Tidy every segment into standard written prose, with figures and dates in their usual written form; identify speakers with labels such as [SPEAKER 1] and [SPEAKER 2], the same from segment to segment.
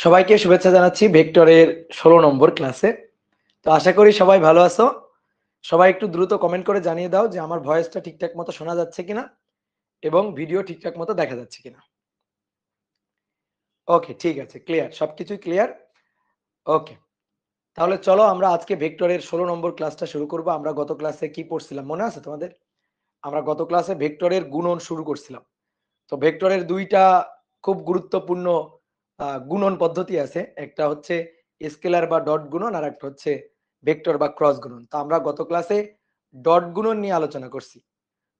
[SPEAKER 1] সবাইকে শুভেচ্ছা জানাচ্ছি ভেক্টরের 16 নম্বর ক্লাসে। তো আশা করি সবাই ভালো আছো। সবাই একটু দ্রুত কমেন্ট করে জানিয়ে দাও যে আমার ভয়েসটা ঠিকঠাক মতো শোনা যাচ্ছে কিনা এবং ভিডিও ঠিকঠাক মতো দেখা যাচ্ছে কিনা। ওকে, ঠিক আছে, ক্লিয়ার, সবকিছুই ক্লিয়ার। ওকে, তাহলে চলো আমরা আজকে ভেক্টরের 16 নম্বর ক্লাসটা শুরু করব। আমরা গত ক্লাসে কি পড়ছিলাম মনে আছে তোমাদের? আমরা গত ক্লাসে ভেক্টরের গুণন শুরু করছিলাম। তো ভেক্টরের দুইটা খুব গুরুত্বপূর্ণ গুণন পদ্ধতি আছে, একটা হচ্ছে স্কেলার বা ডট গুণন, আর একটা হচ্ছে ভেক্টর বা ক্রস গুণন। তো আমরা গত ক্লাসে ডট গুণন নিয়ে আলোচনা করছি।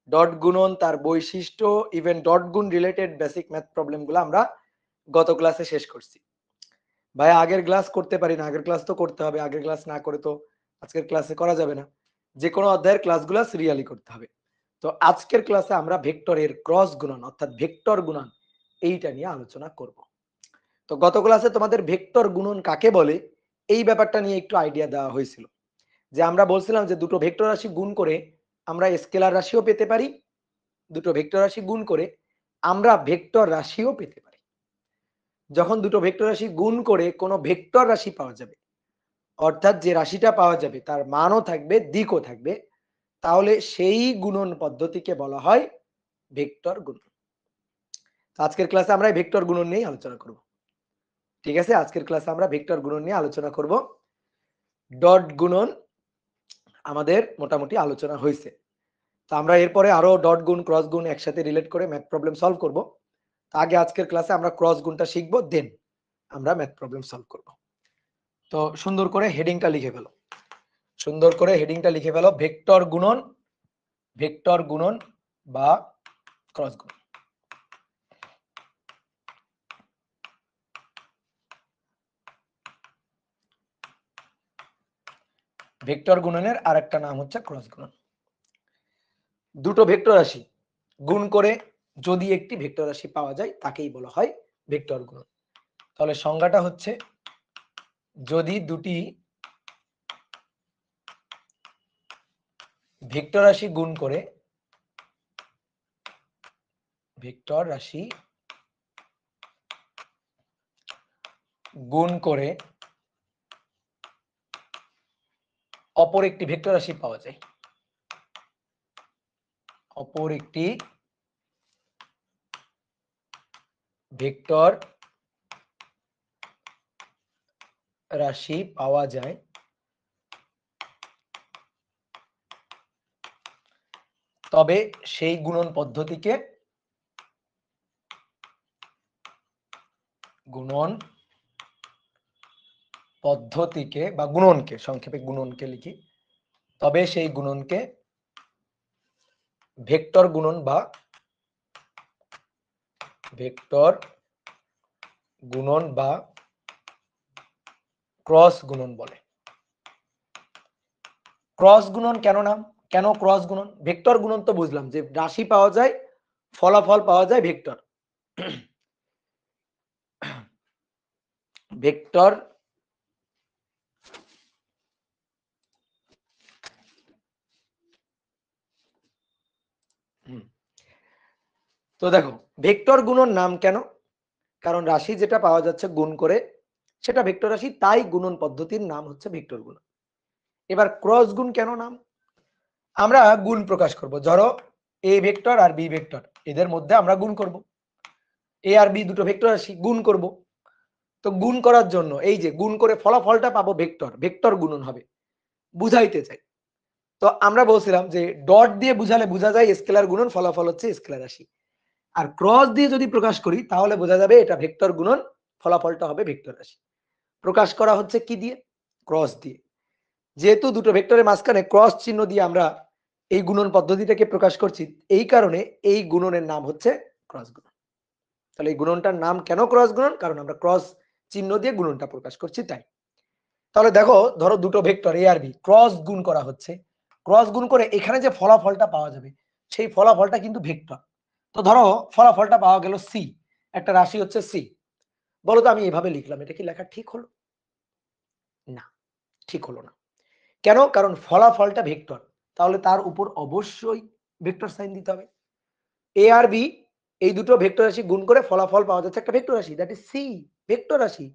[SPEAKER 1] ডট গুণন, তার বৈশিষ্ট্য, ইভেন ডট গুণ রিলেটেড বেসিক ম্যাথ প্রবলেম গুলো আমরা গত ক্লাসে শেষ করছি। ভাই আগের ক্লাস করতে পারি না, আগের ক্লাস তো করতে হবে, আগের ক্লাস না করে তো আজকের ক্লাসে করা যাবে না। যে কোনো অধ্যায়ের ক্লাসগুলো সিরিয়ালি করতে হবে। তো আজকের ক্লাসে আমরা ভেক্টরের ক্রস গুণন অর্থাৎ ভেক্টর গুণন এইটা নিয়ে আলোচনা করব। তো গত ক্লাসে তোমাদের ভেক্টর গুণন কাকে বলে এই ব্যাপারটা নিয়ে একটু আইডিয়া দেওয়া হয়েছিল, যে আমরা বলছিলাম যে দুটো ভেক্টর রাশি গুণ করে আমরা স্কেলার রাশিও পেতে পারি, দুটো ভেক্টর রাশি গুণ করে আমরা ভেক্টর রাশিও পেতে পারি। যখন দুটো ভেক্টর রাশি গুণ করে কোনো ভেক্টর রাশি পাওয়া যাবে, অর্থাৎ যে রাশিটা পাওয়া যাবে তার মানও থাকবে, দিকও থাকবে, তাহলে সেই গুণন পদ্ধতিকে বলা হয় ভেক্টর গুণন। আজকের ক্লাসে আমরা ভেক্টর গুণন নিয়ে আলোচনা করব। ঠিক আছে, আজকের ক্লাসে আমরা ভেক্টর গুণন নিয়ে আলোচনা করব। ডট গুণন আমাদের মোটামুটি আলোচনা হয়েছে। তো আমরা এরপরে আরো ডট গুণ ক্রস গুণ একসাথে রিলেট করে ম্যাথ প্রবলেম সলভ করব। আগে আজকের ক্লাসে আমরা ক্রস গুণটা শিখবো, দেন আমরা ম্যাথ প্রবলেম সলভ করব। তো সুন্দর করে হেডিংটা লিখে ফেলো, সুন্দর করে হেডিংটা লিখে ফেলো, ভেক্টর গুণন, ভেক্টর গুণন বা ক্রস গুণন। ভেক্টর গুণনের আরেকটা নাম হচ্ছে ক্রস গুণন। দুটো ভেক্টর রাশি গুণ করে যদি একটি ভেক্টর রাশি পাওয়া যায় তাকেই বলা হয় ভেক্টর গুণন। তাহলে সংজ্ঞাটা হচ্ছে, যদি দুটি ভেক্টর রাশি গুণ করে, ভেক্টর রাশি গুণ করে অপর একটি ভেক্টর রাশি পাওয়া যায়, অপর একটি ভেক্টর রাশি পাওয়া যায়, তবে সেই গুণন পদ্ধতিকে বা গুণনকে, সংক্ষেপে গুণনকে লিখি, তবে সেই গুণনকে ভেক্টর গুণন বা ভেক্টর গুণন বা ক্রস গুণন বলে। ক্রস গুণন কেন নাম, কেন ক্রস গুণন? ভেক্টর গুণন তো বুঝলাম যে রাশি পাওয়া যায়, ফলাফল পাওয়া যায় ভেক্টর। ভেক্টর তো দেখো ভেক্টর গুণন নাম কেন? কারণ রাশি যেটা পাওয়া যাচ্ছে গুণ করে সেটা ভেক্টর রাশি, তাই গুণন পদ্ধতির নাম হচ্ছে ভেক্টর গুণন। এবার ক্রস গুণ কেন নাম? আমরা গুণ প্রকাশ করব, ধরো এ ভেক্টর আর বি ভেক্টর, এদের মধ্যে আমরা গুণ করব। এ আর বি দুটো ভেক্টর রাশি, গুণ করব। তো গুণ করার জন্য এই যে গুণ করে ফলাফলটা পাবো ভেক্টর, ভেক্টর গুণন হবে, বুঝাইতে চাই। তো আমরা বলছিলাম যে ডট দিয়ে বুঝালে বোঝা যায় স্কেলার গুণন, ফলাফল হচ্ছে স্কেলার রাশি। আর ক্রস দিয়ে যদি প্রকাশ করি তাহলে বোঝা যাবে এটা ভেক্টর গুণন, ফলাফলটা হবে ভেক্টর রাশি। প্রকাশ করা হচ্ছে কি দিয়ে? ক্রস দিয়ে। যেহেতু দুটো ভেক্টরের মাঝখানে ক্রস চিহ্ন দিয়ে আমরা এই গুণন পদ্ধতিটাকে প্রকাশ করছি, এই কারণে এই গুণনের নাম হচ্ছে ক্রস গুণন। তাহলে এই গুণনটার নাম কেন ক্রস গুণন? কারণ আমরা ক্রস চিহ্ন দিয়ে গুণনটা প্রকাশ করছি তাই। তাহলে দেখো, ধরো দুটো ভেক্টর এ আর বি ক্রস গুণ করা হচ্ছে, ক্রস গুণ করে এখানে যে ফলাফলটা পাওয়া যাবে সেই ফলাফলটা কিন্তু ভেক্টর। তো ধরো ফলাফলটা পাওয়া গেল সি, একটা রাশি হচ্ছে সি। বলো তো আমি এভাবে লিখলাম, এটা কি লেখা ঠিক হলো? না, ঠিক হলো না। কেন? কারণ ফলাফলটা ভেক্টর, তাহলে তার উপর অবশ্যই ভেক্টর সাইন দিতে হবে। এ আর বি এই দুটো ভেক্টর রাশি গুণ করে ফলাফল পাওয়া যাচ্ছে একটা ভেক্টর রাশি, দ্যাট ইজ সি, ভেক্টর রাশি।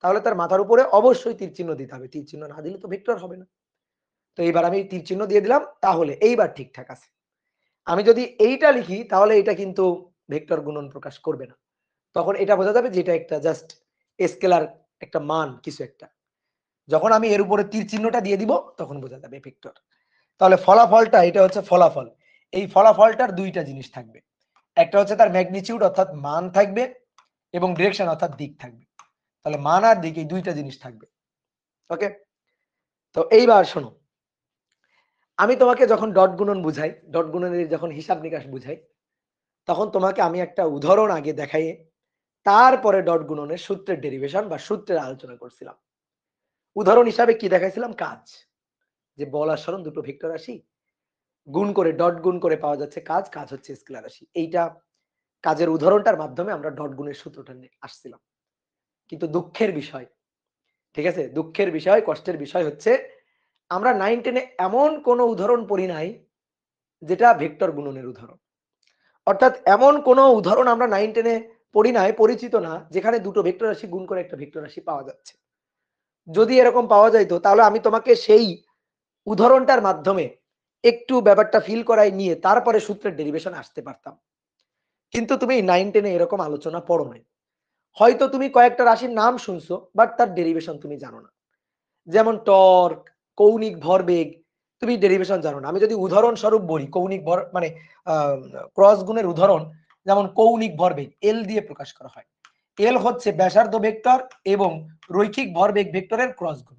[SPEAKER 1] তাহলে তার মাথার উপরে অবশ্যই তীর চিহ্ন দিতে হবে, তীর চিহ্ন না দিলে তো ভেক্টর হবে না। তো এইবার আমি তীর চিহ্ন দিয়ে দিলাম, তাহলে এইবার ঠিকঠাক আছে। আমি যদি এইটা লিখি তাহলে এটা কিন্তু ভেক্টর গুণন প্রকাশ করবে না, তখন এটা বোঝা যাবে যে এটা একটা জাস্ট স্কেলার একটা মান কিছু একটা। যখন আমি এর উপরে তীর চিহ্নটা দিয়ে দিব তখন বোঝা যাবে ভেক্টর। তাহলে ফলাফলটা, এটা হচ্ছে ফলাফল। এই ফলাফলটার দুইটা জিনিস থাকবে, একটা হচ্ছে তার ম্যাগনিটিউড অর্থাৎ মান থাকবে, এবং ডিরেকশন অর্থাৎ দিক থাকবে। তাহলে মান আর দিক এই দুইটা জিনিস থাকবে। ওকে, তো এইবার শোনো, আমি তোমাকে যখন ডট গুণন বুঝাই, ডট গুণনের যখন হিসাব নিকাশ বুঝাই, তখন তোমাকে আমি একটা উদাহরণ আগে দেখাই, তারপরে ডট গুণনের সূত্রের ডেরিভেশন বা সূত্রের আলোচনা করছিলাম। উদাহরণ হিসাবে কি দেখাইছিলাম? কাজ, যে বল আর সরণ দুটো ভেক্টর রাশি গুণ করে ডট গুণ করে পাওয়া যাচ্ছে কাজ, কাজ হচ্ছে স্কেলার রাশি। এইটা কাজের উদাহরণটার মাধ্যমে আমরা ডট গুণের সূত্রটা নিয়ে আসছিলাম। কিন্তু দুঃখের বিষয়, ঠিক আছে, দুঃখের বিষয়, কষ্টের বিষয় হচ্ছে আমরা 9-10 এমন কোন উদাহরণ পড়ি নাই যেটা ভেক্টর গুণনের উদাহরণ। অর্থাৎ এমন কোন উদাহরণ আমরা 9-10 পড়ি নাই, পরিচিত না, যেখানে দুটো ভেক্টর রাশি গুণ করে একটা ভেক্টর রাশি পাওয়া যাচ্ছে। যদি এরকম পাওয়া যাইতো তাহলে আমি তোমাকে সেই উদাহরণটার মাধ্যমে একটু ব্যাপারটা ফিল করাই নিয়ে তারপরে সূত্রের ডেরিভেশন আসতে পারতাম। কিন্তু তুমি 9-10 এরকম আলোচনা পড়ো নাই। হয়তো তুমি কয়েকটা রাশির নাম শুনছো, বাট তার ডেরিভেশন তুমি জানো না। যেমন টর্ক, কৌণিক ভরবেগ, তুমি ডেরিভেশন জানো না। আমি যদি উদাহরণস্বরূপ বলি, কৌণিক ভর মানে ক্রস গুণের উদাহরণ, যেমন কৌণিক ভরবেগ এল দিয়ে প্রকাশ করা হয়। এল হচ্ছে ব্যাসার্ধ ভেক্টর এবং রৈখিক ভরবেগ ভেক্টরের ক্রস গুণ,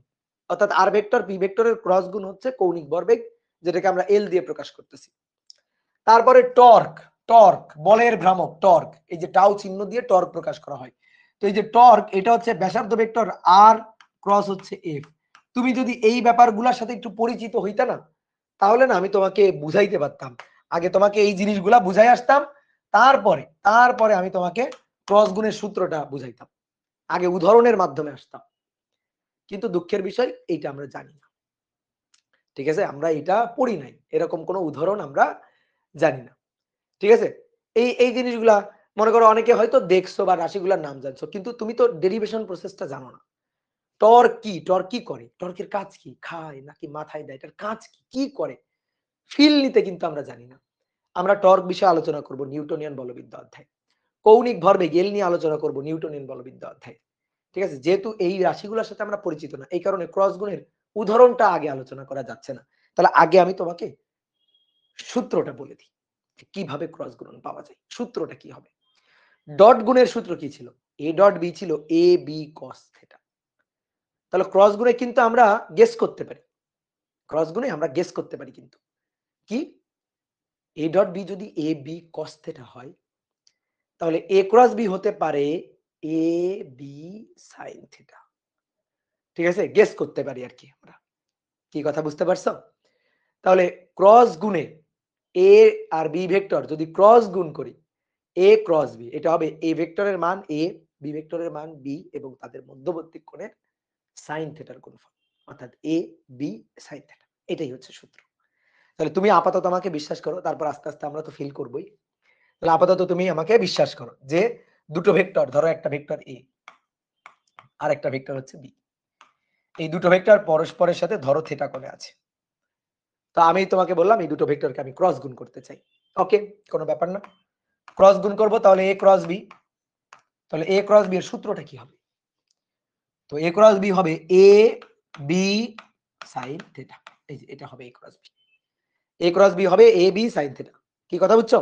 [SPEAKER 1] অর্থাৎ আর ভেক্টর পি ভেক্টরের ক্রস গুণ হচ্ছে কৌণিক ভরবেগ, যেটাকে আমরা এল দিয়ে প্রকাশ করতেছি। তারপরে টর্ক, টর্ক বলের ভ্রামক টর্ক, এই যে টাউ চিহ্ন দিয়ে টর্ক প্রকাশ করা হয়। তো এই যে টর্ক, এটা হচ্ছে ব্যাসার্ধ ভেক্টর আর, ক্রস হচ্ছে এফ। তুমি যদি এই ব্যাপারগুলোর সাথে একটু পরিচিত হইতা না, তাহলে না আমি তোমাকে বুঝাইতে পারতাম। আগে তোমাকে এই জিনিসগুলা বুঝাই আসতাম, তারপরে তারপরে আমি তোমাকে ক্রস গুণের সূত্রটা বুঝাইতাম, আগে উদাহরণের মাধ্যমে আসতাম। কিন্তু দুঃখের বিষয় এইটা আমরা জানি না, ঠিক আছে, আমরা এটা পড়ি নাই, এরকম কোনো উদাহরণ আমরা জানি না, ঠিক আছে। এই এই জিনিসগুলা মনে করো অনেকে হয়তো দেখছো বা রাশিগুলার নাম জানছো, কিন্তু তুমি তো ডেরিভেশন প্রসেসটা জানো না। টর্ক কি, টর্ক কি করে, টর্কের কাজ কি, খায় নাকি মাথায় দেয়, এটার কাজ কি, কি করে, ফিল নিতে কিন্তু আমরা জানি না। আমরা টর্ক বিষয়ে আলোচনা করব নিউটনিয়ান বলবিদ্যা অধ্যায়। কৌণিক ভরবেগ এল নিয়ে আলোচনা করব নিউটনিয়ান বলবিদ্যা অধ্যায়, ঠিক আছে। যেহেতু এই রাশিগুলোর সাথে আমরা পরিচিত না, এই কারণে ক্রস গুণের উদাহরণটা আগে আলোচনা করা যাচ্ছে না। তাহলে আগে আমি তোমাকে সূত্রটা বলে দিই, কিভাবে ক্রস গুণন পাওয়া যায়, সূত্রটা কি হবে। ডট গুণের সূত্র কি ছিল? এ ডট বি ছিল এ বি কস থিটা। তাহলে ক্রস গুণে কিন্তু আমরা গেস করতে পারি, ক্রস গুণে আমরা গেস করতে পারি কিন্তু কি, এ ডট বি যদি এ বি কস থিটা হয়, তাহলে এ ক্রস বি হতে পারে এ বি সাইন থিটা। ঠিক আছে, গেস করতে পারি আর কি আমরা। কি কথা বুঝতে পারছো? তাহলে ক্রস গুণে এ আর বি ভেক্টর যদি ক্রস গুণ করি, এ ক্রস বি, এটা হবে এ ভেক্টরের মান এ, বি ভেক্টরের মান বি এবং তাদের মধ্যবর্তী কোণের সাইন থিটার গুণফল, অর্থাৎ এ বি সাইন থিটা। এটাই হচ্ছে সূত্র। তাহলে তুমি আপাতত আমাকে বিশ্বাস করো, তারপর আস্তে আস্তে আমরা তো ফিল করবই। তাহলে আপাতত তুমি আমাকে বিশ্বাস করো যে দুটো ভেক্টর, ধরো একটা ভেক্টর এ আর একটা ভেক্টর হচ্ছে বি, এই দুটো ভেক্টর পরস্পরের সাথে ধরো থিটা কোণে আছে। তো আমি তোমাকে বললাম এই দুটো ভেক্টরকে আমি ক্রস গুণ করতে চাই। ওকে, কোনো ব্যাপার না, ক্রস গুণ করব। তাহলে এ ক্রস বি, তাহলে এ ক্রস বি এর সূত্রটা কি হবে? তো এ ক্রস বি হবে এ বি সাইন থিটা। এই যে এটা হবে এ ক্রস বি, এ ক্রস বি হবে এ বি সাইন থিটা। কি কথা বুঝছো?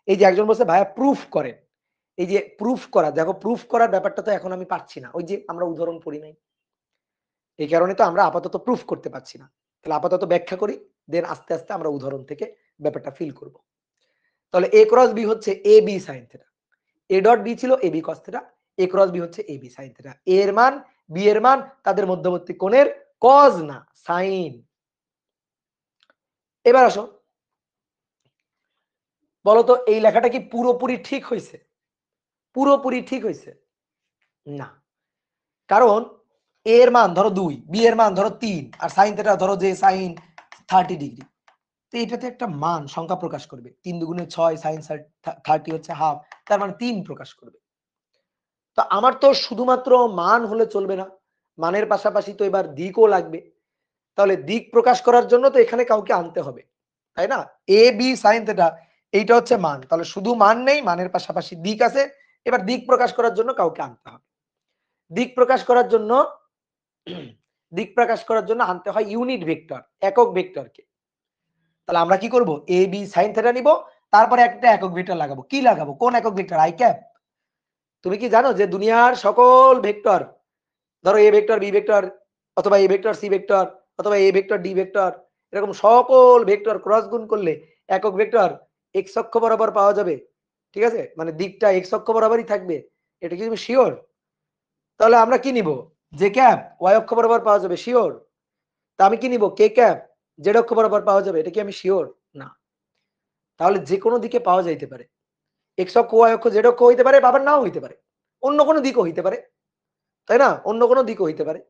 [SPEAKER 1] এই যে একজন বলছে ভাইয়া প্রুফ করেন, এই যে প্রুফ করা, দেখো প্রুফ করার ব্যাপারটা তো এখন আমি পারছি না, ওই যে আমরা উদাহরণ পড়ি নাই, এই কারণে তো আমরা আপাতত প্রুফ করতে পারছি না। তাহলে আপাতত ব্যাখ্যা করি, দেন আস্তে আস্তে আমরা উদাহরণ থেকে ব্যাপারটা ফিল করব। তাহলে এ ক্রস বি হচ্ছে A B sine theta, A dot B ছিল A B cos theta, A cross B হচ্ছে A B sine theta. A এর মান বি এর মান তাদের মধ্যবর্তী কোণের কজ না সাইন। এবার আসো, বলতো এই লেখাটা কি পুরোপুরি ঠিক হয়েছে? পুরোপুরি ঠিক হয়েছে না, কারণ এ এর মান ধরো 2, বি এর মান ধরো 3 আর সাইন থিটা ধরো যে সাইন 30 ডিগ্রি। তো এটাতে একটা মান সংখ্যা প্রকাশ করবে, 3 দুগুণে 6 সাইন 30 হচ্ছে হাফ, তার মানে 3 প্রকাশ করবে। তো আমার তো শুধুমাত্র মান হলে চলবে না, মানের পাশাপাশি তো এবার দিকও লাগবে। তাহলে দিক প্রকাশ করার জন্য তো এখানে কাউকে আনতে হবে, তাই না? এ বি সাইন থিটা এইটা হচ্ছে মান, তাহলে শুধু মান নেই, মানের পাশাপাশি দিক আছে। এবার দিক প্রকাশ করার জন্য কাউকে আনতে হবে। দিক প্রকাশ করার জন্য দিক প্রকাশ করার জন্য আনতে হয় ইউনিট ভেক্টর, একক ভেক্টরকে। তাহলে আমরা কি করব? এ বি সাইন থিটা নিব, তারপরে একটা একক ভেক্টর লাগাবো। কি লাগাবো? কোন একক ভেক্টর? I cap. তুমি কি জানো যে দুনিয়ার সকল ভেক্টর, ধরো এ ভেক্টর বি ভেক্টর অথবা এ ভেক্টর সি ভেক্টর অথবা এ ভেক্টর ডি ভেক্টর, এরকম সকল ভেক্টর ক্রস গুণ করলে একক ভেক্টর এক্স অক্ষ বরাবর পাওয়া যাবে। ঠিক আছে, মানে দিকটা এক্স অক্ষ বরাবরই থাকবে, এটা কি তুমি শিওর? তাহলে আমরা কি নিব? জে ক্যাপ ওয়াই অক্ষ বরাবর পাওয়া যাবে, শিওর? তা আমি কি নিব? কে ক্যাপ জেড অক্ষ বরাবর পাওয়া যাবে, এটা কি আমি শিওর? না। তাহলে যে কোনো দিকে পাওয়া যাইতে পারে, এক্স অক্ষ ওয়াই অক্ষ জেড অক্ষ হইতে পারে, বাবার নাও হইতে পারে, অন্য কোনো দিকও হইতে পারে, তাই না? অন্য কোনো দিকও হইতে পারে,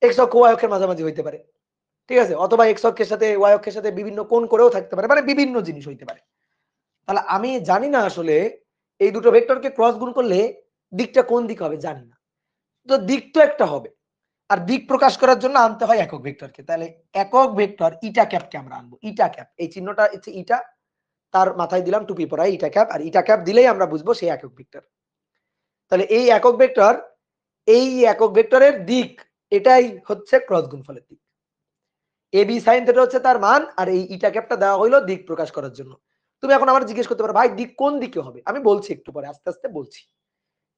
[SPEAKER 1] এক্স অক্ষ ওয়াই অক্ষের মাঝামাঝি হইতে পারে, ঠিক আছে, অথবা এক্স অক্ষের সাথে ওয়াই অক্ষের সাথে বিভিন্ন কোণ করেও থাকতে পারে, মানে বিভিন্ন জিনিস হইতে পারে। তাহলে আমি জানি না আসলে এই দুটো ভেক্টরকে ক্রস গুণ করলে দিকটা কোন দিকে হবে, জানি না। তো দিক তো একটা হবে, আর দিক প্রকাশ করার জন্য আনতে হয় একক ভেক্টরকে। তাহলে একক ভেক্টর ইটা ক্যাপকে আমরা আনবো, ইটা ক্যাপ, এই চিহ্নটা হচ্ছে ইটা, তার মাথায় দিলাম টুপি পরাই ইটা ক্যাপ, আর ইটা ক্যাপ দিলেই আমরা বুঝবো সেই একক ভেক্টর। তাহলে এই একক ভেক্টর, এই একক ভেক্টরের দিক, এটাই হচ্ছে ক্রস গুণফলের দিক। এ বি সাইন থিটা হচ্ছে তার মান, আর এই ইটা ক্যাপটা দেওয়া হইলো দিক প্রকাশ করার জন্য। তুমি এখন আমার জিজ্ঞেস করতে পারো ভাই দিক কোন দিকে হবে, আমি বলছি একটু পরে, আস্তে আস্তে বলছি,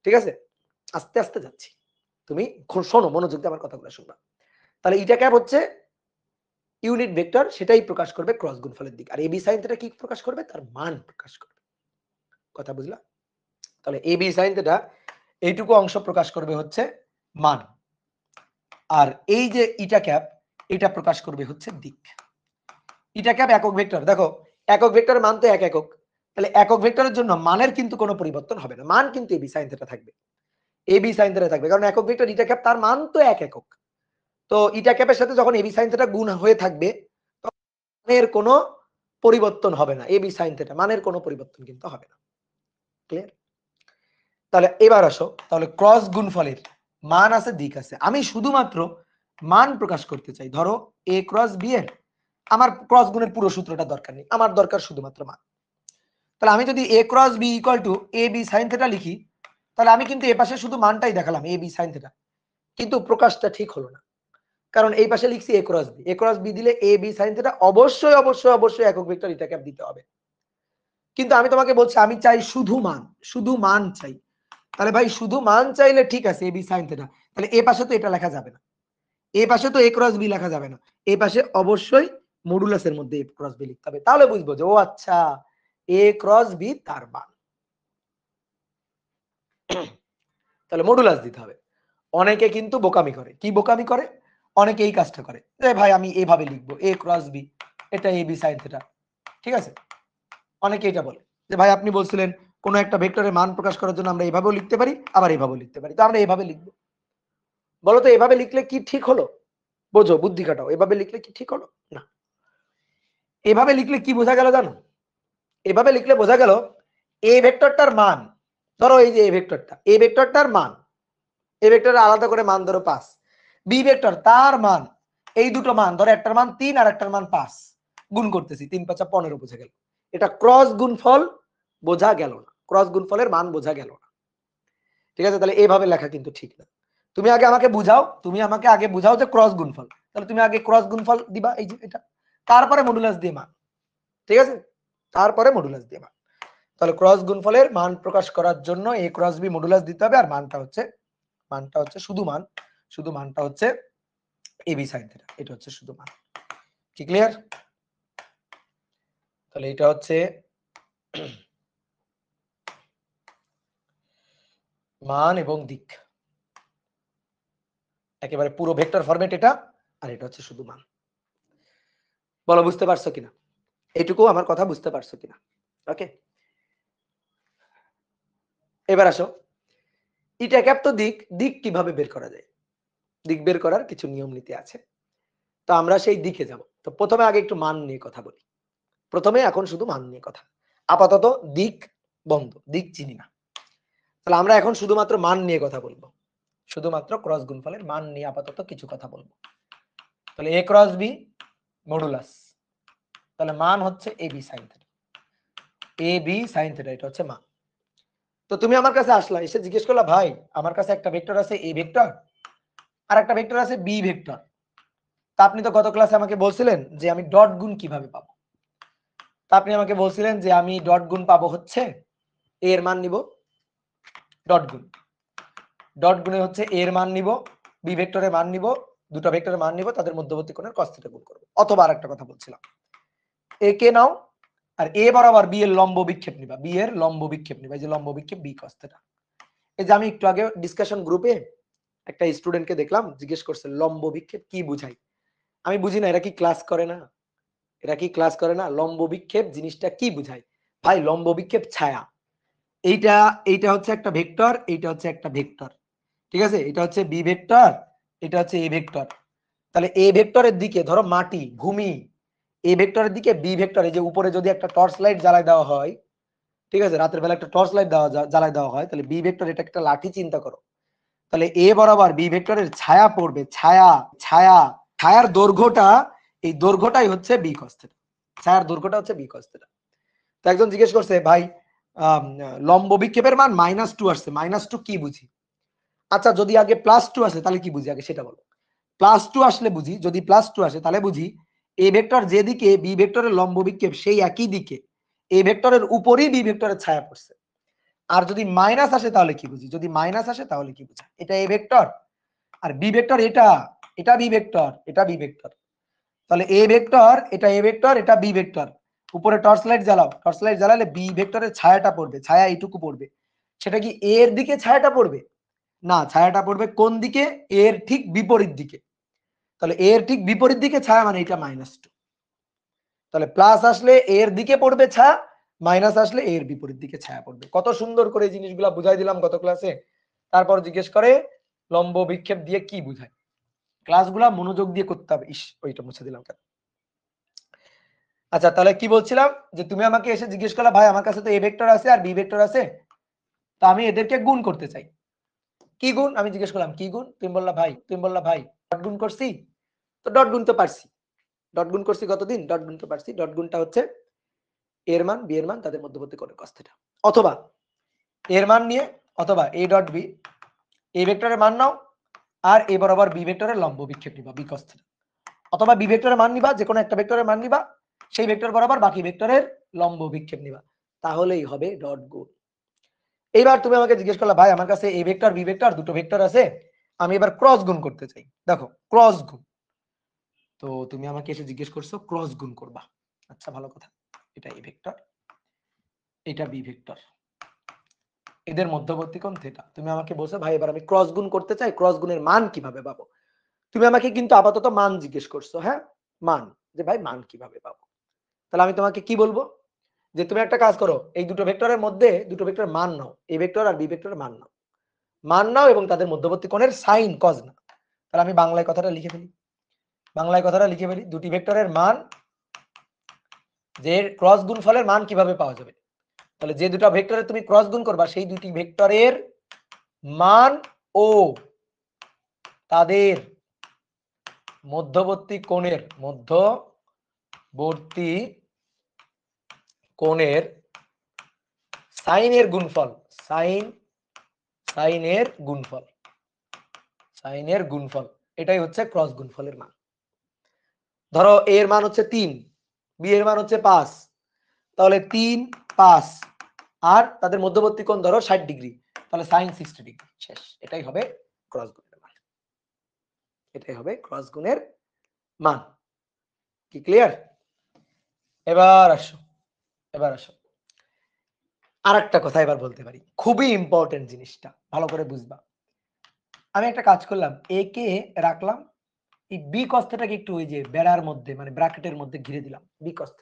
[SPEAKER 1] ঠিক আছে, আস্তে আস্তে যাচ্ছি, তুমি শোনো, মনোযোগ দিয়ে আমার কথাগুলো শুনবা। তাহলে ইটা ক্যাপ হচ্ছে ইউনিট ভেক্টর, সেটাই প্রকাশ করবে ক্রস গুণফলের দিক, আর এ বি সাইন থিটা কি প্রকাশ করবে? তার মান প্রকাশ করবে। কথা বুঝলা? তাহলে এ বি সাইন থিটা এইটুকু অংশ প্রকাশ করবে হচ্ছে মান, আর এই যে ইটা ক্যাপ এটা প্রকাশ করবে হচ্ছে দিক। ইটা ক্যাপ একক ভেক্টর, দেখো একক ভেক্টরের মান তো এক একক, তাহলে একক ভেক্টরের জন্য মানের কিন্তু কোনো পরিবর্তন হবে না, মান কিন্তু এবি সাইন থিটা থাকবে, এবি সাইন থিটা থাকবে, কারণ একক ভেক্টর ইটা ক্যাপ তার মান তো এক একক। তো ইটা ক্যাপের সাথে যখন এবি সাইন থিটা গুণ হয়ে থাকবে তখন মানের কোনো পরিবর্তন হবে না, এবি সাইন থিটা মানের কোনো পরিবর্তন কিন্তু হবে না। ক্লিয়ার? তাহলে এবার আসো, তাহলে ক্রস গুণফলের মান আছে, দিক আছে, আমি শুধুমাত্র মান প্রকাশ করতে চাই। ধরো এ ক্রস বি এর, আমার ক্রস গুণের পুরো সূত্রটা দরকার নেই, আমার দরকার শুধুমাত্র মান। তাহলে আমি যদি A cross B equal to A B sine theta লিখি, তাহলে আমি কিন্তু এ পাশে শুধু মানটাই দেখালাম এ বি সাইন থিটা, কিন্তু প্রকাশটা ঠিক হলো না, কারণ এই পাশে লিখছি এ ক্রস বি, এ ক্রস বি দিলে এ বি সাইন থিটা অবশ্যই অবশ্যই অবশ্যই একক ভেক্টর ইটা ক্যাপ দিতে হবে। কিন্তু আমি তোমাকে বলছি আমি চাই শুধু মান, শুধু মান চাই। তাহলে ভাই শুধু মান চাইলে ঠিক আছে এ বি সাইন থিটা, তাহলে এ পাশে তো এটা লেখা যাবে না, এ পাশে তো এ ক্রস বি লেখা যাবে না, এ পাশে অবশ্যই মডুলাসের মধ্যে এ ক্রস বি লিখতে হবে, তাহলে বুঝবো যে ও আচ্ছা এ ক্রস বি তার মান, তাহলে মডুলাস দিতে হবে। অনেকে কিন্তু বোকামি করে। কি বোকামি করে? অনেকে এই কাজটা করে যে ভাই আমি এইভাবে লিখবো a ক্রস b, এটা ab sin থিটা। ঠিক আছে, অনেকে এটা বলে যে ভাই আপনি বলছিলেন কোন একটা ভেক্টরের মান প্রকাশ করার জন্য আমরা এইভাবেও লিখতে পারি আবার এইভাবেও লিখতে পারি, তো আমরা এইভাবে লিখবো। বলো তো এভাবে লিখলে কি ঠিক হলো? বোঝো, বুদ্ধি খাটাও, এভাবে লিখলে কি ঠিক হলো? না। এভাবে লিখলে কি বোঝা গেল জানো? এভাবে লিখলে বোঝা গেল এ ভেক্টরটার মান, ধরো এই যে এ ভেক্টরটা, এ ভেক্টরটার মান, এ ভেক্টরের আলাদা করে মান ধরো 5, বি ভেক্টর তার মান, এই দুটো মান ধরো একটার মান 3 আর একটার মান 5, গুণ করতেছি 3 5 15 বোঝা গেল। এটা ক্রস গুণফল বোঝা গেল না, ক্রস গুণফলের মান বোঝা গেল না। ঠিক আছে, তাহলে এইভাবে লেখা কিন্তু ঠিক না। তুমি আগে আমাকে বুঝাও, তুমি আমাকে আগে বুঝাও যে ক্রস গুণফল, তাহলে তুমি আগে ক্রস গুণফল দিবা এই যে এটা, তারপরে মডুলাস দিয়ে মান। ঠিক আছে, তারপরে মডুলাস দিয়ে মান। তাহলে ক্রস গুণফলের মান প্রকাশ করার জন্য a ক্রস b মডুলাস দিতে হবে, আর মানটা হচ্ছে শুধু মান, শুধু মানটা হচ্ছে ab sin থিটা, এটা হচ্ছে শুধু মান। কি ক্লিয়ার? তাহলে এটা হচ্ছে মান এবং দিক, একেবারে পুরো ভেক্টর ফরম্যাট এটা, আর এটা হচ্ছে শুধু মান। বলো বুঝতে পারছো কিনা? এইটুকু আমার কথা বুঝতে পারছো কিনা? ওকে, এবার আসো এটা ক্যাপ তো দিক, দিক কিভাবে বের করা যায়? দিক বের করার কিছু নিয়ম নীতি আছে, তো আমরা সেই দিকে যাব। তো প্রথমে আগে একটু মান নিয়ে কথা বলি। প্রথমে এখন শুধু মান নিয়ে কথা, আপাতত দিক বন্ধ, দিক চিনি না। তাহলে আমরা এখন শুধুমাত্র মান নিয়ে কথা বলবো, শুধুমাত্র ক্রস গুণফলের মান নিয়ে আপাতত কিছু কথা বলবো। তাহলে a ক্রস b মডুলাস, তাহলে মান হচ্ছে ab sin theta, ab sin theta এটা হচ্ছে মান। তো তুমি আমার কাছে আসলা, এসে জিজ্ঞেস করলা ভাই আমার কাছে একটা ভেক্টর আছে a ভেক্টর আর একটা ভেক্টর আছে b ভেক্টর, তা আপনি তো গত ক্লাসে আমাকে বলছিলেন যে আমি ডট গুণ কিভাবে পাবো। তা আপনি আমাকে বলছিলেন যে আমি ডট গুণ পাবো হচ্ছে a এর মান নিব, ডট গুণ, ডট গুণে হচ্ছে a এর মান নিব, b ভেক্টরের মান নিব, দুটো ভেক্টরের মান নিব, তাদের মধ্যবর্তী কোণের cos থিটা গুণ করব। অথবা আরেকটা কথা বলছিলাম, a K now R a বরাবর b এর লম্ব বিক্ষেপ নিবা, b এর লম্ব বিক্ষেপ নিবা, এই যে লম্ব বিক্ষেপ b cos থিটা। এই যে আমি একটু আগে ডিসকাশন গ্রুপে একটা স্টুডেন্টকে দেখলাম জিজ্ঞেস করছে লম্ব বিক্ষেপ কি বুঝায়। আমি বুঝি না, এরা কি ক্লাস করে না? এরা কি ক্লাস করে না? লম্ব বিক্ষেপ জিনিসটা কি বুঝায়? ভাই লম্ব বিক্ষেপ ছায়া, এইটা এইটা হচ্ছে একটা ভেক্টর, এইটা হচ্ছে একটা ভেক্টর। ঠিক আছে, এটা হচ্ছে বি ভেক্টর, এটা হচ্ছে এ ভেক্টর। তাহলে এ ভেক্টরের দিকে ধরো মাটি ভূমি, এ ভেক্টরের দিকে বি ভেক্টর, এই যে উপরে যদি একটা টর্চ লাইট জ্বালায় দেওয়া হয়, ঠিক আছে, রাতের বেলা একটা টর্চ লাইট জ্বালায় দেওয়া হয়, তাহলে বি ভেক্টর এটা একটা লাঠি চিন্তা করো। তাহলে এ বরাবর বি ভেক্টরের ছায়া পড়বে, ছায়া, ছায়া, ছায়ার দৈর্ঘ্যটা, এই দৈর্ঘ্যটাই হচ্ছে বি cos থিটা, ছায়ার দৈর্ঘ্যটা হচ্ছে বি cos থিটা। তো একজন জিজ্ঞেস করছে ভাই লম্ব বিক্ষেপের মান -2 আসছে, -2 কি বুঝি? আচ্ছা যদি আগে +2 আসে তাহলে কি বুঝি, আগে সেটা বলো। +2 আসলে বুঝি, যদি +2 আসে তাহলে বুঝি এ ভেক্টর যেদিকে বি ভেক্টরের লম্ব বিক্ষেপ সেই একই দিকে এ ভেক্টরের উপরই বি ভেক্টরের ছায়া পড়ছে। আর যদি মাইনাস আসে তাহলে কি বুঝি? যদি মাইনাস আসে তাহলে কি বুঝি? এটা এ ভেক্টর আর বি ভেক্টর এটা, এটা বি ভেক্টর, এটা বি ভেক্টর। তাহলে এ ভেক্টর এটা এ ভেক্টর, এটা বি ভেক্টর। উপরে টর্চ লাইট জ্বালাও, টর্চ লাইট জ্বালালে বি ভেক্টরের ছায়াটা পড়বে, ছায়া এইটুকু পড়বে। সেটা কি এ এর দিকে ছায়াটা পড়বে? না, ছায়াটা পড়বে কোন দিকে? এর ঠিক বিপরীত দিকে। তাহলে এর ঠিক বিপরীত দিকে ছায়া মানে এটা -2। তাহলে প্লাস আসলে এর দিকে পড়বে ছায়া, মাইনাস আসলে এর বিপরীত দিকে ছায়া পড়বে। কত সুন্দর করে এই জিনিসগুলো বুঝাই দিলাম গত ক্লাসে। তারপর জিজ্ঞেস করে লম্ব বিক্ষেপ দিয়ে কি বুঝায়। ক্লাসগুলা মনোযোগ দিয়ে করতে হবে। ইস, ওইটা মুছে দিলাম কেন? আচ্ছা তাহলে কি বলছিলাম, যে তুমি আমাকে এসে জিজ্ঞেস করলা ভাই আমার কাছে তো এ ভেক্টর আছে আর বি ভেক্টর আছে, তো আমি এদেরকে গুণ করতে চাই। কি গুণ? আমি জিজ্ঞেস করলাম কি গুণ, তুমি বললা ভাই ডট গুণ করছি। তো ডট গুণ তো পারছি, ডট গুণ করছি কতদিন, ডট গুণ তো পারছি। ডট গুণটা হচ্ছে এর মান বি এর মান তাদের মধ্যবর্তী কোণের cos থিটা। অথবা এর মান নিয়ে, অথবা a ডট বি, এ ভেক্টরের মান নাও আর এ বরাবর বি ভেক্টরের লম্ব বিক্ষেপ নিবা বি cos থিটা। অথবা বি ভেক্টরের মান নিবা, যে কোনো একটা ভেক্টরের মান নিবা, সেই ভেক্টর বরাবর বাকি ভেক্টরের লম্ব বিক্ষেপ নিবা, তাহলেই হবে ডট গুণ। এইবার তুমি আমাকে জিজ্ঞেস করলা ভাই আমার কাছে এ ভেক্টর বি ভেক্টর দুটো ভেক্টর আছে, আমি এবার ক্রস গুণ করতে চাই। দেখো ক্রস গুণ, তো তুমি আমাকে এসে জিজ্ঞেস করছো ক্রস গুণ করবা। আচ্ছা ভালো কথা, এটা এ ভেক্টর, এটা বি ভেক্টর, এদের মধ্যবর্তী কোণ থিটা। তুমি আমাকে বলছো ভাই এবার আমি ক্রস গুণ করতে চাই, ক্রস গুণের মান কিভাবে পাবো? তুমি আমাকে কিন্তু আপাতত মান জিজ্ঞেস করছো, হ্যাঁ? মান, যে ভাই মান কিভাবে পাবো? তাহলে আমি তোমাকে কি বলবো? যে তুমি একটা কাজ করো, এই দুটো ভেক্টরের মধ্যে দুটো ভেক্টরের মান নাও, এ ভেক্টর আর বি ভেক্টরের মান নাও। মান নাও এবং তাদের মধ্যবর্তী কোণের সাইন কজ নাও। তাহলে আমি বাংলায় কথাটা লিখে ফেলি। বাংলায় কথাটা লিখে ফেলি, দুটি ভেক্টরের মান, যে ক্রস গুণফলের মান কিভাবে পাওয়া যাবে? তাহলে যে দুটো ভেক্টরের তুমি ক্রস গুণ করবা সেই দুটি ভেক্টরের মান ও তাদের মধ্যবর্তী কোণের সাইনের গুণফল, সাইনের গুণফল, এটাই হচ্ছে ক্রস গুণফলের মান। ধরো এ এর মান হচ্ছে 3, বি এর মান হচ্ছে 5, তাহলে 3, 5 আর তাদের মধ্যবর্তী কোণ ধরো 60 ডিগ্রি, তাহলে সাইন 60 ডিগ্রি, শেষ। এটাই হবে ক্রস গুণের মান, এটাই হবে ক্রস গুণের মান। কি ক্লিয়ার? এবার আসো আরেকটা কথা এবার বলতে পারি, খুবই ইম্পর্টেন্ট জিনিসটা ভালো করে বুঝবা। আমি একটা কাজ করলাম, এ কে রাখলাম, এই বি cos θ কে একটু ওই যে বেড়ার মধ্যে মানে ব্র্যাকেটের মধ্যে ঘিরে দিলাম, বি cos θ,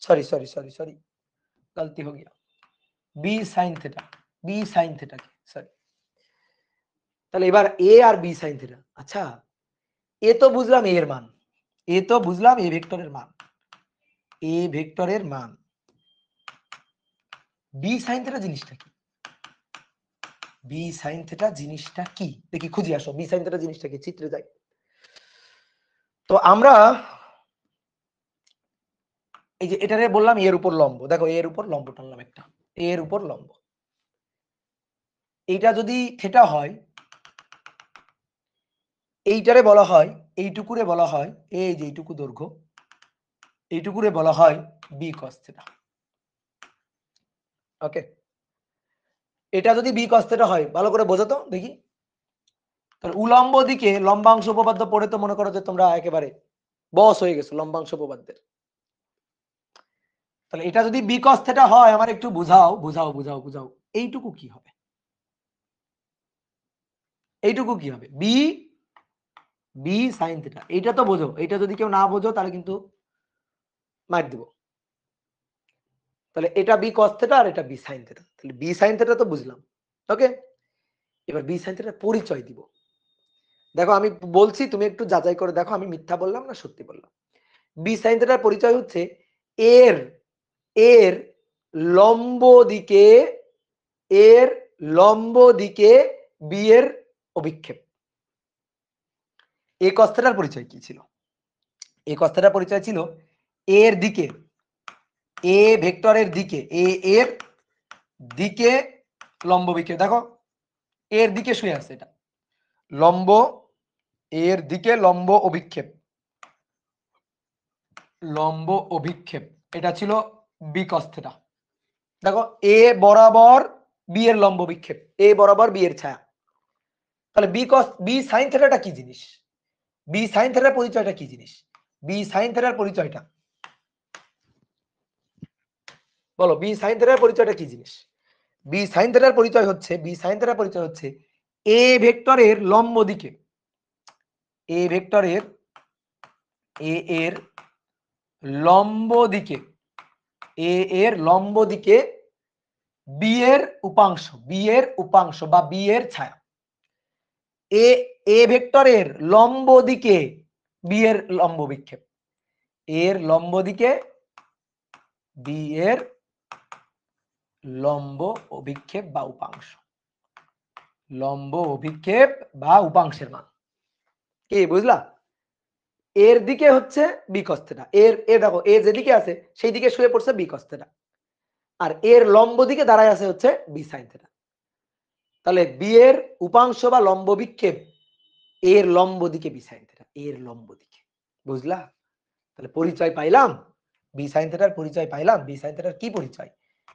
[SPEAKER 1] সরি गलती हो गया, বি sin θ, সরি। তাহলে এবার এ আর বি sin θ, আচ্ছা এ তো বুঝলাম এ এর মান, এ তো বুঝলাম এ ভেক্টরের মান, এ ভেক্টরের মান, বি sin θ জিনিসটা কি? বি sin θ জিনিসটা কি দেখি, খুঁজে আসো বি sin θ জিনিসটা কি, চিত্রে যাই। তো আমরা এই যে এটারে বললাম এর উপর লম্ব, দেখো এর উপর লম্ব টানলাম একটা, এর উপর লম্ব, এইটা যদি থিটা হয়, এইটারে বলা হয়, এইটুকুরে বলা হয়, এই যে এইটুকু দৈর্ঘ্য, এইটুকুরে বলা হয় বি cos θ। ওকে, এটা যদি বি cos θ হয়, ভালো করে বোঝো তো দেখি। তাহলে উলম্ব দিকে লম্বাংশ উপপাদ্য পড়ে তো মনে করো যে তোমরা একেবারে বস হয়ে গেছো লম্বাংশ উপপাদ্যের। তাহলে এটা যদি বি cos θ হয়, আমার একটু বুঝাও, এইটুকু কি হবে? এইটুকু কি হবে? বি sin θ, এইটা তো বোঝো, এইটা যদি কেউ না বোঝো তাহলে কিন্তু মার দিব। তাহলে এটা বি cos θ আর এটা বি sin θ, তাহলে বি sin θ তো বুঝলাম। ওকে, এবার বি sin θ পরিচয় দিব। দেখো আমি বলছি, তুমি একটু যাচাই করে দেখো আমি মিথ্যা বললাম না সত্যি বললাম। বি sin θ পরিচয় হচ্ছে এর এর লম্ব দিকে, এর লম্ব দিকে বি এর অভিক্ষেপ। এ cos θ পরিচয় কি ছিল? এ cos θ পরিচয় ছিল এর দিকে, এ ভেক্টরের দিকে, এ এর দিকে লম্ব বিক্ষেপ। দেখো এর দিকে শুয়ে আছে, এটা লম্ব, এর দিকে লম্ব অভিক্ষেপ, এটা ছিল বি cos θ। দেখো এ বরাবর বি এর লম্ব বিক্ষেপ, এ বরাবর বি এর ছায়া। তাহলে বি sin θ কি জিনিস? বি sin θ পরিচয়টা কি জিনিস? বি sin θ পরিচয়টা বলো, বি sin θ পরিচয়টা কি জিনিস? বি sin θ পরিচয় হচ্ছে, বি sin θ পরিচয় হচ্ছে এ ভেক্টরের লম্ব দিকে, এ ভেক্টরের, এ এর লম্ব দিকে, এ এর লম্ব দিকে বি এর উপাংশ, বি এর উপাংশ বা বি এর ছায়া। এ এ ভেক্টরের লম্ব দিকে বি এর লম্ব বিক্ষেপ, এর লম্ব দিকে বি এর লম্ব অভিক্ষেপ বা উপাংশ, লম্ব অভিক্ষেপ বা উপাংশের মান কি বুঝলা? এর দিকে হচ্ছে বি cos θ, এর দেখো এ যেদিকে আছে সেই দিকে শুয়ে পড়ছে বি cos θ, আর এর লম্ব দিকে দাঁড়ায় আছে হচ্ছে বি sin θ। তাহলে বি এর উপাংশ বা লম্ব বিক্ষেপ এর লম্ব দিকে বি sin θ, এর লম্ব দিকে, বুঝলা? তাহলে পরিচয় পাইলাম, বি sin θ পরিচয় পাইলাম। বি sin θ কি পরিচয়?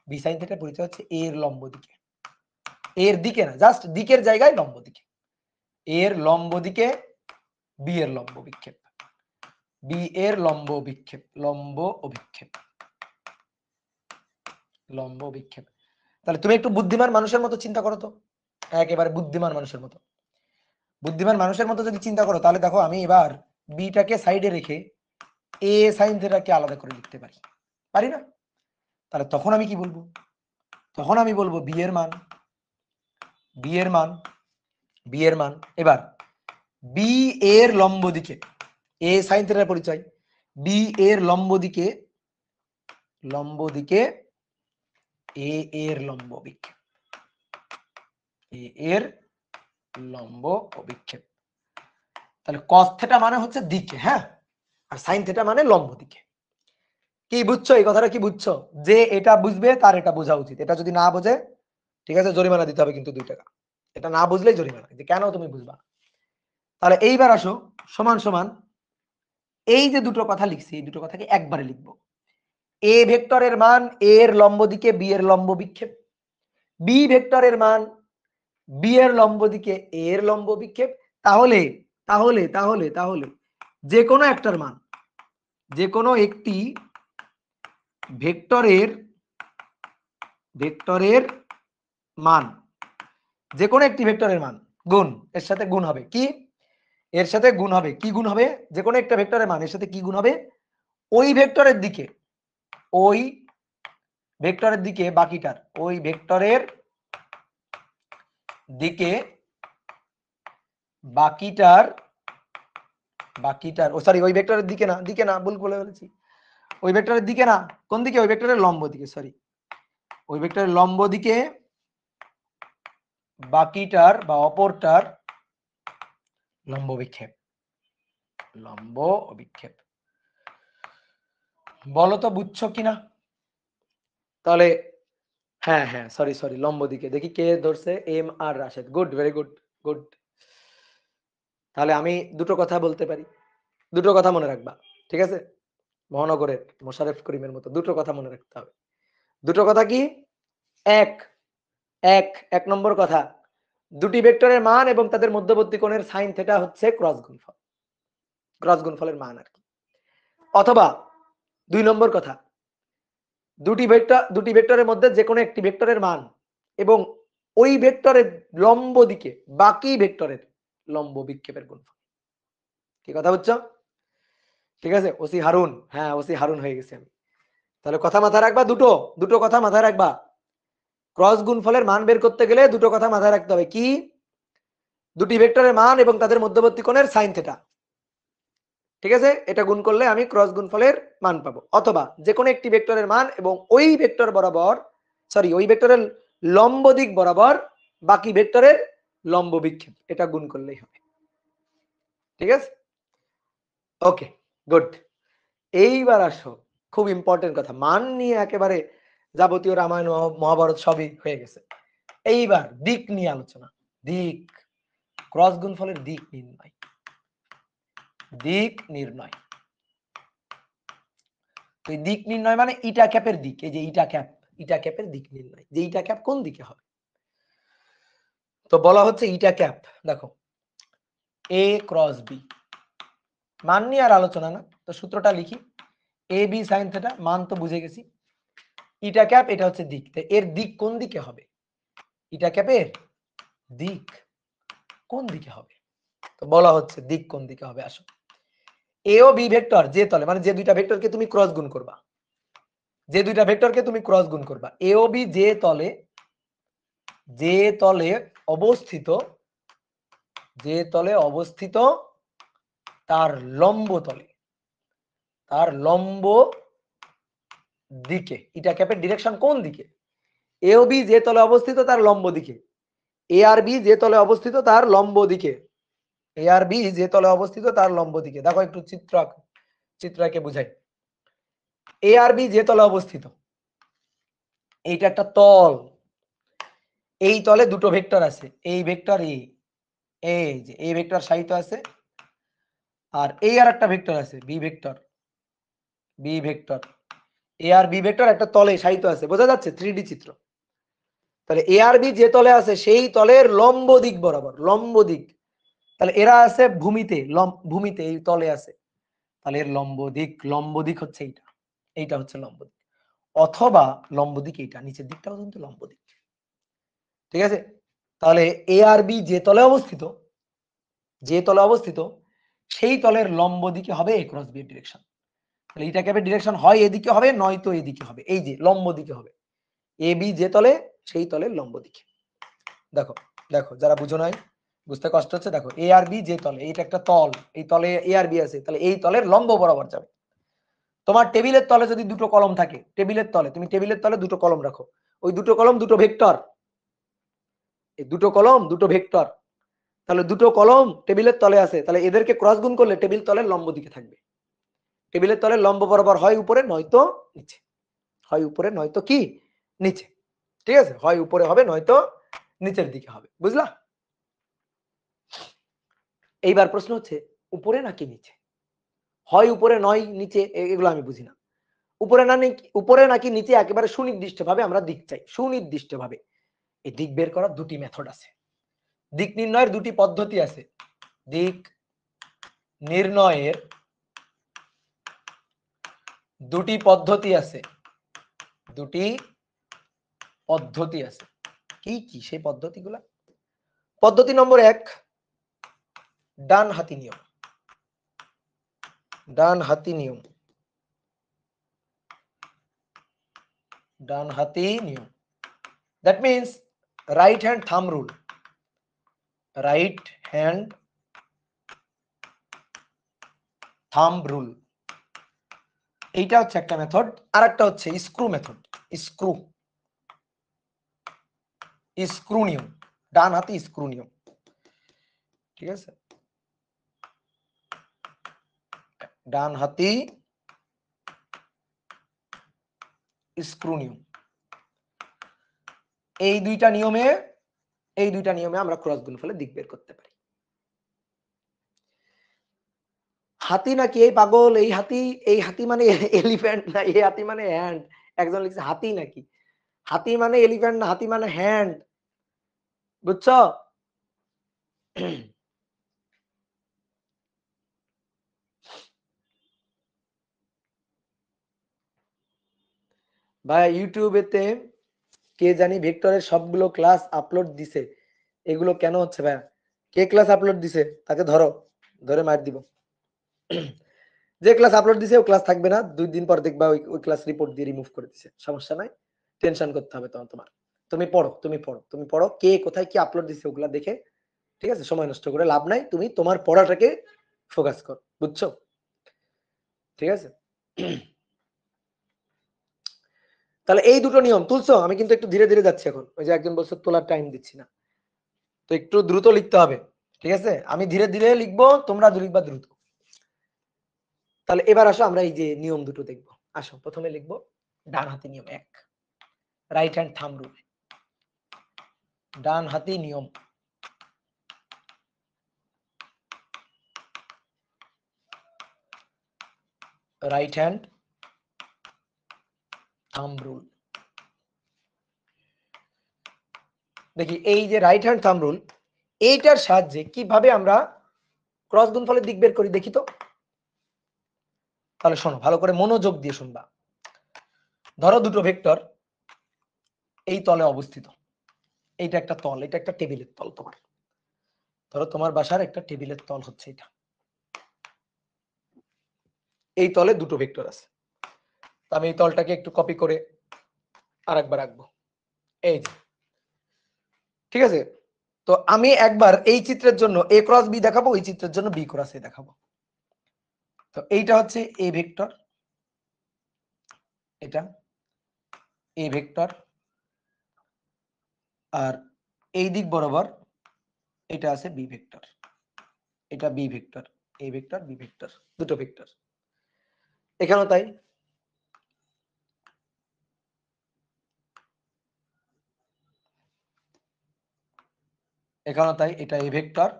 [SPEAKER 1] বি sin θ পরিচয় হচ্ছে এর লম্ব দিকে, এর দিকে না, জাস্ট দিকের জায়গায় লম্ব দিকে, এর লম্ব দিকে বি এর লম্ব বিক্ষেপ, বি এর লম্ব বিক্ষেপ, লম্ব অভিক্ষেপ, লম্ব বিক্ষেপ। তাহলে তুমি একটু বুদ্ধিমান মানুষের মতো চিন্তা করো তো, একেবারে বুদ্ধিমান মানুষের মতো। বুদ্ধিমান মানুষের মতো যদি চিন্তা করো তাহলে দেখো আমি এবার বিটাকে সাইডে রেখে এ সাইন থিটাকে আলাদা করে লিখতে পারি, পারি না? তাহলে তখন আমি কি বলবো? তখন আমি বলবো বি এর মান, বি এর মান, বি এর মান, এবার বি এর লম্ব দিকে, এ সাইন থিটার পরিচয়, বি এর লম্ব দিকে, লম্ব দিকে এ এর লম্ব বিক্ষেপ, এ এর লম্ব অভিক্ষেপ। তাহলে cos থিটা মানে হচ্ছে দিকে, হ্যাঁ, আর sin থিটা মানে লম্ব দিকে। কি বুঝছো এই কথাটা? কি বুঝছো? যে এটা বুঝবে তার এটা বোঝা উচিত, এটা যদি না বোঝে ঠিক আছে জরিমানা দিতে হবে কিন্তু 2 টাকা। এটা না বুঝলেই জরিমানা, যে কেন তুমি বুঝবা। তাহলে এইবার আসো সমান সমান এই যে দুটো কথা লিখছি এই দুটো কথাকে একবারে লিখবো। এ ভেক্টরের মান এ এর লম্ব দিকে বি এর লম্ব বিক্ষেপ, বি ভেক্টরের মান বি এর লম্ব দিকে এ এর লম্ব বিক্ষেপ। তাহলে তাহলে তাহলে তাহলে যে কোনো একটার মান, যে কোনো একটি ভেক্টরের ভেক্টরের মান, যে কোনো একটি ভেক্টরের মান গুণ এর সাথে গুণ হবে কি? এর সাথে গুণ হবে কি? গুণ হবে যে কোনো একটা ভেক্টরের মান এর সাথে কি গুণ হবে? ওই ভেক্টরের দিকে, ওই ভেক্টরের দিকে বাকিটার, ওই ভেক্টরের দিকে বাকিটার, বাকিটার ও সরি ওই ভেক্টরের দিকে না, দিকে না, ভুল বলে ফেলেছি। ওই ভেক্টরের দিকে না, কোন দিকে? ওই ভেক্টরের লম্ব দিকে, সরি, ওই ভেক্টরের লম্ব দিকে বাকিটার বা অপরটার লম্ব বিক্ষেপ, লম্ব অভিক্ষেপ। বলো তো বুঝছো কিনা? তাহলে হ্যাঁ হ্যাঁ সরি সরি লম্ব দিকে, দেখি কে ধরছে, M R Rashed, good, very good, good. তাহলে আমি দুটো কথা বলতে পারি, দুটো কথা মনে রাখবা, ঠিক আছে? মহানগরের মোশাররফ করিমের মতো দুটো কথা মনে রাখতে হবে। দুটো কথা কি? এক এক এক নম্বর কথা, দুটি ভেক্টরের মান এবং তাদের মধ্যবর্তী কোণের সাইন থিটা হচ্ছে ক্রস গুণফল, ক্রস গুণফলের মান আর কি। অথবা 2 নম্বর কথা, দুটি ভেক্টরের মধ্যে যে কোনো একটি ভেক্টরের মান এবং ওই ভেক্টরের লম্ব দিকে বাকি ভেক্টরের লম্ব বিক্ষেপের গুণফল। কি কথা বুঝছো? ঠিক আছে ওসি হারুন, হ্যাঁ ওসি হারুন হয়ে গেছে আমি। তাহলে কথা মাথায় রাখবা, দুটো দুটো কথা মাথায় রাখবা। ক্রস গুণফলের মান বের করতে গেলে দুটো কথা মাথায় রাখতে হবে, কি? দুটি ভেক্টরের মান এবং তাদের মধ্যবর্তী কোণের সাইন থিটা, ঠিক আছে? এটা গুণ করলে আমি ক্রস গুণফলের মান পাবো। অথবা যে কোনো একটি ভেক্টরের মান এবং ওই ভেক্টর বরাবর, সরি ওই ভেক্টরের লম্ব দিক বরাবর বাকি ভেক্টরের লম্ব বিক্ষেপ, এটা গুণ করলেই হবে, ঠিক আছে? ওকে, গুড। এইবার আসো খুব ইম্পর্টেন্ট কথা, মান নিয়ে একেবারে যাবতীয় রামায়ণ মহাভারত সবই হয়ে গেছে। এইবার দিক নিয়ে আলোচনা, দিক, ক্রস গুণফলের দিক নির্ণয়, দিক নির্ণয়। তো এই দিক নির্ণয় মানে ইটা ক্যাপের দিক, এই যে ইটা ক্যাপ, ইটা ক্যাপের দিক নির্ণয়, যে ইটা ক্যাপ কোন দিকে হবে। তো বলা হচ্ছে ইটা ক্যাপ, দেখো এ ক্রস বি, মান নিয়ে আর আলোচনা না, তো সূত্রটা লিখি, এ বি সাইন থিটা, মান তো বুঝে গেছি, ইটা ক্যাপ এটা হচ্ছে দিক, তো এর দিক কোন দিকে হবে? ইটা ক্যাপের দিক কোন দিকে হবে? তো বলা হচ্ছে দিক কোন দিকে হবে, আসো এ ও বি ভেক্টর যে তলে, মানে যে দুইটা ভেক্টরকে তুমি ক্রস গুণ করবা, যে দুইটা ভেক্টরকে তুমি ক্রস গুণ করবা, এ ও বি যে তলে, যে তলে অবস্থিত, যে তলে অবস্থিত তার লম্ব তলে, তার লম্ব দিকে, ইটা ক্যাপের ডিরেকশন কোন দিকে? এ ও বি যে তলে অবস্থিত তার লম্ব দিকে, এ আর বি যে তলে অবস্থিত তার লম্ব দিকে, এ আর বি যে তলে অবস্থিত তার লম্ব দিকে। দেখো একটু চিত্র আঁকো, চিত্র এঁকে বুঝাই। এ আর বি যে তলে অবস্থিত, এইটা একটা তল, এই তলে দুটো ভেক্টর আছে, এই ভেক্টর এ, এই যে এই ভেক্টর সাহিত্য আছে, আর এই আর একটা ভেক্টর আছে বি ভেক্টর, বি ভেক্টর, এ আর বি ভেক্টর একটা তলে সাহিত্য আছে, বোঝা যাচ্ছে 3D চিত্র। তাহলে এ আর বি যে তলে আছে সেই তলের লম্ব দিক বরাবর, লম্ব দিক, তাহলে এরা আছে ভূমিতে, ভূমিতে এই তলে আছে, তাহলে এর লম্ব দিক, লম্ব দিক হচ্ছে এইটা, এইটা হচ্ছে লম্ব দিক, অথবা লম্ব দিক এইটা, নিচের দিকটাও কিন্তু লম্ব দিক। ঠিক আছে, তাহলে এ আর বি যে তলে অবস্থিত, সেই তলের লম্ব দিকে হবে এ ক্রস বি এর ডিরেকশন। তাহলে এটাকে হবে ডিরেকশন হয় এদিকে হবে নয়তো এদিকে হবে, এই যে লম্ব দিকে হবে, এ বি যে তলে সেই তলের লম্ব দিকে। দেখো দেখো যারা বুঝো নাই, বুঝতে কষ্ট হচ্ছে, দেখো এ আর বি যে তলে, এইটা একটা তল, এই তলে এ আর বি আছে, তাহলে এই তলের লম্ব বরাবর যাবে। তোমার টেবিলের তলে যদি দুটো কলম থাকে, টেবিলের তলে তুমি টেবিলের তলে দুটো কলম রাখো, ওই দুটো কলম দুটো ভেক্টর, এই দুটো কলম দুটো ভেক্টর, তাহলে দুটো কলম টেবিলের তলে আছে, তাহলে এদেরকে ক্রস গুণ করলে টেবিল তলের লম্ব দিকে থাকবে। টেবিলের তলের লম্ব বরাবর হয় উপরে নয়তো নিচে, হয় উপরে নয়তো কি নিচে, ঠিক আছে, হয় উপরে হবে নয়তো নিচের দিকে হবে, বুঝলা? এইবার প্রশ্ন হচ্ছে উপরে নাকি নিচে, হয় উপরে নয় নিচে, এগুলো আমি বুঝি না। উপরে না উপরে নাকি নিচে একেবারে সুনির্দিষ্ট ভাবে আমরা দিক চাই, সুনির্দিষ্ট ভাবে। এই দিক বের করার দুটি মেথড আছে, দিক নির্ণয়ের দুটি পদ্ধতি আছে, দিক নির্ণয়ের দুটি পদ্ধতি আছে, দুটি পদ্ধতি আছে। কি কি সেই পদ্ধতিগুলা? পদ্ধতি নম্বর 1, ডান হাতি নিয়ম। ডান হাতি নিয়ম, ডান হাতি নিয়ম, দ্যাট মিন্স রাইট হ্যান্ড থাম rule, right hand thumb rule, এইটা হচ্ছে একটা মেথড। আর একটা হচ্ছে স্ক্রু মেথড, স্ক্রু, স্ক্রু নিয়ম, ডান হাতি স্ক্রু নিয়ম, ঠিক আছে, ডান হাতি স্ক্রু নিয়ম। এই দুইটা নিয়মে আমরা ক্রস গুণফলে দিক বের করতে পারি। হাতি নাকি এই পাগল, এই হাতি মানে এলিফ্যান্ট না, এই হাতি মানে হ্যান্ড। একজন লিখছে হাতি নাকি, হাতি মানে এলিফ্যান্ট না, হাতি মানে হ্যান্ড, বুঝছো? ভাই ইউটিউবেতে কে জানি ভেক্টরের সবগুলো ক্লাস আপলোড দিছে, এগুলো কেন হচ্ছে ভাই? কে ক্লাস আপলোড দিছে তাকে ধরো, ধরে মার দিব। যে ক্লাস আপলোড দিছে ও ক্লাস থাকবে না, 2 দিন পর দেখবা ওই ক্লাস রিপোর্ট দিয়ে রিমুভ করে দিছে, সমস্যা নাই, টেনশন করতে হবে তখন তোমার। তুমি পড়ো কে কোথায় কি আপলোড দিছে ওগুলা দেখে, ঠিক আছে, সময় নষ্ট করে লাভ নাই, তুমি তোমার পড়াটাকে ফোকাস কর, বুঝছো? ঠিক আছে। তাহলে এই দুটো নিয়ম তুলছো, আমি কিন্তু একটু ধীরে ধীরে যাচ্ছি এখন, ওই যে একজন বলছে তোলার টাইম দিচ্ছি না, তো একটু দ্রুত লিখতে হবে, ঠিক আছে, আমি ধীরে ধীরে লিখবো, তোমরা লিখবা দ্রুত। তাহলে এবার আসো আমরা এই যে নিয়ম দুটো দেখবো। আসো প্রথমে লিখবো ডান হাতি নিয়ম 1, রাইট হ্যান্ড থাম্ব রুল, ডান হাতি নিয়ম, রাইট হ্যান্ড থাম্ব রুল। দেখি এই যে রাইট হ্যান্ড থাম্ব রুল, এইটার সাহায্যে কিভাবে আমরা ক্রস গুণফলের দিক বের করি দেখি তো। তাহলে শোনো, ভালো করে মনোযোগ দিয়ে শুনবা। ধরো দুটো ভেক্টর এই তলে অবস্থিত, এইটা একটা তল, এটা একটা টেবিলের তল, তোমার ধরো তোমার বাসার একটা টেবিলের তল হচ্ছে এটা, এই তলে দুটো ভেক্টর আছে, আমি এই তলটাকে একটু কপি করে আরেকবার রাখবো, এই যে, ঠিক আছে। তো আমি একবার এই চিত্রের জন্য এ ক্রস বি দেখাবো, এই চিত্রের জন্য বি ক্রস এ দেখাবো। তো এইটা হচ্ছে এ ভেক্টর, এটা এ ভেক্টর, আর এই দিক বরাবর এটা আছে বি ভেক্টর, এটা B vector, A vector B vector, দুটো ভেক্টর। এখানেও তাই, এখানেও তাই, এটা এ ভেক্টর,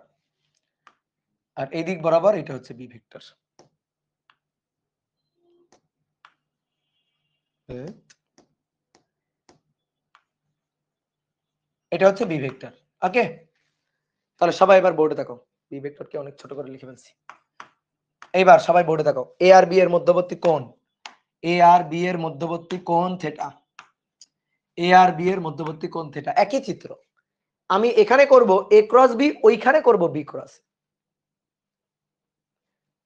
[SPEAKER 1] আর এই দিক বরাবর এটা হচ্ছে বি ভেক্টর। এটা হচ্ছে বি ভেক্টর, ওকে। তাহলে সবাই এবার বোর্ডে দেখো, বি ভেক্টরকে অনেক ছোট করে লিখে ফেলছি। এইবার সবাই বোর্ডে দেখো, এ আর বি এর মধ্যবর্তী কোণ, এ আর বি এর মধ্যবর্তী কোণ থিটা, এ আর বি এর মধ্যবর্তী কোণ থিটা, একই চিত্র, আমি এখানে করব এ ক্রস বি, ওইখানে করব বি ক্রস।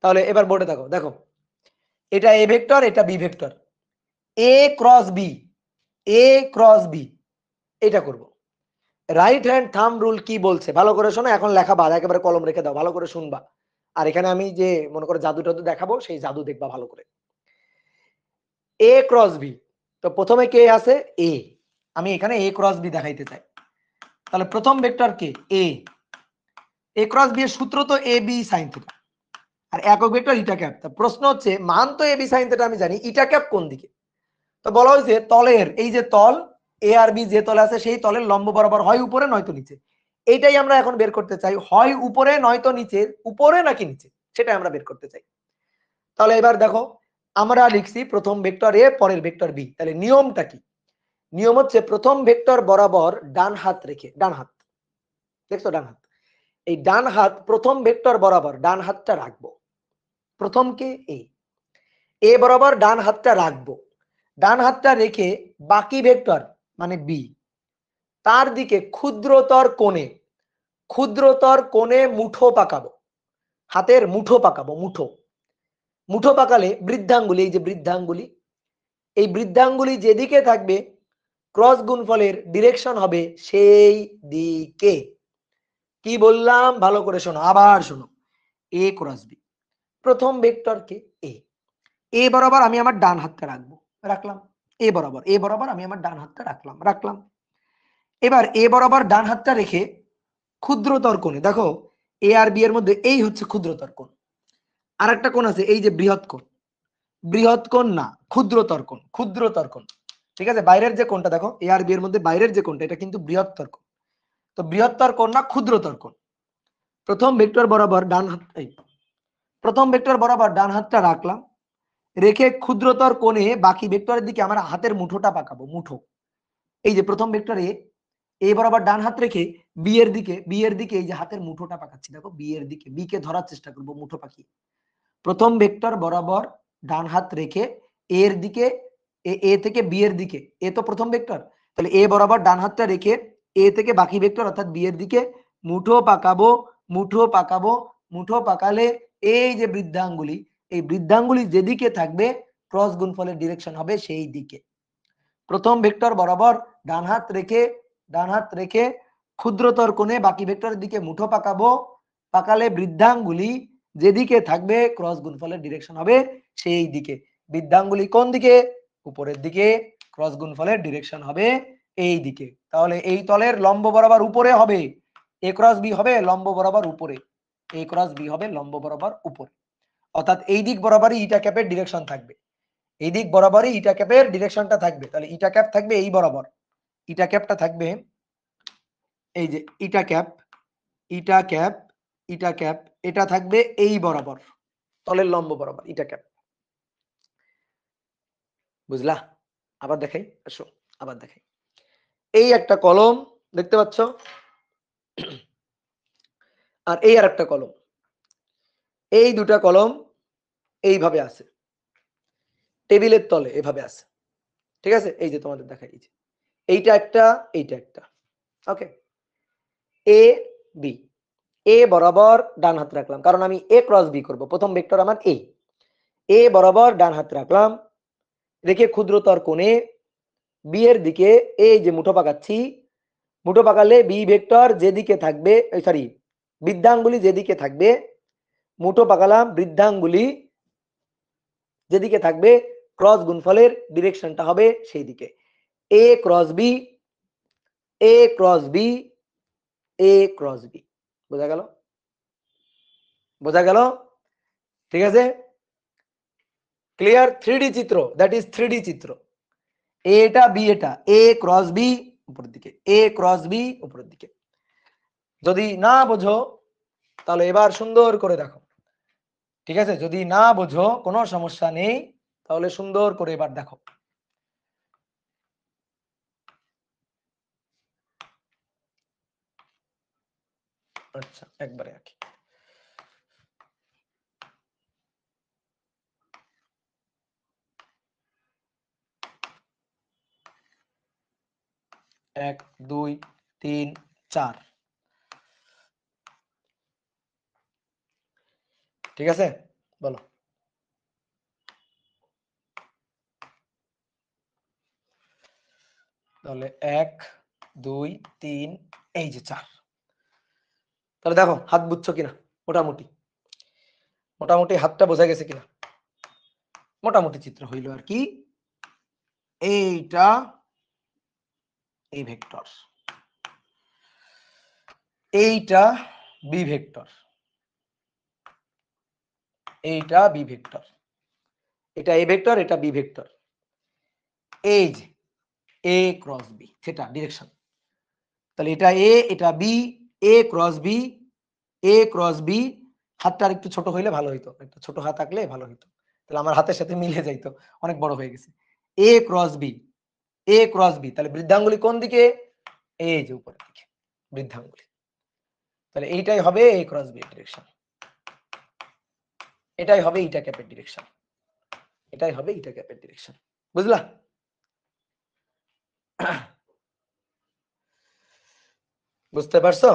[SPEAKER 1] তাহলে এবার বোর্ডে দেখো, দেখো এটা এ ভেক্টর, এটা বি ভেক্টর, এ ক্রস বি, এ ক্রস বি, এটা করব। রাইট হ্যান্ড থাম্ব রুল কি বলছে ভালো করে শোনো, এখন লেখা বাদ, একেবারে কলম রেখে দাও, ভালো করে শুনবা। আর এখানে আমি যে মনে করো জাদু টাদু দেখাবো, সেই জাদু দেখবা ভালো করে। এ ক্রস বি, তো প্রথমে কে আছে? এ। আমি এখানে এ ক্রস বি দেখাইতে চাই। তাহলে প্রথম ভেক্টর কে? এ। এ ক্রস বি এর সূত্র তো এ বি সাইন থিটা, আর একক ভেক্টর ইটা ক্যাপ। তা প্রশ্ন হচ্ছে মান তো এ বি সাইন থিটা আমি জানি, ইটা ক্যাপ কোন দিকে? তো বলা হয়েছে তলের, এই যে তল এ আর বি যে তলে আছে, সেই তলের লম্ব বরাবর হয় উপরে নয়তো নিচে। এইটাই আমরা এখন বের করতে চাই, হয় উপরে নয়তো নিচে, উপরে নাকি নিচে, সেটা আমরা বের করতে চাই। তাহলে এবার দেখো, আমরা লিখছি প্রথম ভেক্টর এ, পরের ভেক্টর বি। তাহলে নিয়মটা কি? নিয়ম হচ্ছে প্রথম ভেক্টর বরাবর ডান হাত রেখে, ডান হাত, দেখছো ডান হাত, এই ডান হাত প্রথম ভেক্টর বরাবর ডান হাতটা রাখবো। প্রথমকে এ বরাবর ডান হাতটা রাখবো। ডান হাতটা রেখে বাকি ভেক্টর মানে বি, তার দিকে ক্ষুদ্রতর কোণে, ক্ষুদ্রতর কোণে মুঠো পাকাবো, হাতের মুঠো পাকাবো। মুঠো, মুঠো পাকালে বৃদ্ধাঙ্গুলি, এই যে বৃদ্ধাঙ্গুলি, এই বৃদ্ধাঙ্গুলি যেদিকে থাকবে ক্রস গুণফলের ডিরেকশন হবে সেই দিকে। কি বললাম ভালো করে শোনো, আবার শোনো। এ ক্রস বি, প্রথম ভেক্টরকে এ, এ বরাবর আমি আমার ডান হাতটা রাখবো, রাখলাম। এ বরাবর, এ বরাবর আমি আমার ডান হাতটা রাখলাম, রাখলাম। এবার এ বরাবর ডান হাতটা রেখে ক্ষুদ্রতর কোণে, দেখো এ আর বি এর মধ্যে এই হচ্ছে ক্ষুদ্রতর কোণ। আর একটা কোণ আছে এই যে বৃহৎ কোণ, বৃহৎ কোণ না, ক্ষুদ্রতর কোণ, ক্ষুদ্রতর কোণ। ঠিক আছে, বাইরের যে কোণটা দেখো এ আর বি এর মধ্যে বাইরের যে কোণটা, এটা কিন্তু বৃহত্তর কোণ। তো বৃহত্তর কোণ না ক্ষুদ্রতর কোণ। প্রথম ভেক্টর বরাবর ডান হাত, এই প্রথম ভেক্টর বরাবর ডান হাতটা রাখলাম, রেখে ক্ষুদ্রতর কোণে বাকি ভেক্টরের দিকে আমার হাতের মুঠোটা পাকাবো। মুঠো, এই যে প্রথম ভেক্টরে এ বরাবর ডান হাত রেখে বি এর দিকে, বি এর দিকে এই যে হাতের মুঠোটা পাকাচ্ছি, দেখো বি এর দিকে, বি কে ধরার চেষ্টা করব মুঠো পাকিয়ে। প্রথম ভেক্টর বরাবর ডান হাত রেখে এর দিকে, এ থেকে বি এর দিকে, এ তো প্রথম ভেক্টর, তাহলে এ বরাবর ডান হাতটা রেখে এ থেকে বাকি ভেক্টর অর্থাৎ বি এর দিকে মুঠো পাকাবো, মুঠো পাকাবো। মুঠো পাকালে এই যে বৃদ্ধাঙ্গুলি, এই বৃদ্ধাঙ্গুলি যেদিকে থাকবে ক্রস গুণফলের ডিরেকশন হবে সেই দিকে। প্রথম ভেক্টর বরাবর ডান হাত রেখে, ডান হাত রেখে ক্ষুদ্রতর কোণে বাকি ভেক্টরের দিকে মুঠো পাকাবো, পাকালে বৃদ্ধাঙ্গুলি যেদিকে থাকবে ক্রস গুণফলের ডিরেকশন হবে সেই দিকে। বৃদ্ধাঙ্গুলি কোন দিকে? উপরের দিকে, ক্রস গুণফলের ডিরেকশন হবে এই দিকে। তাহলে এই তলের লম্ব বরাবর উপরে হবে, এ ক্রস বি হবে লম্ব বরাবর উপরে, এ ক্রস বি হবে লম্ব বরাবর উপরে, অর্থাৎ এই দিক বরাবরই ইটা ক্যাপের ডিরেকশন থাকবে, এই দিক বরাবরই ইটা ক্যাপের ডিরেকশনটা থাকবে। তাহলে ইটা ক্যাপ থাকবে এই বরাবর, ইটা ক্যাপটা থাকবে এই যে ইটা ক্যাপ, ইটা ক্যাপ, ইটা ক্যাপ, এটা থাকবে এই বরাবর, তলের লম্ব বরাবর ইটা ক্যাপ। বুঝলা? আবার দেখাই, আসো আবার দেখাই। এই একটা কলম দেখতে পাচ্ছ, আর এই আর একটা কলম, এই দুটা কলম এইভাবে আছে টেবিলের তলে, এভাবে আছে। ঠিক আছে, এই যে তোমাদের দেখাই, এই যে এইটা একটা, এইটা একটা। ওকে, এ বি, এ বরাবর ডান হাত রাখলাম, কারণ আমি এ ক্রস বি করব, প্রথম ভেক্টর আমার এ। এ বরাবর ডান হাত রাখলাম, রেখে ক্ষুদ্রতর কোণে বি এর দিকে এই যে মুঠো পাকাচ্ছি। মুঠো পাকালে বি ভেক্টর যেদিকে থাকবে, সরি বৃদ্ধাঙ্গুলি যেদিকে থাকবে, মুঠো পাকালাম, বৃদ্ধাঙ্গুলি যেদিকে থাকবে ক্রস গুণফলের ডিরেকশনটা হবে সেই দিকে। এ ক্রস বি, এ ক্রস বি, এ ক্রস বি। বোঝা গেল? বোঝা গেল? ঠিক আছে, ক্লিয়ার? 3D চিত্র, দ্যাট ইজ 3D চিত্র। এটা বি, এটা এ ক্রস বি উপরের দিকে, এ ক্রস বি উপরের দিকে। যদি না বোঝো তাহলে এবার সুন্দর করে দেখো। ঠিক আছে, যদি না বোঝো কোনো সমস্যা নেই, তাহলে সুন্দর করে এবার দেখো। আচ্ছা, একবারে আঁকি। এক, দুই, তিন, 4। ঠিক আছে, বলো। তাহলে 1 2 3 এই যে 4। তাহলে দেখো হাত বুঝছো কিনা, মোটামুটি মোটামুটি হাতটা বোঝা গেছে কিনা, মোটামুটি চিত্র হইল আর কি। এইটা এই ভেক্টর, এইটা বি ভেক্টর, এইটা বি ভেক্টর, এটা এ ভেক্টর, এটা বি ভেক্টর। এই যে এ ক্রস বি থিটা ডিরেকশন। তাহলে এটা এ, এটা বি, এ ক্রস বি, এ ক্রস বি। হাতটা আর একটু ছোট হইলে ভালো হইতো, একটা ছোট হাত থাকলে ভালো হইতো, তাহলে আমার হাতের সাথে মিলে যাইতো, অনেক বড় হয়ে গেছে। এ ক্রস বি, এ ক্রস বি, তাহলে বৃদ্ধাঙ্গুলি কোন দিকে? এই যে উপরের দিকে বৃদ্ধাঙ্গুলি। তাহলে এইটাই হবে এ ক্রস বি ডিরেকশন, এটাই হবে ইটা ক্যাপের ডিরেকশন, এটাই হবে ইটা ক্যাপের ডিরেকশন। বুঝলা? বুঝতে পারছো?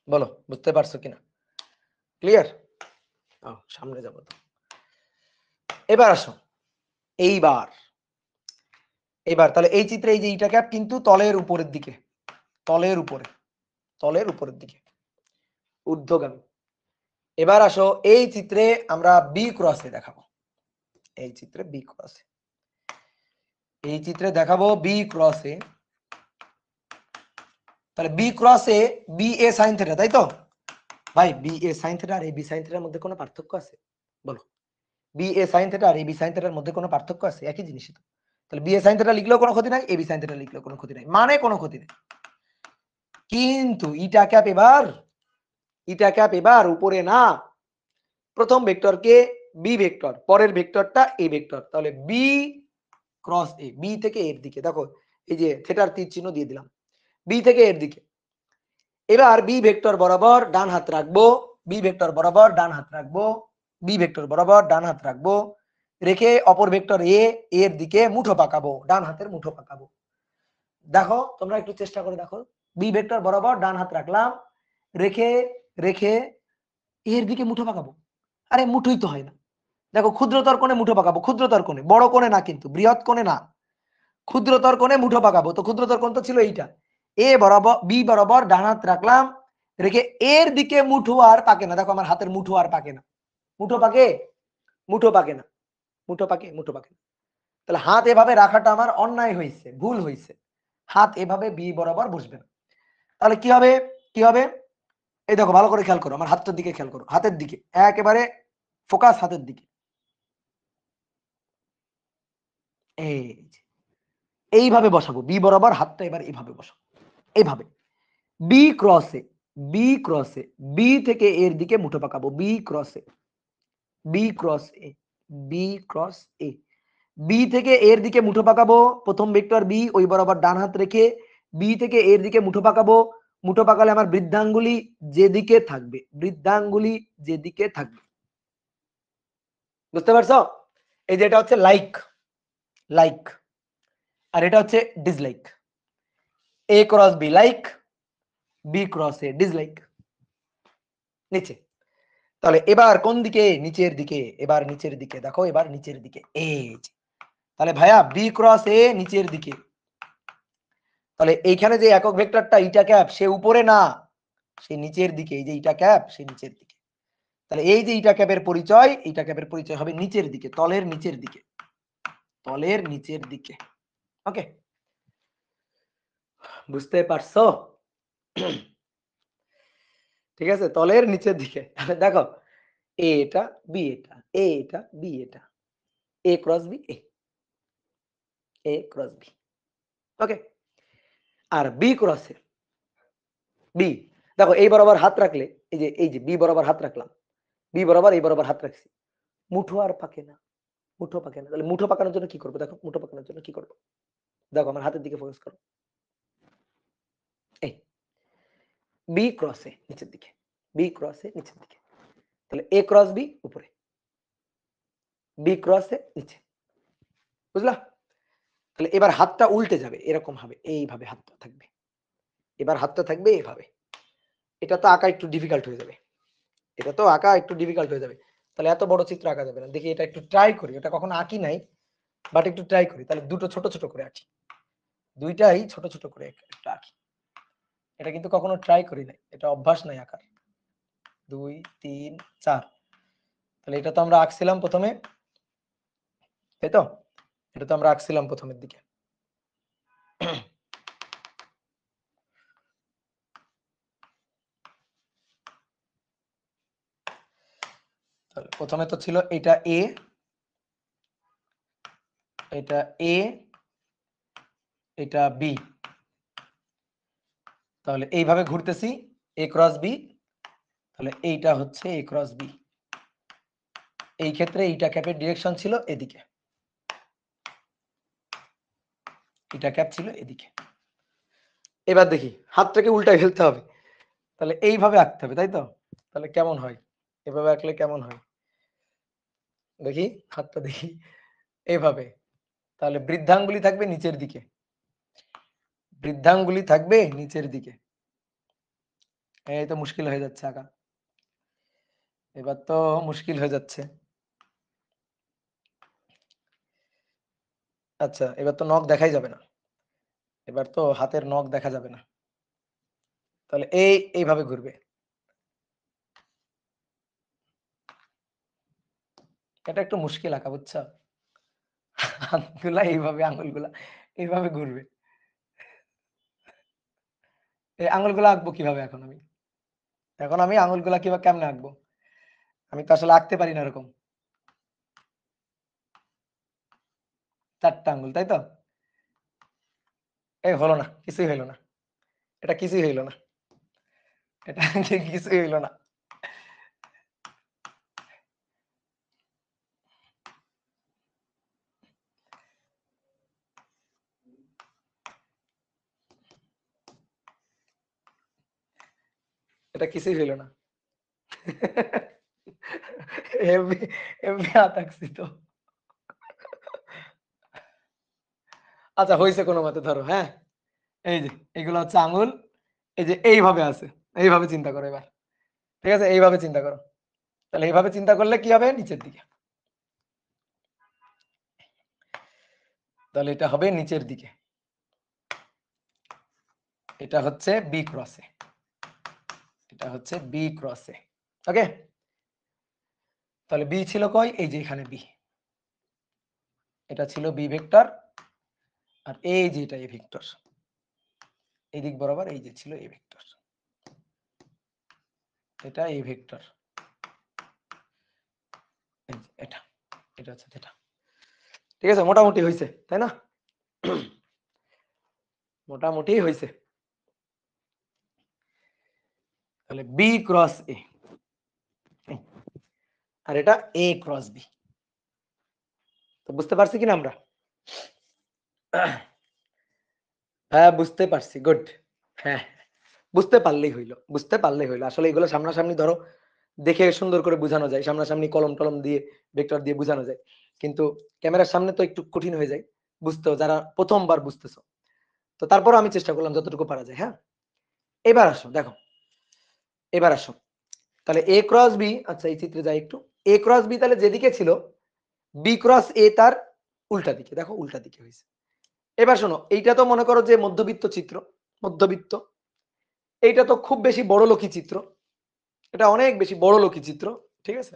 [SPEAKER 1] বলো বুঝতে পারছো কিনা, ক্লিয়ার? সামনে যাবো তো। এবার আসো, এইবার এবার তাহলে এই চিত্রে এই যে ইটা ক্যাপ কিন্তু তলের উপরের দিকে, তলের উপরে, তলের উপরের দিকে ঊর্ধ্বগামী। এবার আসো এই চিত্রে আমরা বি ক্রসে দেখাবো, এই চিত্রে বি ক্রসে, এই চিত্রে দেখাবো বি ক্রসে। তাহলে B ক্রসে B A sine theta, তাই তো ভাই? B A sine theta R A B sign থিটার মধ্যে কোনো পার্থক্য আছে? বলো, B A sine theta R A B sign থিটার মধ্যে কোনো পার্থক্য আছে? একই জিনিসই তো। তাহলে বি এ সাইন থিটা লিখলেও কোনো ক্ষতি নাই, এ বি সাইন থিটা লিখলেও কোনো ক্ষতি নাই, মানে কোনো ক্ষতি নেই। কিন্তু ইটা ক্যাপ এবার, ইটা ক্যাপ এবার উপরে না, প্রথম ভেক্টরকে বি ভেক্টর, পরের ভেক্টরটা এ ভেক্টর। তাহলে বি ক্রস এ, বি থেকে এর দিকে, দেখো এই যে থিটার তীর চিহ্ন দিয়ে দিলাম, বি থেকে এর দিকে। এবার বি ভেক্টর বরাবর ডান হাত রাখবো, বি ভেক্টর বরাবর ডান হাত রাখবো, বি ভেক্টর বরাবর ডান হাত রাখবো, রেখে অপর ভেক্টর এ এর দিকে মুঠো পাকাবো, ডান হাতের মুঠো পাকাবো। দেখো তোমরা একটু চেষ্টা করে দেখো, বি ভেক্টর বরাবর ডান হাত রাখলাম, রেখে রেখে এর দিকে মুঠো পাকাবো। আরে মুঠোই তো হয় না। দেখো ক্ষুদ্রতর কোণে মুঠো পাকাবো, ক্ষুদ্রতর কোণে, বড় কোণে না, কিন্তু বৃহৎ কোণে না, ক্ষুদ্রতর কোণে মুঠো পাকাবো। তো ক্ষুদ্রতর কোণ তো ছিল এইটা, এ বরাবর বি বরাবর ডান হাত রাখলাম, রেখে এর দিকে মুঠো আর পাকে না। দেখো আমার হাতের মুঠো আর পাকে না, মুঠো পাকে, মুঠো পাকে না, মুঠো পাকে, মুঠো পাকে না। তাহলে হাত এভাবে রাখাটা আমার অন্যায় হয়েছে, ভুল হয়েছে। হাত এভাবে বি বরাবর বসবে না। তাহলে কি হবে, কি হবে? এই দেখো ভালো করে খেয়াল করো, আমার হাতটার দিকে খেয়াল করো, হাতের দিকে একেবারে ফোকাস, হাতের দিকে। এই এইভাবে বসাবো বি বরাবর হাতটা, এবার এইভাবে বসাবো, এইভাবে বি ক্রসে, বি ক্রসে, বি থেকে এর দিকে মুঠো পাকাবো, বি ক্রসে, বি ক্রস এ, বি ক্রস এ, বি থেকে এর দিকে মুঠো পাকাবো, প্রথম ভেক্টর বি ওই বরাবর ডান হাত রেখে বি থেকে এর দিকে মুঠো পাকাবো। মুঠো পাকালে আমার বৃদ্ধাঙ্গুলি যেদিকে থাকবে, বৃদ্ধাঙ্গুলি যেদিকে থাকবে, বুঝতে পারছো? এই যে এটা হচ্ছে লাইক, লাইক, আর এটা হচ্ছে dislike. A cross B like, B cross A dislike, নিচে। তাহলে এবার কোন দিকে? নিচের দিকে। এবার নিচের দিকে দেখো, এবার নিচের দিকে, এই যে। তাহলে ভাইয়া বি ক্রস এ নিচের দিকে, তাহলে এইখানে যে একক ভেক্টরটা ইটা ক্যাপ, সে উপরে না, সে নিচের দিকে। এই যে ইটা ক্যাপ, সে নিচের দিকে। তাহলে এই যে ইটা ক্যাপের পরিচয়, ইটা ক্যাপের পরিচয় হবে নিচের দিকে, তলের নিচের দিকে, তলের নিচের দিকে। ওকে, বুঝতে পারছো? ঠিক আছে, তলের নিচের দিকে। দেখো এ এটা, বি এটা, এ এটা, বি এটা, এ ক্রস বি, এ ক্রস বি। ওকে, আর বি ক্রসে বি, দেখো এই বরাবর হাত রাখলে, এই যে বি বরাবর হাত রাখলাম, বি বরাবর এই বরাবর হাত রাখছি, মুঠো আর পাকে না, মুঠো পাকে না। তাহলে মুঠো পাকানোর জন্য কি করবো? দেখো মুঠো পাকানোর জন্য কি করবো, দেখো আমার হাতের দিকে ফোকাস করো, এই বি ক্রসে নিচের দিকে, বি ক্রসে নিচের দিকে। তাহলে এ ক্রস বি উপরে, বি ক্রসে নিচে, বুঝলা? তাহলে এবার হাতটা উল্টে যাবে, এরকম ভাবে, এইভাবে হাতটা থাকবে, এবার হাতটা থাকবে এভাবে। এটা তো আঁকা একটু ডিফিকাল্ট হয়ে যাবে, এটা তো আঁকা একটু ডিফিকাল্ট হয়ে যাবে। তাহলে এত বড় চিত্র আঁকা যাবে না। দেখি এটা একটু ট্রাই করি, এটা কখনো আঁকি নাই, বাট একটু ট্রাই করি। তাহলে দুটো ছোট ছোট করে আঁকি, দুইটাই ছোট ছোট করে একটু আঁকি। এটা কিন্তু কখনো ট্রাই করি নাই, এটা অভ্যাস নাই আঁকার। 2 3 4, তাহলে এটা তো আমরা আঁকছিলাম প্রথমে, তাই তো? এটা তো আমরা আঁকছিলাম প্রথমের দিকে। তাহলে প্রথমে তো ছিল এটা এ, এটা এ, এটা বি। তাহলে এইভাবে ঘুরতেছি এ ক্রস বি, তাহলে এইটা হচ্ছে এ ক্রস বি। এই ক্ষেত্রে এইটা ক্যাপের ডিরেকশন ছিল এদিকে, এটা ক্যাপ ছিল এদিকে। এবার দেখি হাতটাকে উল্টায় ফেলতে হবে, তাহলে এইভাবে আঁকতে হবে, তাই তো? তাহলে কেমন হয়, এভাবে আঁকলে কেমন হয় দেখি, হাতটা দেখি এইভাবে। তাহলে বৃদ্ধাঙ্গুলি থাকবে নিচের দিকে, বৃদ্ধাঙ্গুলি থাকবে নিচের দিকে। এই তো মুশকিল হয়ে যাচ্ছে আঁকা, এবার তো মুশকিল হয়ে যাচ্ছে। আচ্ছা, এবার তো নখ দেখাই যাবে না, এবার তো হাতের নখ দেখা যাবে না। তাহলে এইভাবে ঘুরবে। এটা একটু মুশকিল আঁকা, বুঝছো? হাতগুলা এইভাবে, আঙুলগুলা এইভাবে ঘুরবে। এই আঙুলগুলা আঁকবো কিভাবে এখন আমি? এখন আমি আঙুলগুলা কিভাবে কেমনে আঁকবো? আমি তো আসলে আঁকতে পারি না এরকম। 4 টা আঙ্গুল, তাই তো? এই হলো না, কিছুই হইল না। এটা কিছুই হইল না। এটা কিছুই হইল না। এটা কিছুই হইল না। এমনি এমনি হাত আঁকছি তো। আচ্ছা হইছে কোনো মতে, ধরো, হ্যাঁ? এই যে এগুলো হচ্ছে আঙ্গুল, এই যে এইভাবে আছে। এইভাবে চিন্তা করো এবার। ঠিক আছে? এইভাবে চিন্তা করো। তাহলে এইভাবে চিন্তা করলে কি হবে? নিচের দিকে। তাহলে এটা হবে নিচের দিকে। এটা হচ্ছে বি ক্রসে, এটা হচ্ছে বি ক্রসে। ওকে? তাহলে বি ছিল কই? এই যে এখানে বি। এটা ছিল বি ভেক্টর, আর এই যে এটা এ ভেক্টর। এই দিক বরাবর এই যে ছিল এ ভেক্টর। এটা এ ভেক্টর। এই যে এটা, এটা হচ্ছে থিটা। ঠিক আছে? মোটামুটি হইছে, তাই না? মোটামুটি হইছে। তাহলে বি ক্রস এ, আর এটা এ ক্রস বি। তো বুঝতে পারছি কিনা আমরা? হ্যাঁ বুঝতে পারছি, গুড। হ্যাঁ, বুঝতে পারলেই হইলো, বুঝতে পারলেই হইলো। আসলে এগুলো সামনাসামনি ধরো দেখে সুন্দর করে বোঝানো যায়, সামনাসামনি কলম টলম দিয়ে ভেক্টর দিয়ে বোঝানো যায়, কিন্তু ক্যামেরার সামনে তো একটু কঠিন হয়ে যায় বুঝতেও, যারা প্রথমবার বুঝতেছো। তো তারপর আমি চেষ্টা করলাম যতটুকু পারা যায়। হ্যাঁ, এবার আসো দেখো, এবার আসো। তাহলে এ ক্রস বি, আচ্ছা এই চিত্রে যাই একটু। এ ক্রস বি তাহলে যেদিকে ছিল, বি ক্রস এ তার উল্টা দিকে, দেখো উল্টা দিকে হয়েছে। এবার শোনো, এইটা তো মনে করো যে মধ্যবিত্ত চিত্র, মধ্যবিত্ত। এইটা তো খুব বেশি বড় লোকী চিত্র, এটা অনেক বেশি বড় লোকী চিত্র। ঠিক আছে?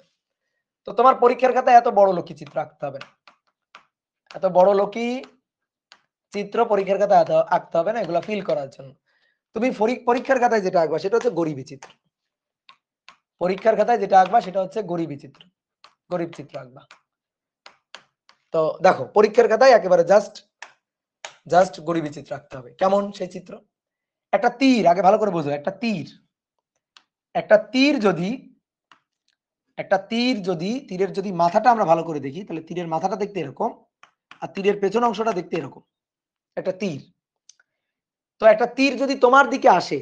[SPEAKER 1] তো তোমার পরীক্ষার খাতায় এত বড় লোকী চিত্র আঁকতে হবে না, এত বড় লোকী চিত্র পরীক্ষার খাতায় আঁকতে হবে না, এগুলো ফিল করার জন্য। তুমি পরীক্ষার খাতায় যেটা আঁকবা সেটা হচ্ছে গরিবী চিত্র। পরীক্ষার খাতায় যেটা আঁকবা সেটা হচ্ছে গরিবী চিত্র, গরিব চিত্র আঁকবা। তো দেখো পরীক্ষার খাতায় একেবারে জাস্ট জাস্ট গরিবী চিত্র আঁকতে হবে। কেমন সেই চিত্র? একটা তীর, আগে ভালো করে বোঝো, একটা তীর, একটা তীর যদি, একটা তীর যদি, তীরের যদি মাথাটা আমরা ভালো করে দেখি, তাহলে তীরের মাথাটা দেখতে এরকম, আর তীরের পেছন অংশটা দেখতে এরকম। একটা তীর, তো একটা তীর যদি তোমার দিকে আসে,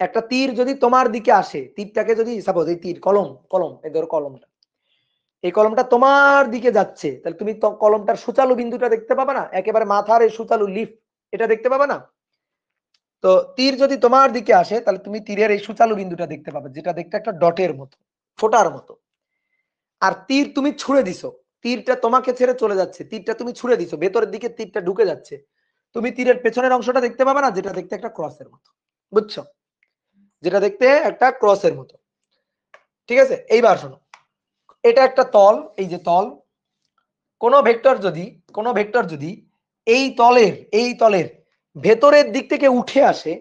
[SPEAKER 1] একটা তীর যদি তোমার দিকে আসে, তীরটাকে যদি সাপোজ এই তীর, কলম, কলম এই ধরো কলমটা, এই কলমটা তোমার দিকে যাচ্ছে, তাহলে তুমি তো কলমটার সুচালু বিন্দুটা দেখতে পাবে না, একেবারে মাথার এই সুচালু লিফ, এটা দেখতে পাবে না। তো তীর যদি তোমার দিকে আসে তাহলে তুমি তীরের এই সুচালু বিন্দুটা দেখতে পাবে, যেটা দেখতে একটা ডটের মতো, ফোঁটার মতো। আর তীর তুমি ছুঁড়ে দিছো, তীরটা তোমাকে ছেড়ে চলে যাচ্ছে, তীরটা তুমি ছুঁড়ে দিছো, ভেতরের দিকে তীরটা ঢুকে যাচ্ছে, তুমি তীরের পেছনের অংশটা দেখতে পাবে না, যেটা দেখতে একটা ক্রসের মতো, বুঝছো? যেটা দেখতে একটা ক্রসের মতো। ঠিক আছে, এইবার শোনো, এটা একটা তল, এই যে তল, কোন ভেক্টর যদি এই তলের ভেতরের দিক থেকে উঠে আসে,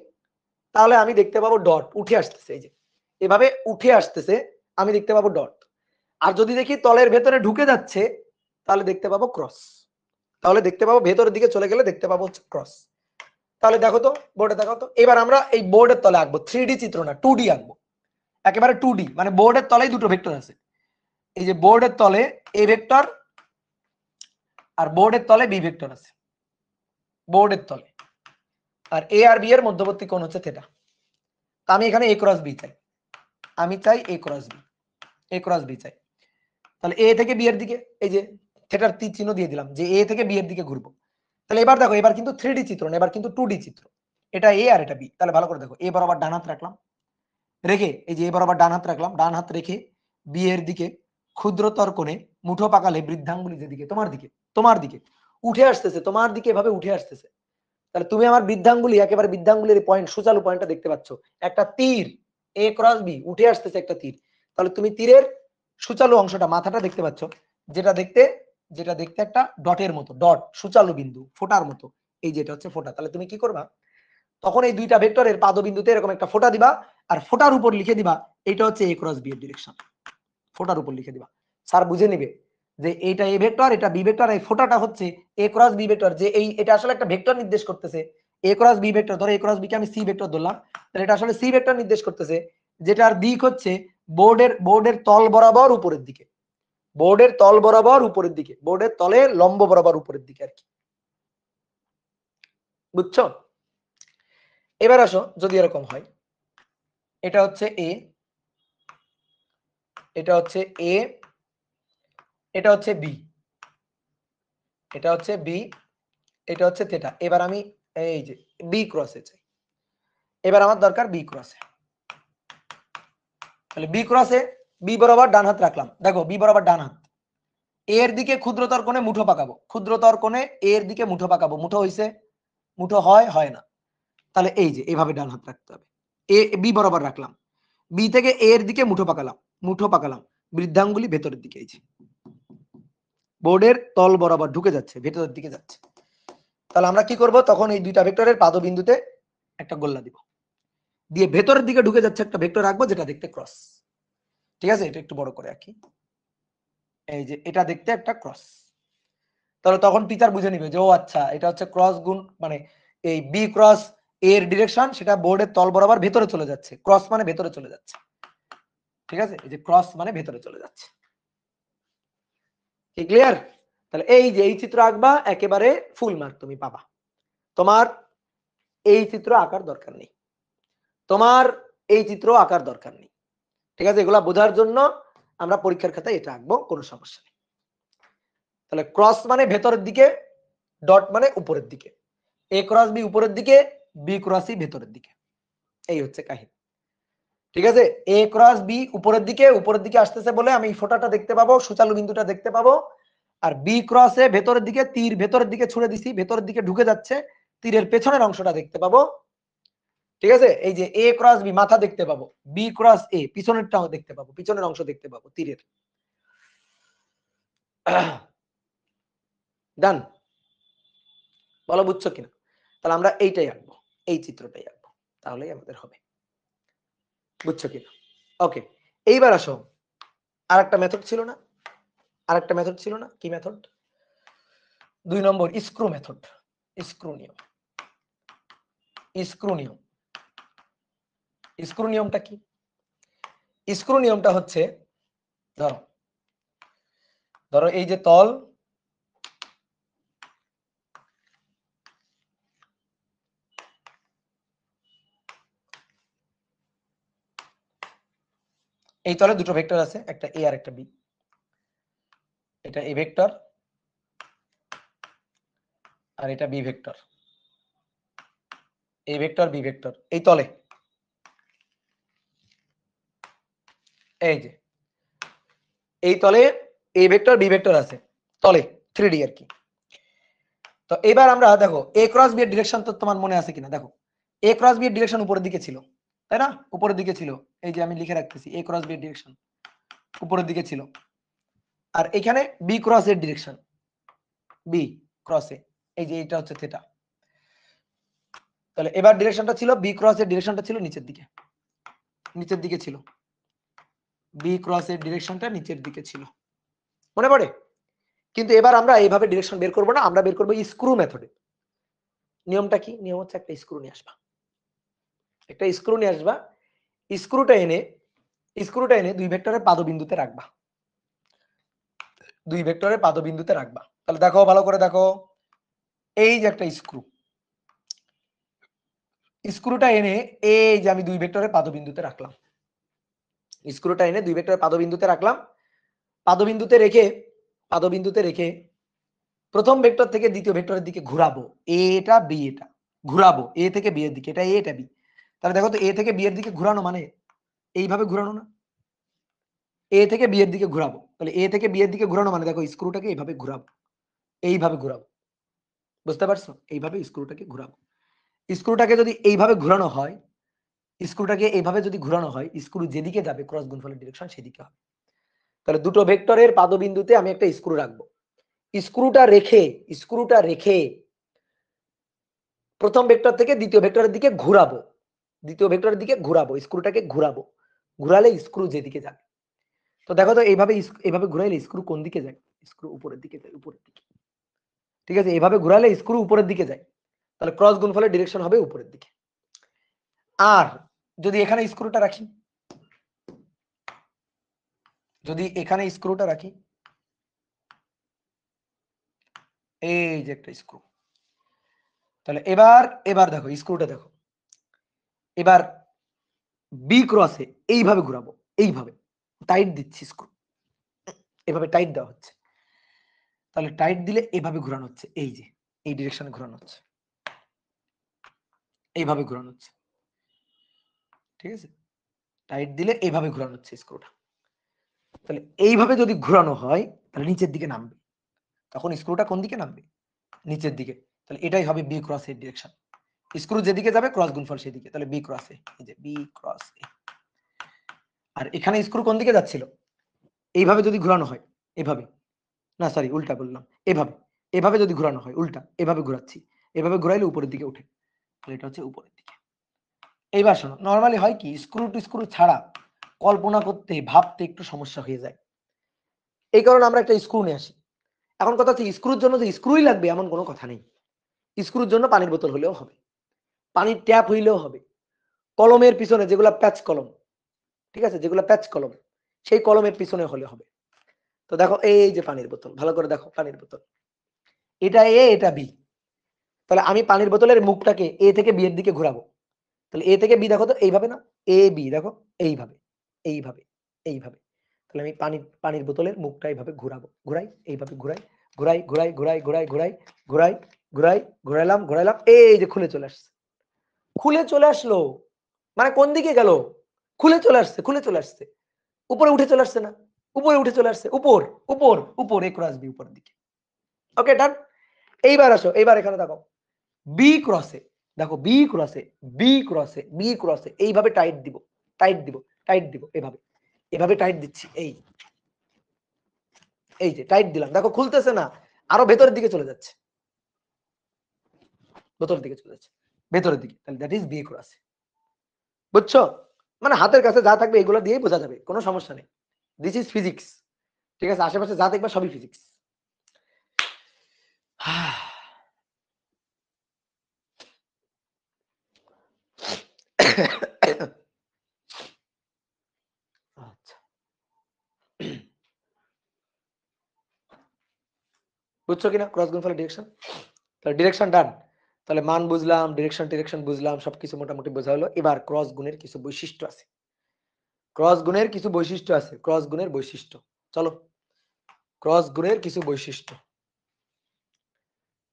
[SPEAKER 1] তাহলে আমি দেখতে পাবো ডট উঠে আসতেছে, এই যে এভাবে উঠে আসতেছে, আমি দেখতে পাবো ডট। আর যদি দেখি তলের ভেতরে ঢুকে যাচ্ছে, তাহলে দেখতে পাবো ক্রস। তাহলে দেখতে পাবো ভেতরের দিকে চলে গেলে দেখতে পাবো হচ্ছে ক্রস। তাহলে দেখো তো, বোর্ডে দেখো তো, এবার আমরা এই বোর্ডের তলে আঁকবো, 3D চিত্র না, 2D আঁকবো, একেবারে 2D, মানে বোর্ডের তলেই দুটো ভেক্টর আছে। এই যে বোর্ডের তলে এ ভেক্টর আর বোর্ডের তলে বি ভেক্টর আছে, বোর্ডের তলে। আর এ আর বি এর মধ্যবর্তী কোণ হচ্ছে থিটা। আমি এখানে এ ক্রস বি চাই, আমি চাই এ ক্রস বি, এ ক্রস বি চাই। তাহলে এ থেকে বি এর দিকে, এই যে থিটার তীর চিহ্ন দিয়ে দিলাম, যে এ থেকে বি এর দিকে ঘুরবো। তাহলে এবার দেখো, এবার কিন্তু 3D চিত্র না, এবার কিন্তু 2D চিত্র। এটা এ আর এটা বি। তাহলে ভালো করে দেখো, এ বরাবর ডান হাত রাখলাম, রেখে এই যে এ বরাবর ডান হাত রাখলাম, ডান হাত রেখে বি এর দিকে ক্ষুদ্রতর কোণে মুঠো পাকালে বৃদ্ধাঙ্গুলি যেদিকে তোমার দিকে উঠে আসতেছে, তোমার দিকে এভাবে উঠে আসতেছে। তাহলে তুমি আমার বৃদ্ধাঙ্গুলি, একেবারে বৃদ্ধাঙ্গুলির পয়েন্ট, সুচালু পয়েন্টটা দেখতে পাচ্ছ, একটা তীর এ ক্রস বি উঠে আসতেছে একটা তীর। তাহলে তুমি তীরের সুচালু অংশটা, মাথাটা দেখতে পাচ্ছ, যেটা দেখতে একটা ডটের মতো, ডট সুচালু বিন্দু, ফোঁটার মতো, এই যেটা হচ্ছে ফোঁটা। তাহলে তুমি কি করবা, তখন এই দুইটা ভেক্টরের পাদবিন্দুতে এরকম একটা ফোঁটা দিবা, আর ফোঁটার উপর লিখে দিবা এটা হচ্ছে এ ক্রস বি এর ডিরেকশন। ফোঁটার উপর লিখে দিবা, স্যার বুঝে নিবে যে এইটা এ ভেক্টর, এটা বি ভেক্টর, এই ফোঁটাটা হচ্ছে এ ক্রস বি ভেক্টর, যে এই এটা আসলে একটা ভেক্টর নির্দেশ করতেছে, এ ক্রস বি ভেক্টর। ধরো এ ক্রস বি কে আমি সি ভেক্টর ধরলাম, তাহলে এটা আসলে সি ভেক্টর নির্দেশ করতেছে, যেটার দিক হচ্ছে বোর্ডের তল বরাবর উপরের দিকে, বোর্ডের তল বরাবর উপরের দিকে, বোর্ডের তলে লম্ব বরাবর উপরের দিকে আর কি, বুঝছো? এবার আসো, যদি এরকম হয়, এটা হচ্ছে এ, এটা হচ্ছে এ, এটা হচ্ছে বি, এটা হচ্ছে বি, এটা হচ্ছে থিটা। এবার আমি এই যে বি ক্রসে চাই, এবার আমার দরকার বি ক্রসে। তাহলে বি ক্রসে বি বরাবর ডান হাত রাখলাম, দেখো বি বরাবর ডান হাত, এর দিকে ক্ষুদ্রতর কোণে মুঠো পাকাবো, ক্ষুদ্রতর কোণে এর দিকে মুঠো পাকাবো, মুঠো হইছে, মুঠো হয় না, তাহলে এই যে এইভাবে ডান হাত রাখতে হবে, এ বি বরাবর রাখলাম, বি থেকে এর দিকে মুঠো পাকালাম, বৃদ্ধাঙ্গুলি ভেতরের দিকে, এই যে বোর্ডের তল বরাবর ঢুকে যাচ্ছে, ভেতরের দিকে যাচ্ছে। তাহলে আমরা কি করব, তখন এই দুইটা ভেক্টরের পাদবিন্দুতে একটা গোল্লা দিব, দিয়ে ভেতরের দিকে ঢুকে যাচ্ছে একটা ভেক্টর রাখবো, যেটা দেখতে ক্রস। ঠিক আছে, এটা একটু বড় করে আঁকি, এই যে এটা দেখতে একটা ক্রস। তাহলে তখন টিচার বুঝে নিবে যে ও আচ্ছা, এটা হচ্ছে ক্রস গুণ, মানে এই বি ক্রস এর ডিরেকশন, সেটা বোর্ডের তল বরাবর ভেতরে চলে যাচ্ছে, ক্রস মানে ভেতরে চলে যাচ্ছে। ঠিক আছে, এই যে ক্রস মানে ভেতরে চলে যাচ্ছে, কি ক্লিয়ার? তাহলে এই যে এই চিত্র আঁকবা, একেবারে ফুল মার্ক তুমি পাবা। তোমার এই চিত্র আঁকার দরকার নেই, তোমার এই চিত্র আঁকার দরকার নেই। ঠিক আছে, এগুলা বোঝার জন্য আমরা পরীক্ষার খাতায় এটা আঁকবো, কোনো সমস্যা নেই। তাহলে ক্রস মানে ভেতরের দিকে, ডট মানে উপরের দিকে, এ ক্রস বি উপরের দিকে, বি ক্রস সি ভেতরের দিকে, এই হচ্ছে কাহিনী। ঠিক আছে, এ ক্রস বি উপরের দিকে আসতেছে বলে আমি ফোঁটাটা দেখতে পাবো, সুচালু বিন্দুটা দেখতে পাবো। আর বি ক্রসে ভেতরের দিকে তীর ভেতরের দিকে ছুড়ে দিছি, ভেতরের দিকে ঢুকে যাচ্ছে, তীরের পেছনের অংশটা দেখতে পাবো। ঠিক আছে, এই যে এ ক্রস বি মাথা দেখতে পাবো, বি ক্রস এ পিছনেরটাও দেখতে পাবো, পিছনের অংশ দেখতে পাবো তীরের। ডান, বলো বুঝছো কিনা? তাহলে আমরা এইটাই আঁকবো, এই চিত্রটাই আঁকবো, তাহলেই আমাদের হবে। বুঝছো কিনা? ওকে, এইবার আসো, আরেকটা মেথড ছিল না, কি মেথড? 2 নম্বর স্ক্রু মেথড, স্ক্রু নিয়ম। স্ক্রু নিয়মটা কি? স্ক্রু নিয়মটা হচ্ছে, ধরো ধরো এই যে তল, এই তলে দুটো ভেক্টর আছে, একটা এ আর একটা বি, এটা এ ভেক্টর আর এটা B vector, A vector B vector এই তলে, এই যে এই তলে এ ভেক্টর বি ভেক্টর আছে তলে 3D আর কি। তো এবার আমরা দেখো এ ক্রস বি এর ডিরেকশন তো তোমার মনে আছে কিনা, দেখো এ ক্রস বি এর ডিরেকশন উপরের দিকে ছিল, তাই না? উপরের দিকে ছিল, এই যে আমি লিখে রাখতেছি এ ক্রস বি এর ডিরেকশন উপরের দিকে ছিল। আর এখানে বি ক্রস এর ডিরেকশন, বি ক্রস এ, এই যে এটা হচ্ছে থিটা। তাহলে এবার ডিরেকশনটা ছিল বি ক্রস এর ডিরেকশনটা ছিল নিচের দিকে, নিচের দিকে ছিল, বি ক্রস এর ডিরেকশনটা নিচের দিকে ছিল, মনে পড়ে? কিন্তু এবার আমরা এইভাবে ডিরেকশন বের করব না, আমরা বের করব স্ক্রু মেথডে। নিয়মটা কি? নিয়ম হচ্ছে একটা স্ক্রু নিয়ে আসবা, একটা স্ক্রু নিয়ে আসবা, স্ক্রুটা এনে দুই ভেক্টরের পাদবিন্দুতে রাখবা, দুই ভেক্টরের পাদবিন্দুতে রাখবা। তাহলে দেখো ভালো করে দেখো, এই যে একটা স্ক্রু, স্ক্রুটা এনে এই যে আমি দুই ভেক্টরের পাদবিন্দুতে রাখলাম, স্ক্রুটা এনে দুই ভেক্টরের পাদবিন্দুতে রাখলাম। পাদবিন্দুতে রেখে প্রথম ভেক্টর থেকে দ্বিতীয় ভেক্টরের দিকে ঘোরাবো, এটা বি, এটা ঘোরাবো এ থেকে বি এর দিকে, এটা এ এটা বি। তাহলে দেখো তো এ থেকে বি এর দিকে ঘোরানো মানে এইভাবে ঘোরানো না, এ থেকে বি এর দিকে ঘোরাবো। তাহলে এ থেকে বি এর দিকে ঘোরানো মানে দেখো স্ক্রুটাকে এইভাবে ঘোরাবো, এইভাবে ঘোরাবো, বুঝতে পারছো? এইভাবে স্ক্রুটাকে ঘোরাবো। স্ক্রুটাকে যদি এইভাবে ঘোরানো হয়, স্ক্রুটাকে এইভাবে যদি ঘোরানো হয়, স্ক্রু যেদিকে যাবে ক্রস গুণফলের ডিরেকশন সেদিকে হবে। তাহলে দুটো ভেক্টরের পাদবিন্দুতে আমি একটা স্ক্রু রাখবো, স্ক্রুটা রেখে প্রথম ভেক্টর থেকে দ্বিতীয় ভেক্টরের দিকে ঘোরাবো, দ্বিতীয় ভেক্টরের দিকে ঘোরাবো, স্ক্রুটাকে ঘোরাবো, ঘোরালে স্ক্রু যেদিকে যাবে। তো দেখো তো এইভাবে ঘোরাইলে স্ক্রু কোন দিকে যায়? স্ক্রু উপরের দিকে যায়, উপরের দিকে। ঠিক আছে, এইভাবে ঘোরালে স্ক্রু উপরের দিকে যায়, তাহলে ক্রস গুণফলের ডিরেকশন হবে উপরের দিকে। আর যদি এখানে স্ক্রুটা রাখি, যদি এখানে স্ক্রুটা রাখি, এই যে একটা স্ক্রু, তাহলে এবার দেখো স্ক্রুটা দেখো, এবার বি ক্রসে এইভাবে ঘোরাবো, এইভাবে টাইট দিচ্ছি স্ক্রু, এভাবে টাইট দেওয়া হচ্ছে। তাহলে টাইট দিলে এভাবে ঘোরানো হচ্ছে, এই যে এই ডিরেকশনে ঘোরানো হচ্ছে, এইভাবে ঘোরানো হচ্ছে, ঠিক আছে? টাইট দিলে এইভাবে ঘোরানো হচ্ছে স্ক্রুটা। তাহলে এইভাবে যদি ঘোরানো হয় তাহলে নিচের দিকে নামবে, তখন স্ক্রুটা কোন দিকে নামবে? নিচের দিকে। তাহলে এটাই হবে বি ক্রস এর ডিরেকশন, স্ক্রু যেদিকে যাবে ক্রস গুণফল সেদিকে, তাহলে বি ক্রস এ, এই যে বি ক্রস এ। আর এখানে স্ক্রু কোন দিকে যাচ্ছিল? এইভাবে যদি ঘোরানো হয়, এভাবে না, সরি উল্টা বললাম, এভাবে, এভাবে যদি ঘোরানো হয় উল্টা, এভাবে ঘোরাচ্ছি, এভাবে ঘোরাইলে উপরের দিকে উঠে, তাহলে এটা হচ্ছে উপরের দিকে। এইবার শোনো, নরমালি হয় কি স্ক্রু টু স্ক্রু ছাড়া কল্পনা করতে ভাবতে একটু সমস্যা হয়ে যায়, এই কারণে আমরা একটা স্ক্রু নিয়ে আসি। এখন কথা হচ্ছে স্ক্রুর জন্য যে স্ক্রুই লাগবে এমন কোনো কথা নেই, স্ক্রুর জন্য পানির বোতল হলেও হবে, পানির ট্যাপ হইলেও হবে, কলমের পিছনে যেগুলা প্যাচ কলম, ঠিক আছে, যেগুলো প্যাচ কলম, সেই কলমের পিছনে হলে হবে। তো দেখো এই যে পানির বোতল, ভালো করে দেখো পানির বোতল, এটা এ এটা বি। তাহলে আমি পানির বোতলের মুখটাকে এ থেকে বি এর দিকে ঘোরাবো, তাহলে এ থেকে বি দেখো তো এইভাবে না, এ বি দেখো এইভাবে, এইভাবে, এইভাবে। তাহলে আমি পানির বোতলের মুখটা এইভাবে ঘোরাবো, ঘোরাই এইভাবে, ঘোরাই ঘোরাই ঘোরাই ঘোরাই ঘোরাই ঘোরাই ঘোরাই ঘোরাই ঘোরাইলাম, এই যে খুলে চলে আসছে, খুলে চলে আসলো, মানে কোন দিকে গেল? খুলে চলে আসছে, খুলে চলে আসছে, উপরে উঠে চলে আসছে না, উপরে উঠে চলে আসছে, উপর উপর উপর এ ক্রস বি উপরের দিকে। ওকে ডান। এইবার আসো, এইবার এখানে দেখো বি ক্রসে, দেখো বি ক্রসে এইভাবে টাইট দিব, টাইট দিব, টাইট দিব, এভাবে, এভাবে টাইট দিচ্ছি, এই যে টাইট দিলাম, দেখো খুলতেছে না, আরো ভেতরের দিকে চলে যাচ্ছে, ভেতরের দিকে চলে যাচ্ছে, ভেতরের দিকে, তাহলে দ্যাট ইজ বি ক্রসে। বুঝছো? মানে হাতের কাছে যা থাকবে এগুলো দিয়েই বোঝা যাবে, কোনো সমস্যা নেই, দিস ইজ ফিজিক্স। ঠিক আছে, আশেপাশে যা দেখবে সবই ফিজিক্স। আচ্ছা, বুঝছো কিনা ক্রস গুণফলের ডিরেকশন? তাহলে ডিরেকশন ডান, তাহলে মান বুঝলাম, ডিরেকশন বুঝলাম, সবকিছু মোটামুটি বোঝা হলো। এবার ক্রস গুণের কিছু বৈশিষ্ট্য আছে, ক্রস গুণের কিছু বৈশিষ্ট্য আছে, ক্রস গুণের বৈশিষ্ট্য, চলো ক্রস গুণের কিছু বৈশিষ্ট্য,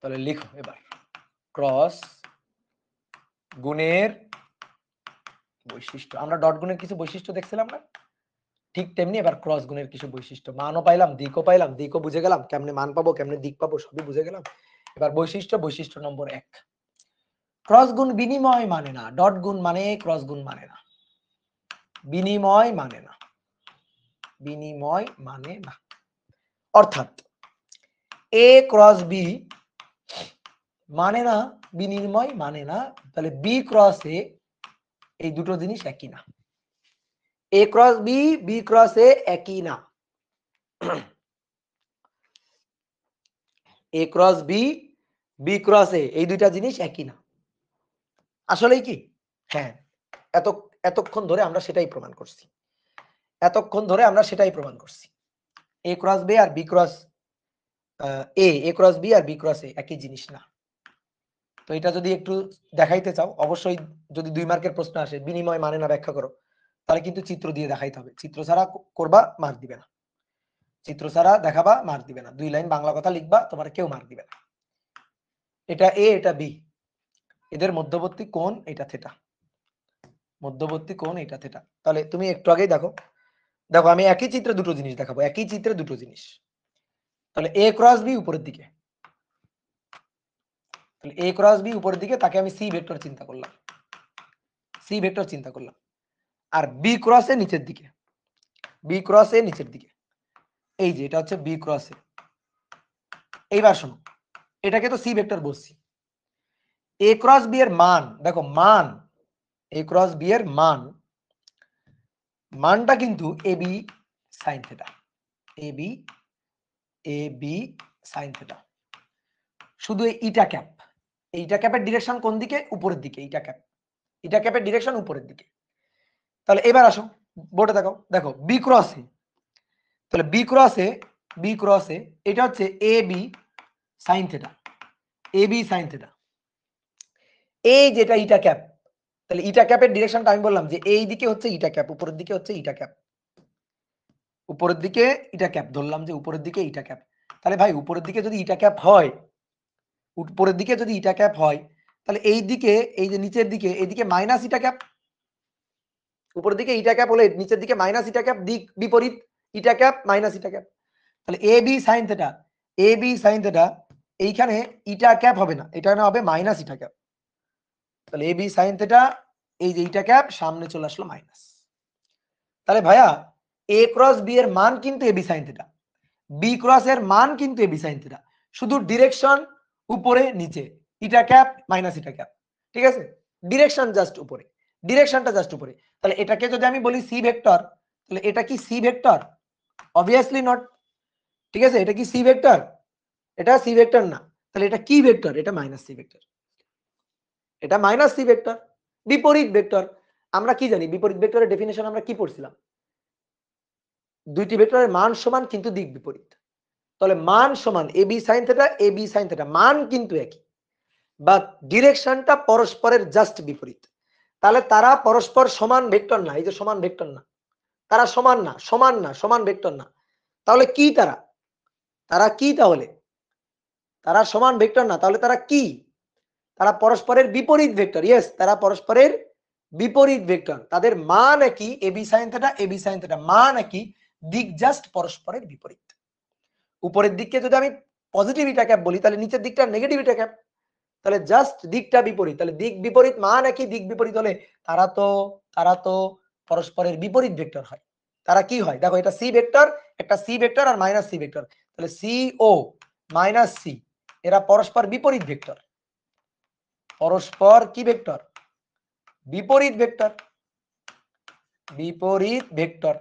[SPEAKER 1] তাহলে লিখো এবার ক্রস গুণের বৈশিষ্ট্য। আমরা ডট গুণের কিছু বৈশিষ্ট্য দেখছিলাম না, ঠিক তেমনি এবার ক্রস গুণের কিছু বৈশিষ্ট্য। মানও পাইলাম, দিকও পাইলাম, দিকও বুঝে গেলাম, কেমনে মান পাবো কেমনে দিক পাবো সবই বুঝে গেলাম। এবার বৈশিষ্ট্য নম্বর 1, ক্রস গুণ বিনিময় মানে না, ডট গুণ মানে ক্রস গুণ মানে না, বিনিময় মানে না, বিনিময় মানে না। অর্থাৎ এ ক্রস বি মানে না, বিনিময় মানে না, তাহলে বি ক্রস এ এই দুটো জিনিস একই না। এ ক্রস বি, বি ক্রস এ একই না। এ ক্রস বি, বি ক্রস এ এই দুইটা জিনিস একই না। আসলেই কি? হ্যাঁ, এতক্ষণ ধরে আমরা সেটাই প্রমাণ করছি। এতক্ষণ ধরে আমরা সেটাই প্রমাণ করছি। এ ক্রস বি আর বি ক্রস এ ক্রস বি আর বি ক্রস এ একই জিনিস না। তো এটা যদি একটু দেখাইতে চাও, অবশ্যই যদি 2 মার্কের প্রশ্ন আসে বিনিময় মানে না ব্যাখ্যা করো, তাহলে কিন্তু চিত্র দিয়ে দেখাইতে হবে। চিত্র ছাড়া করবা মার্ক দিবে না, চিত্র ছাড়া দেখাবা মার্ক দিবে না। 2 লাইন বাংলা কথা লিখবা, তোমার কেউ মার্ক দিবে না। এটা এ, এটা বি, এদের মধ্যবর্তী কোণ এটা থিটা, মধ্যবর্তী কোণ এটা থিটা। তাহলে তুমি একটু আগেই দেখো, দেখো আমি একই চিত্রে দুটো জিনিস দেখাবো, একই চিত্রে দুটো জিনিস। তাহলে এ ক্রস বি উপরের দিকে, তাহলে এ ক্রস বি উপরের দিকে, তাকে আমি সি ভেক্টর চিন্তা করলাম, সি ভেক্টর চিন্তা করলাম। আর বি ক্রস এ নিচের দিকে, বি ক্রস এ নিচের দিকে, এই যে এটা হচ্ছে বি ক্রস এ। এইবার শোনো, এটাকে তো সি ভেক্টর বলছি। এ ক্রস বি এর মান দেখো, মান এ ক্রস বি এর মানটা কিন্তু A B sine theta, A B sine theta. শুধু ইটা ক্যাপ, এইটা ক্যাপের ডিরেকশন কোন দিকে? উপরের দিকে। ইটা ক্যাপের ডিরেকশন উপরের দিকে। তাহলে এবার আসো বোর্ডে দেখো, দেখো বি ক্রস এ, তাহলে বি ক্রস এ এটা হচ্ছে A B sine theta, A B sine theta. এই যেটা ইটা ক্যাপ, তাহলে ইটা ক্যাপের ডিরেকশনটা আমি বললাম যে এই দিকে হচ্ছে ইটা ক্যাপ, উপরের দিকে হচ্ছে ইটা ক্যাপ, উপরের দিকে ইটা ক্যাপ ধরলাম যে উপরের দিকে ইটা ক্যাপ। তাহলে ভাই উপরের দিকে যদি ইটা ক্যাপ হয়, উপরের দিকে যদি ইটা ক্যাপ হয়, তাহলে এই দিকে, এই যে নিচের দিকে, এইদিকে মাইনাস ইটা ক্যাপ। উপরের দিকে ইটা ক্যাপ হলে নিচের দিকে মাইনাস ইটা ক্যাপ, দিক বিপরীত, ইটা ক্যাপ মাইনাস ইটা ক্যাপ। তাহলে এ বি সাইন থিটা, এ বি সাইন থিটা, এইখানে ইটা ক্যাপ হবে না, এটা না হবে মাইনাস ইটা ক্যাপ। তাহলে এ বি সাইন থিটা, এই যে ইটা ক্যাপ সামনে চলে আসলো মাইনাস। তাহলে ভাইয়া এ ক্রস বি এর মান কিন্তু A B sine theta, B cross এর মান কিন্তু এ বি সাইন থিটা, শুধু ডিরেকশন উপরে নিচে, eta cap minus eta cap, ঠিক আছে? ডিরেকশন জাস্ট উপরে, ডিরেকশনটা জাস্ট উপরে। তাহলে এটাকে যদি আমি বলি সি ভেক্টর, তাহলে এটা কি সি ভেক্টর? অবভিয়াসলি নট, ঠিক আছে? এটা কি সি ভেক্টর? এটা সি ভেক্টর না। তাহলে এটা কি ভেক্টর? এটা মাইনাস সি ভেক্টর, এটা মাইনাস সি ভেক্টর, বিপরীত ভেক্টর। আমরা কি জানি বিপরীত ভেক্টরের ডেফিনেশন আমরা কি পড়ছিলাম? দুইটি ভেক্টরের মান সমান কিন্তু দিক বিপরীত। তাহলে মান সমান এ বি সাইন থিটা, এ বি সাইন থিটা, মান কিন্তু একই, বাট ডিরেকশনটা পরস্পরের জাস্ট বিপরীত। তাহলে তারা পরস্পর সমান ভেক্টর না, এই যে সমান ভেক্টর না, তারা সমান না, সমান ভেক্টর না। তাহলে কি তারা? তারা কি তাহলে? তারা সমান ভেক্টর না, তাহলে তারা কি? তারা পরস্পরের বিপরীত ভেক্টর। ইয়েস, তারা পরস্পরের বিপরীত ভেক্টর। তাদের মান একই, এ বি সাইন থিটা, এ বি সাইন থিটা, মান একই, দিক জাস্ট পরস্পরের বিপরীত। উপরের দিককে যদি আমি পজিটিভ ইটা ক্যাপ বলি, তাহলে নিচের দিকটা নেগেটিভ ইটা ক্যাপ, তাহলে জাস্ট দিকটা বিপরীত। তাহলে দিক বিপরীত, মান একই, দিক বিপরীত হলে তারা তো পরস্পরের বিপরীত ভেক্টর হয়। তারা কি হয় দেখো, এটা সি ভেক্টর, একটা সি ভেক্টর আর মাইনাস সি ভেক্টর, তাহলে সি ও মাইনাস সি এরা পরস্পর বিপরীত ভেক্টর, পরস্পর কি ভেক্টর? বিপরীত ভেক্টর, বিপরীত ভেক্টর।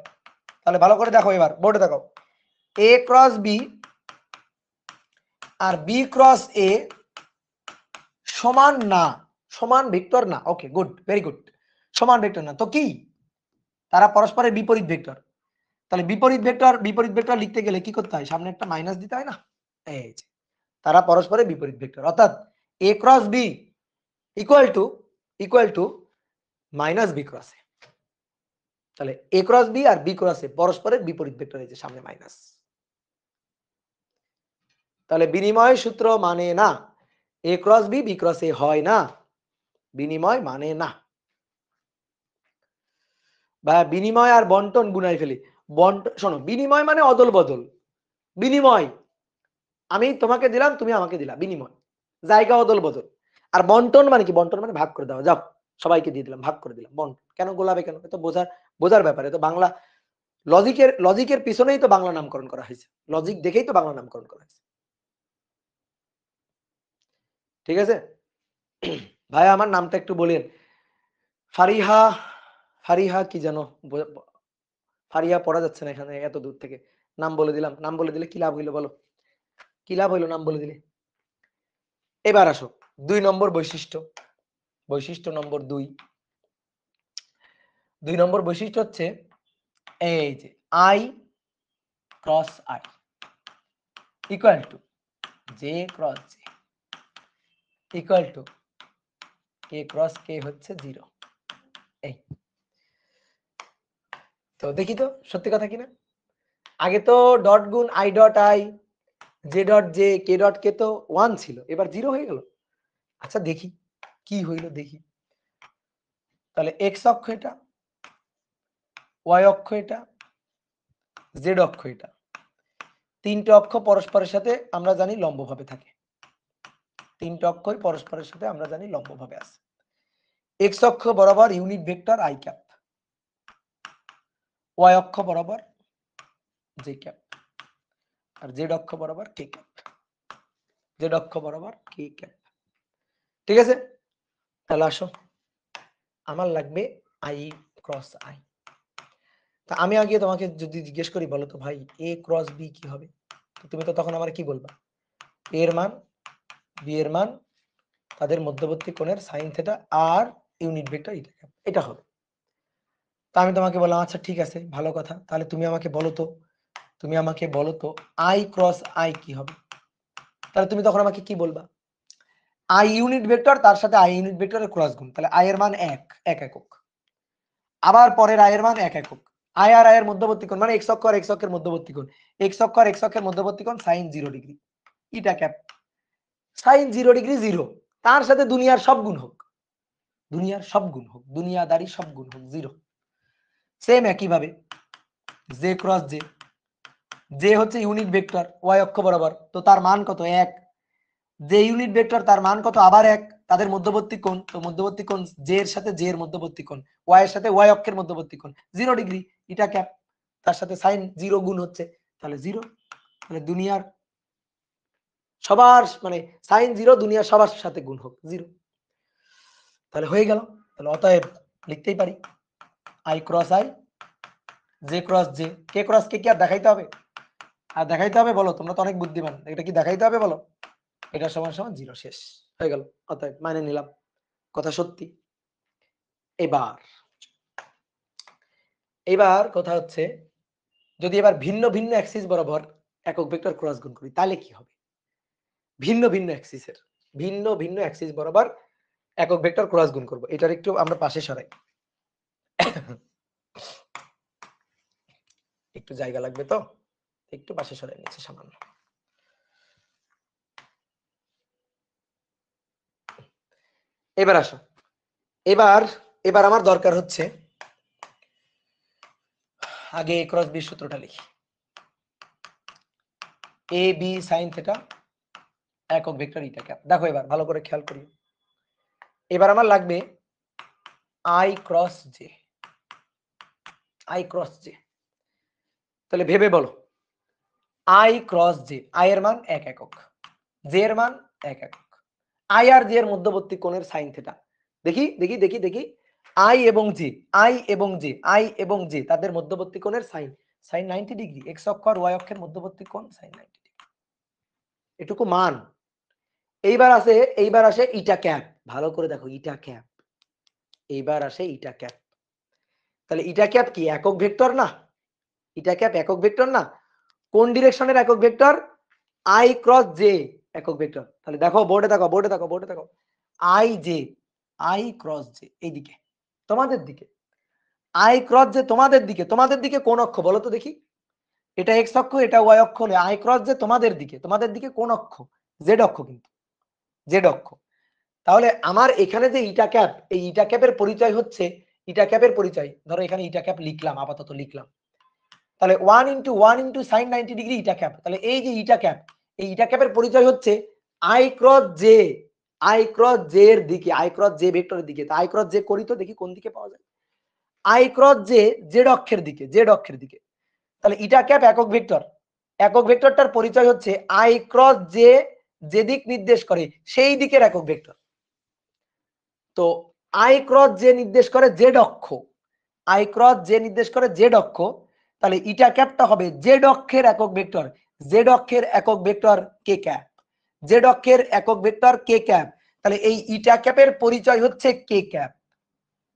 [SPEAKER 1] তাহলে ভালো করে দেখো, এবার বোর্ডে দেখো, এ ক্রস বি আর বি ক্রস এ সমান না, সমান ভেক্টর না। ওকে, গুড, ভেরি গুড, সমান ভেক্টর না তো কি? তারা পরস্পরের বিপরীত ভেক্টর। তাহলে বিপরীত ভেক্টর লিখতে গেলে কি করতে হয়? সামনে একটা মাইনাস দিতে হয় না? এই যে তারা পরস্পরের বিপরীত ভেক্টর, অর্থাৎ A cross B equal to minus B cross A. তাহলে এ ক্রস বি আর বি ক্রস এ পরস্পরের বিপরীত ভেক্টর, এই যে সামনে মাইনাস। তাহলে বিনিময় সূত্র মানে না, এ ক্রস বি বি ক্রস এ হয় না, বিনিময় মানে না। বা বিনিময় আর বন্টন গুনাই ফেলি। শোনো, বিনিময় মানে অদল বদল। বিনিময় আমি তোমাকে দিলাম, তুমি আমাকে দিলা, বিনিময়। জায়গা অদল বদল। আর বন্টন মানে কি? বন্টন মানে ভাগ করে দেওয়া। যাও, সবাইকে দিয়ে দিলাম, ভাগ করে দিলাম। বন্টন কেন গোলাবে কেন? এ তো বোঝার ব্যাপারে। তো বাংলা লজিকের পিছনেই তো বাংলা নামকরণ করা হয়েছে। লজিক দেখেই তো বাংলা নামকরণ করা হয়েছে। ঠিক আছে? ভাই আমার নামটা একটু বলেন। ফারিহা, ফারিহা কি জানো? ফারিহা পড়া যাচ্ছে না এখানে এত দূর থেকে। নাম বলে দিলাম। নাম বলে দিলে কি লাভ হইলো বলো? কি লাভ হইলো নাম বলে দিলে? এবার আসো 2 নম্বর বৈশিষ্ট্য। বৈশিষ্ট্য নম্বর 2। 2 নম্বর বৈশিষ্ট্য হচ্ছে এই যে I cross I equal to J cross J equal to K cross K হচ্ছে 0। এই তো দেখি তো সত্যি কথা কিনা। আগে তো ডট গুণ I dot I, J dot J, K dot K তো 1 ছিল, এবার 0 হয়ে গেল। আচ্ছা দেখি কি হইল দেখি। তাহলে x অক্ষ এটা, y অক্ষ এটা, z অক্ষ এটা। তিনটে অক্ষ পরস্পরের সাথে আমরা জানি লম্বভাবে থাকে। তিনটে অক্ষই পরস্পরের সাথে আমরা জানি লম্বভাবে আছে। x অক্ষ বরাবর unit vector i cap, y অক্ষ বরাবর j ক্যাপ, আর z অক্ষ বরাবর k ক্যাপ। z অক্ষ বরাবর k ক্যাপ। ঠিক আছে? তাহলে আসো, আমার লাগবে i ক্রস i। তা আমি আগে তোমাকে যদি জিজ্ঞেস করি, বলো তো ভাই a ক্রস b কি হবে? তো তুমি তো তখন আমার কি বলবা? a এর মান, b এর মান, তাদের মধ্যবর্তী কোণের সাইন থিটা আর ইউনিট ভেক্টর এটা হবে। তা আমি তোমাকে বললাম আচ্ছা ঠিক আছে, ভালো কথা। তাহলে তুমি আমাকে বলো তো i ক্রস i কি হবে? তাহলে তুমি তখন আমাকে কি বলবা? i ইউনিট ভেক্টর, তার সাথে i ইউনিট ভেক্টরের ক্রস গুণ। তাহলে i এর মান 1 একক। আবার পরের i এর মান 1 একক। i আর i এর মধ্যবর্তী কোণ মানে x অক্ষ আর x অক্ষের মধ্যবর্তী কোণ, x অক্ষ আর x অক্ষের মধ্যবর্তী কোণ sin 0 ডিগ্রি। ইটা ক্যাপ। sin 0 ডিগ্রি 0, তার সাথে দুনিয়ার সব গুণ হোক, দুনিয়ার সব গুণ হোক, দুনিয়াদারি সব গুণ হোক 0। সেম একই ভাবে j ক্রস j, j হচ্ছে ইউনিট ভেক্টর y অক্ষ বরাবর, তো তার মান কত? 1। j ইউনিট ভেক্টর, তার মান কত? আবার 1। তাদের মধ্যবর্তী কোণ, তো মধ্যবর্তী কোণ j এর সাথে j এর মধ্যবর্তী কোণ, y এর সাথে y অক্ষের মধ্যবর্তী কোণ 0 ডিগ্রি। এটা ক্যাপ, তার সাথে sin 0 গুণ হচ্ছে, তাহলে 0। তাহলে দুনিয়ার সবার মানে sin 0 দুনিয়ার সবার সাথে গুণ হোক 0। তাহলে হয়ে গেল। তাহলে অতএব লিখতেই পারি i cross i, j cross j, k cross k কি আর দেখাইতে হবে? আর দেখাইতে হবে? বলো, তোমরা তো অনেক বুদ্ধিমান, এটা কি দেখাইতে হবে বলো? এটা সমান সমান 0, শেষ হয়ে গেল। অতএব মানে নিলাম কথা সত্যি। এবার কথা হচ্ছে, যদি এবার ভিন্ন ভিন্ন অ্যাক্সিস বরাবর একক ভেক্টর ক্রস গুণ করি তাহলে কি হবে? ভিন্ন ভিন্ন অ্যাক্সিস বরাবর একক ভেক্টর ক্রস গুণ করব। এটার একটু আমরা পাশে সরাই, একটু জায়গা লাগবে তো একটু পাশে সরাই নিচ্ছে সামান্য। এবার আসো, এবার আমার দরকার হচ্ছে আগে a ক্রস b সূত্রটা লিখি। a b sin থিটা একক ভেক্টর ইটা ক্যাপ। দেখো এবার ভালো করে খেয়াল করি, এবার আমার লাগবে i cross j, i cross j। তাহলে ভেবে বলো, i ক্রস j, i এর মান 1 একক, j এর মান 1 একক। i আর j এর মধ্যবর্তী কোণের সাইন থিটা দেখি দেখি দেখি দেখি i এবং j তাদের মধ্যবর্তী কোণের সাইন 90 ডিগ্রি। x অক্ষ আর y অক্ষের মধ্যবর্তী কোণ sin 90 ডিগ্রি। এটুকু মান। এইবার আসে ইটা ক্যাপ। ভালো করে দেখো, ইটা ক্যাপ। এইবার আসে ইটা ক্যাপ। তাহলে ইটা ক্যাপ কি একক ভেক্টর না? ইটা ক্যাপ একক ভেক্টর না? কোন ডিরেকশনের একক ভেক্টর? i ক্রস j একক ভেক্টর। তাহলে দেখো বোর্ডে দেখো i ক্রস j এইদিকে তোমাদের দিকে, i ক্রস j তোমাদের দিকে কোন অক্ষ বলো তো দেখি? এটা x অক্ষ, এটা y অক্ষ হলে i ক্রস j তোমাদের দিকে কোন অক্ষ? z অক্ষ, কিন্তু z অক্ষ। তাহলে আমার এখানে যে ইটা ক্যাপ, এই ইটা ক্যাপের পরিচয় হচ্ছে, ইটা ক্যাপের পরিচয় ধরো এখানে ইটা ক্যাপ লিখলাম, আপাতত লিখলাম, তাহলে 1 × 1 × sin 90 ডিগ্রি ইটা ক্যাপ। তাহলে এই যে ইটা ক্যাপ, এই ইটা ক্যাপের পরিচয় হচ্ছে i cross J, i cross J এর দিকে, i ক্রস জে ভেক্টরের দিকে। তা i ক্রস জে করি তো দেখি কোন দিকে পাওয়া যায়। i ক্রস জে জেড অক্ষের দিকে, জেড অক্ষের দিকে। তাহলে ইটা ক্যাপ একক ভেক্টর, একক ভেক্টরটার পরিচয় হচ্ছে i ক্রস জে যেদিক নির্দেশ করে সেই দিকের একক ভেক্টর। তো i ক্রস জে নির্দেশ করে জেড অক্ষ, i ক্রস জে নির্দেশ করে জেড অক্ষ। তাহলে ইটা ক্যাপটা হবে জেড অক্ষের একক ভেক্টর, জেড অক্ষের একক ভেক্টর কে ক্যাপ, জেড অক্ষের একক ভেক্টর কে ক্যাপ। তাহলে এই ইটা ক্যাপের পরিচয় হচ্ছে কে ক্যাপ।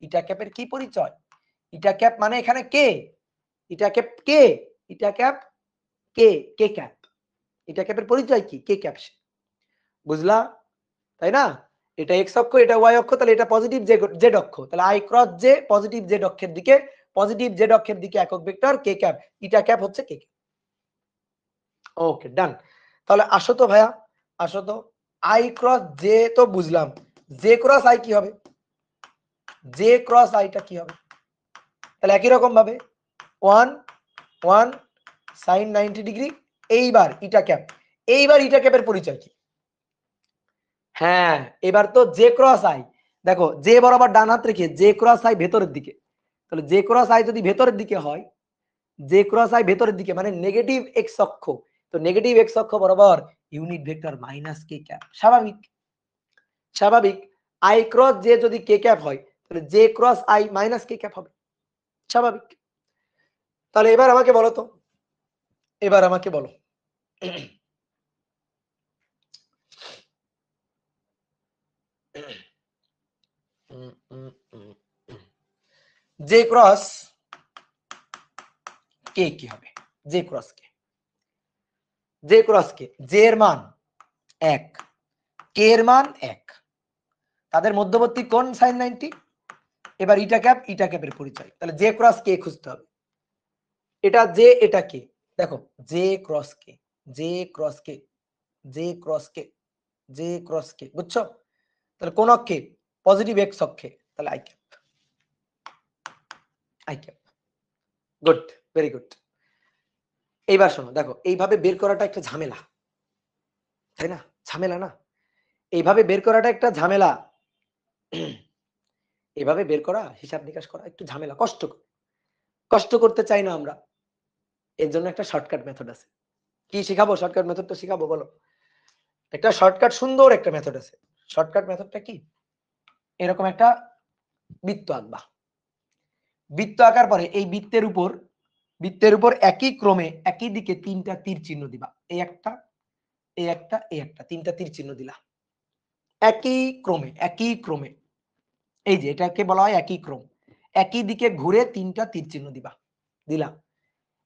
[SPEAKER 1] ইটা ক্যাপের কি পরিচয়? ইটা ক্যাপ মানে এখানে কে, ইটা ক্যাপ কে, ইটা ক্যাপ কে, কে ক্যাপ। ইটা ক্যাপের পরিচয় কি? কে ক্যাপ। বুঝলা? তাই না? এটা এক্স অক্ষ, এটা ওয়াই অক্ষ, তাহলে এটা পজিটিভ জেড অক্ষ। তাহলে i cross J positive Z অক্ষের দিকে, পজিটিভ জেড অক্ষের দিকে একক ভেক্টর কে ক্যাপ, ইটা ক্যাপ হচ্ছে কে ক্যাপ। ওকে ডান। তাহলে আসো তো ভাইয়া, আসো তো, i ক্রস জে তো বুঝলাম, জে ক্রস i কি হবে? জে ক্রস আইটা কি হবে? তাহলে একই রকম ভাবে 1 1 sin 90 ডিগ্রি, এইবার ইটা ক্যাপ, এইবার ইটা ক্যাপের পরিচয় কি? হ্যাঁ, এবার তো জে ক্রস আই, দেখো জে বরাবর ডান হাত রেখে জে ক্রস আই ভেতরের দিকে। তাহলে জে ক্রস আই যদি ভেতরের দিকে হয়, জে ক্রস আই ভেতরের দিকে মানে নেগেটিভ এক্স অক্ষ, তো নেগেটিভ এক্স অক্ষ বরাবর ইউনিট ভেক্টর মাইনাস কে ক্যাপ। স্বাভাবিক, স্বাভাবিক। আই ক্রস জে যদি কে ক্যাপ হয়, তাহলে J cross I minus K cap হবে, স্বাভাবিক। তাহলে এবার আমাকে বলো তো, এবার আমাকে বলো জে ক্রস কে কি হবে? জে ক্রস কে, জে ক্রস কে, জে এর মান 1, কে এর মান 1, তাদের মধ্যবর্তী কোণ sin 90। এবার ইটা ক্যাপ, ইটা ক্যাপের পরিচয়, তাহলে জে ক্রস কে খুঁজতে হবে। এটা জে, এটা কে, দেখো জে ক্রস কে, জে ক্রস কে, জে ক্রস কে, জে ক্রস কে, বুঝছো? তাহলে কোন অক্ষে? পজিটিভ এক্স অক্ষে, তাহলে I cap, I cap. Good, very good. এইবার শোনো, দেখো এইভাবে বের করাটা একটা ঝামেলা, তাই না? ঝামেলা না? এইভাবে বের করাটা একটা ঝামেলা, এভাবে বের করা, হিসাব নিকাশ করা একটু ঝামেলা, কষ্ট, কষ্ট করতে চাই না আমরা। এর জন্য একটা শর্টকাট মেথড আছে। কি শিখাবো? শর্টকাট মেথডটা শিখাবো, বলো। একটা শর্টকাট, সুন্দর একটা মেথড আছে। শর্টকাট মেথডটা কি? এরকম একটা বৃত্ত আঁকবা, বৃত্ত আঁকার পরে এই বৃত্তের উপর একই ক্রমে একই দিকে 3টা তীর চিহ্ন দিবা। এই একটা, এই একটা, এই একটা, 3টা তীর চিহ্ন দিলা একই ক্রমে, একই ক্রমে। এই যে এটাকে বলা হয় একই ক্রম। একই দিকে ঘুরে 3টা তীর চিহ্ন দিবা, দিলা।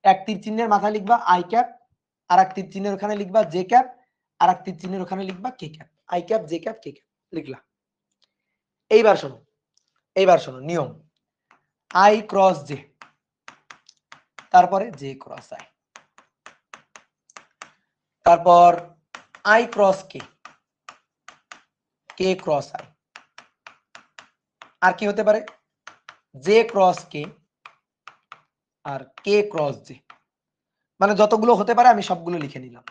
[SPEAKER 1] এক তীর চিহ্নের মাথায় লিখবা আই ক্যাপ, আর এক তীর চিহ্নের ওখানে লিখবা জে ক্যাপ, আর এক তীর চিহ্নের ওখানে লিখবা K cap. I cap, J cap, K cap লিখলা। এইবার শোনো, এইবার শোনো নিয়ম, আই ক্রস জে, তারপরে জে ক্রস আই, তারপর I cross K, K cross I, আর কি হতে পারে? জে ক্রস কে আর কে ক্রস জে। মানে যতগুলো হতে পারে আমি সবগুলো লিখে নিলাম,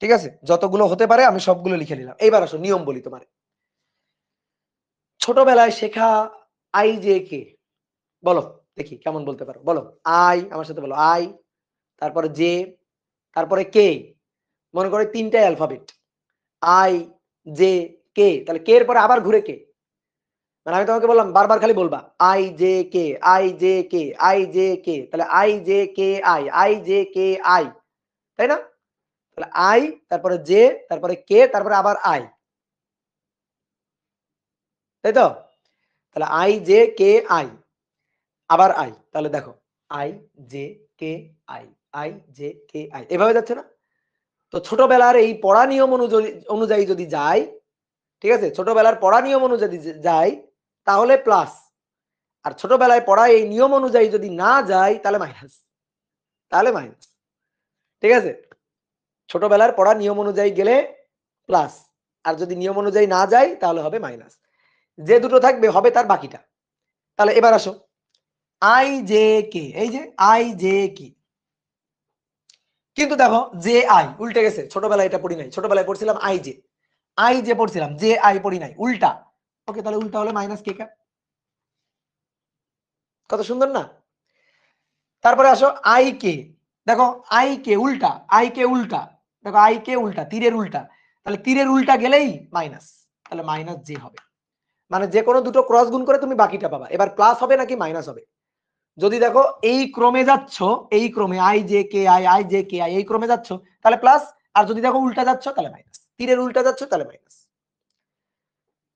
[SPEAKER 1] ঠিক আছে? যতগুলো হতে পারে আমি সবগুলো লিখে নিলাম। এইবার আসো নিয়ম বলি তোমার। ছোটবেলায় শেখা আই জে কে, বলো দেখি কেমন বলতে পারো, বলো। আই, আমার সাথে বলো, আই, তারপরে জে, তারপরে কে। মনে করে 3টাই অ্যালফাবেট, আই জে কে। তাহলে কে এর পরে আবার ঘুরে কে, মানে আমি তোমাকে বললাম বারবার খালি বলবা I J K, I J K, I J K. তাহলে I J K I, I J K I, তাই না? তাহলে আই, তারপরে জে, তারপরে কে, তারপরে আবার আই, তাই তো? তাহলে আই জে কে আই, আবার আই। তাহলে দেখো I J K I, I J K I, এভাবে যাচ্ছে না? তো ছোটবেলার এই পড়া নিয়ম অনুযায়ী যদি যাই, ঠিক আছে, ছোটবেলার পড়া নিয়ম অনুযায়ী যাই তাহলে প্লাস, আর ছোটবেলায় পড়া এই নিয়ম অনুযায়ী যদি না যায় তাহলে মাইনাস, তাহলে মাইনাস, ঠিক আছে? ছোটবেলার পড়া নিয়ম অনুযায়ী গেলে প্লাস, আর যদি নিয়ম অনুযায়ী না যায় তাহলে হবে মাইনাস। যে দুটো থাকবে হবে তার বাকিটা। তাহলে এবার আসো আই জে কে, এই যে আই জে কে, কিন্তু দেখো জে আই উল্টে গেছে, ছোটবেলায় এটা পড়ি নাই, ছোটবেলায় পড়ছিলাম আই জে পড়ছিলাম, জে আই পড়ি নাই, উল্টা। ওকে, তাহলে উল্টা হলে মাইনাস কে ক্যাপ। কত সুন্দর না? তারপরে আসো আই কে, দেখো আই কে উল্টা, আই কে উল্টা, দেখো আই কে উল্টা, তীরের উল্টা, তাহলে তীরের উল্টা গেলেই মাইনাস, তাহলে মাইনাস জে হবে। মানে যে কোনো দুটো ক্রস গুণ করে তুমি বাকিটা পাবা। এবার প্লাস হবে নাকি মাইনাস হবে? যদি দেখো এই ক্রমে যাচ্ছ, এই ক্রমে I J K I J K I, এই ক্রমে যাচ্ছ তাহলে প্লাস, আর যদি দেখো উল্টা যাচ্ছ তাহলে মাইনাস, তীরের উল্টা যাচ্ছ তাহলে মাইনাস।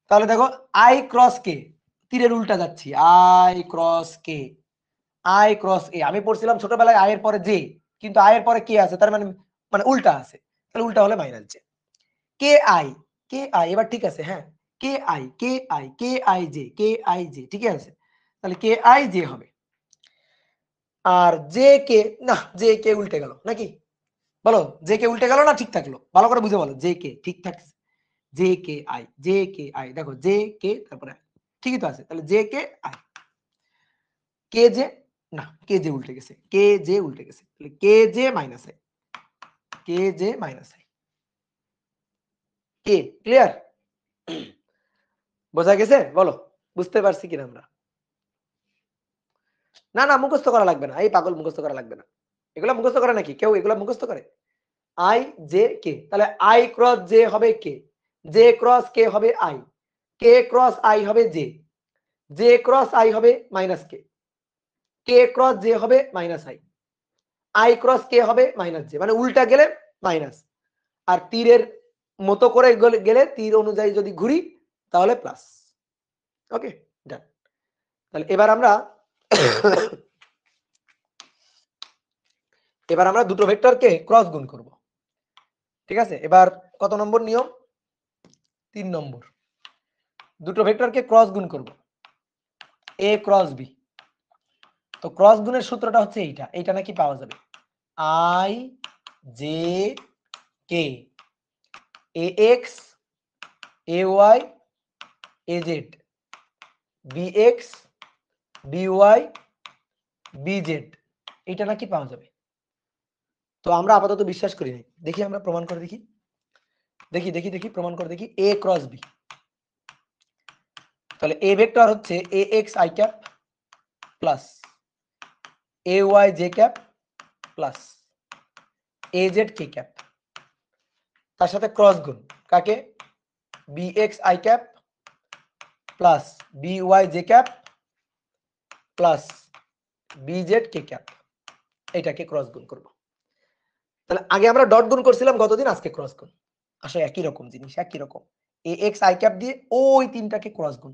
[SPEAKER 1] তাহলে দেখো আই ক্রস কে, তীরের উল্টা যাচ্ছি, I cross K, I cross A, আমি পড়ছিলাম ছোটবেলায় আয়ের পরে জে, কিন্তু আয়ের পরে কে আছে, তার মানে মানে উল্টা আছে, তাহলে উল্টা হলে minus J. K I, K I, এবার ঠিক আছে, হ্যাঁ K I K I K I J, K I J, ঠিক আছে, তাহলে কে আই জে হবে। আর জে কে, না জে কে উল্টে গেল নাকি, বলো জে কে উল্টে গেল না ঠিক থাকলো? ভালো করে বুঝে বলো, জে কে ঠিক থাকছে, J K I, J K I, দেখো জে কে তারপরে ঠিকই তো আছে, তাহলে J K I. K J, না কে জে উল্টে গেছে, কে জে উল্টে গেছে, তাহলে K J minus I, K J minus I. K clear? বোঝা গেছে? বলো বুঝতে পারছি কিনা আমরা? না না মুখস্থ করা লাগবে না, এই পাগল মুখস্থ করা লাগবে না, এগুলা মুখস্থ করে নাকি কেউ? এগুলা মুখস্থ করে? আই জে কে, তাহলে আই ক্রস জে হবে কে, জে ক্রস কে হবে আই, কে ক্রস আই হবে জে, জে ক্রস আই হবে মাইনাস কে, কে ক্রস জে হবে মাইনাস আই ক্রস কে হবে মাইনাস জে, মানে উল্টা গেলে মাইনাস, আর তীরের মতো করে গেলে তীর অনুযায়ী যদি ঘুরি তাহলে প্লাস। ওকে ডান। তাহলে এবার আমরা দুটো ভেক্টরকে ক্রস গুণ করব, ঠিক আছে? এবার কত নম্বর নিয়ম? 3 নম্বর। দুটো ভেক্টরকে ক্রস গুণ করব, এ ক্রস বি। তো ক্রস গুণের সূত্রটা হচ্ছে এইটা, এইটা নাকি পাওয়া যাবে I J K A X A Y A Z B X B Y B Z, এইটা নাকি পাওয়া যাবে। তো আমরা আপাতত বিশ্বাস করি নাই, দেখি আমরা প্রমাণ করে দেখি, দেখি প্রমাণ করে দেখি। এ ক্রস বি, তাহলে এ ভেক্টর হচ্ছে A X I cap plus A Y J cap plus A Z K cap, তার সাথে ক্রস গুণ কাকে, B X I cap plus B Y J cap plus B Z K cap, এটাকে cross গুণ করব। তাহলে আগে আমরা ডট গুণ করছিলাম গতদিন, আজকে ক্রস গুণ, আসলে একই রকম জিনিস, একই রকম। এ এক্স আই ক্যাপ দিয়ে ওই তিনটাকে ক্রস গুণ,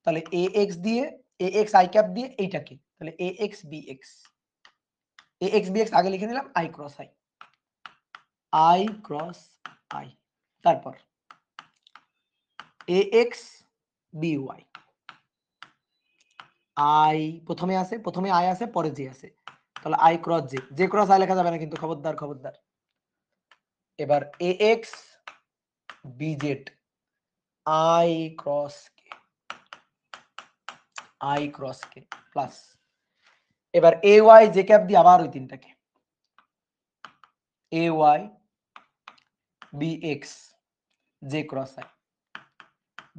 [SPEAKER 1] তাহলে এ এক্স দিয়ে এ এক্স আই ক্যাপ দিয়ে এইটাকে, তাহলে A X B X, A X B X আগে লিখে নিলাম, I cross I, I cross I, তারপর A X B Y, I প্রথমে আছে, প্রথমে আই আছে পরে জে আছে, তাহলে I cross J, J cross I লেখা যাবে না কিন্তু, খবরদার খবরদার। এবার A X B Z, I cross K, I cross K plus, এবার এ ওয়াই জে ক্যাপ দিয়ে আবার ওই তিনটাকে, এ Y B X J cross I,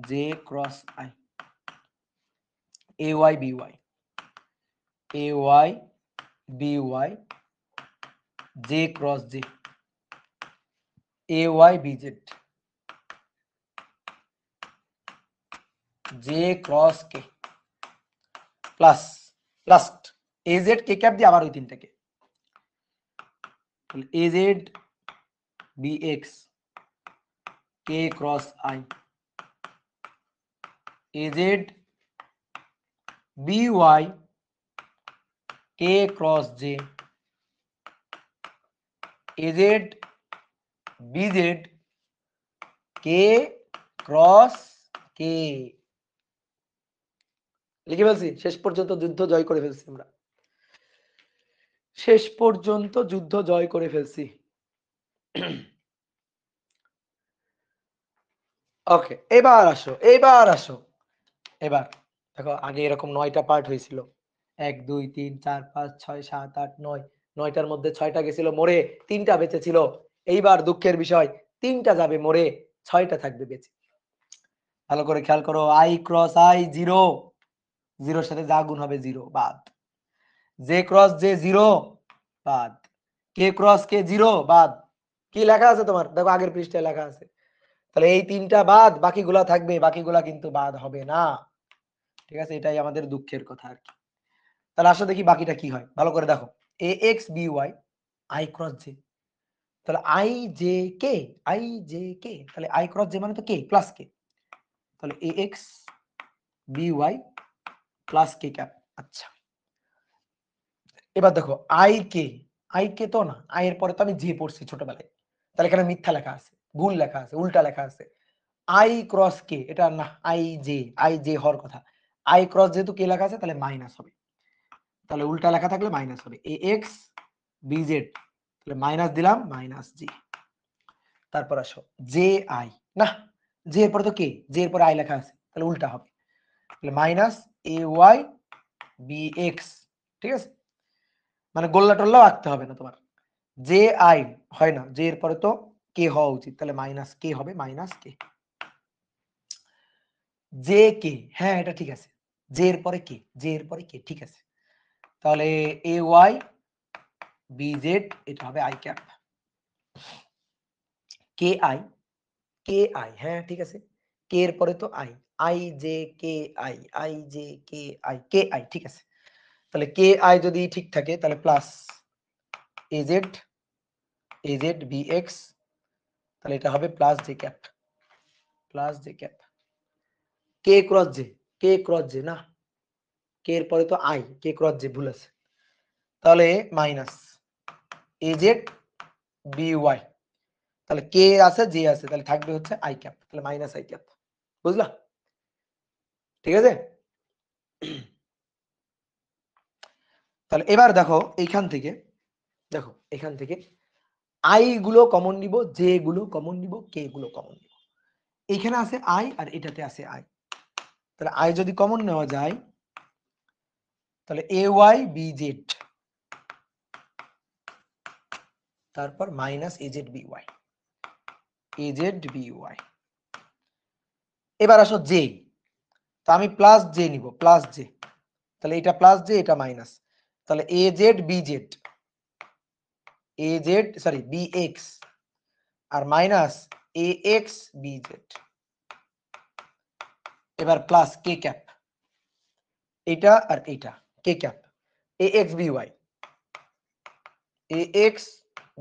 [SPEAKER 1] J cross I, A Y B Y, A Y B Y J cross J, A Y B Z, J cross K plus last A Z K cap দিয়ে আবার ওই তিনটাকে, A Z B X K cross I, A Z B Y K cross J, A Z B Z K cross K. লিখে ফেলছি, শেষ পর্যন্ত যুদ্ধ জয় করে ফেলছি আমরা, শেষ পর্যন্ত যুদ্ধ জয় করে ফেলছি। ওকে, এবার আসো, এবার আসো। এবার দেখো আগে এরকম ৯টা পার্ট হয়েছিল। ১, ২, ৩, ৪, ৫, ৬, ৭, ৮, ৯। ৯টার মধ্যে ৬টা গেছিল মরে, ৩টা বেঁচে ছিল। এইবার দুঃখের বিষয় ৩টা যাবে মরে, ৬টা থাকবে বেঁচে। ভালো করে খেয়াল করো, i ক্রস i 0, 0 এর সাথে যা গুণ হবে 0 বাদ। j ক্রস j 0 বাদ। k ক্রস k 0 বাদ। কি লেখা আছে তোমার? দেখো আগের পৃষ্ঠায় লেখা আছে। তাহলে এই ৩টা বাদ, বাকিগুলা থাকবে, বাকিগুলা কিন্তু বাদ হবে না। ঠিক আছে, এটাই আমাদের দুঃখের কথা আর কি। তাহলে আসো দেখি বাকিটা কি হয়। ভালো করে দেখো, ax by i cross j, তাহলে i j k, i j k, তাহলে i ক্রস j মানে তো k প্লাস k, তাহলে ax by plus k cap. আচ্ছা, এবার দেখো i k তো না, i এর পরে তো আমি j পড়ছি ছোটবেলায়, তাহলে এখানে মিথ্যা লেখা আছে, ভুল লেখা আছে, উল্টা লেখা আছে। i ক্রস k, এটা না, i j হওয়ার কথা। i ক্রস যেহেতু k লেখা আছে তাহলে মাইনাস হবে, তাহলে উল্টা লেখা থাকলে মাইনাস হবে। ax bz, তাহলে মাইনাস দিলাম, মাইনাস j। তারপর আসো ji, না j এর পরে তো k, j এর পরে i লেখা আছে, তাহলে উল্টা হবে, তাহলে মাইনাস ay bx। ঠিক আছে, মানে গোল্লা টোল্লাও আঁকতে হবে না তোমার। জে আই হয় না, জে এর পরে তো কে হওয়া উচিত, তাহলে মাইনাস কে হবে, মাইনাস কে। জে কে, হ্যাঁ এটা ঠিক আছে, জে এর পরে কে, জে এর পরে কে, ঠিক আছে। তাহলে এ ওয়াই বি জেড, এটা হবে আই ক্যাপ। কে আই, হ্যাঁ ঠিক আছে, কে এর পরে তো I, I J K I, I J K I, K I, ঠিক আছে। তাহলে কে আই যদি ঠিক থাকে তাহলে প্লাস এজেড বি এক্স, তাহলে এটা হবে plus J cap, plus J cap. K cross J, K cross J না, কে এর পরে তো আই, কে ক্রস জে ভুল আছে, তাহলে মাইনাস এজেড বি ওয়াই, তাহলে কে আছে জে আছে, তাহলে থাকবে হচ্ছে আই ক্যাপ, তাহলে মাইনাস আই ক্যাপ। বুঝলা? ঠিক আছে, তাহলে এবার দেখো এইখান থেকে, দেখো এখান থেকে আই গুলো কমন নিব, জে গুলো কমন নিব, কে গুলো কমন নিব। এইখানে আছে আই আর এটাতে আছে আই, তাহলে আই যদি কমন নেওয়া যায় তাহলে এ ওয়াই বি জেড, তারপর minus A Z B Y, A Z B Y. এবার আসো জে, তো আমি প্লাস জে নিব, প্লাস জে, তাহলে এটা প্লাস জে, এটা মাইনাস, তাহলে A Z B Z, A Z sorry B X আর minus A X B Z. এবার প্লাস কে ক্যাপ, এটা আর এটা, K cap A X B Y, A X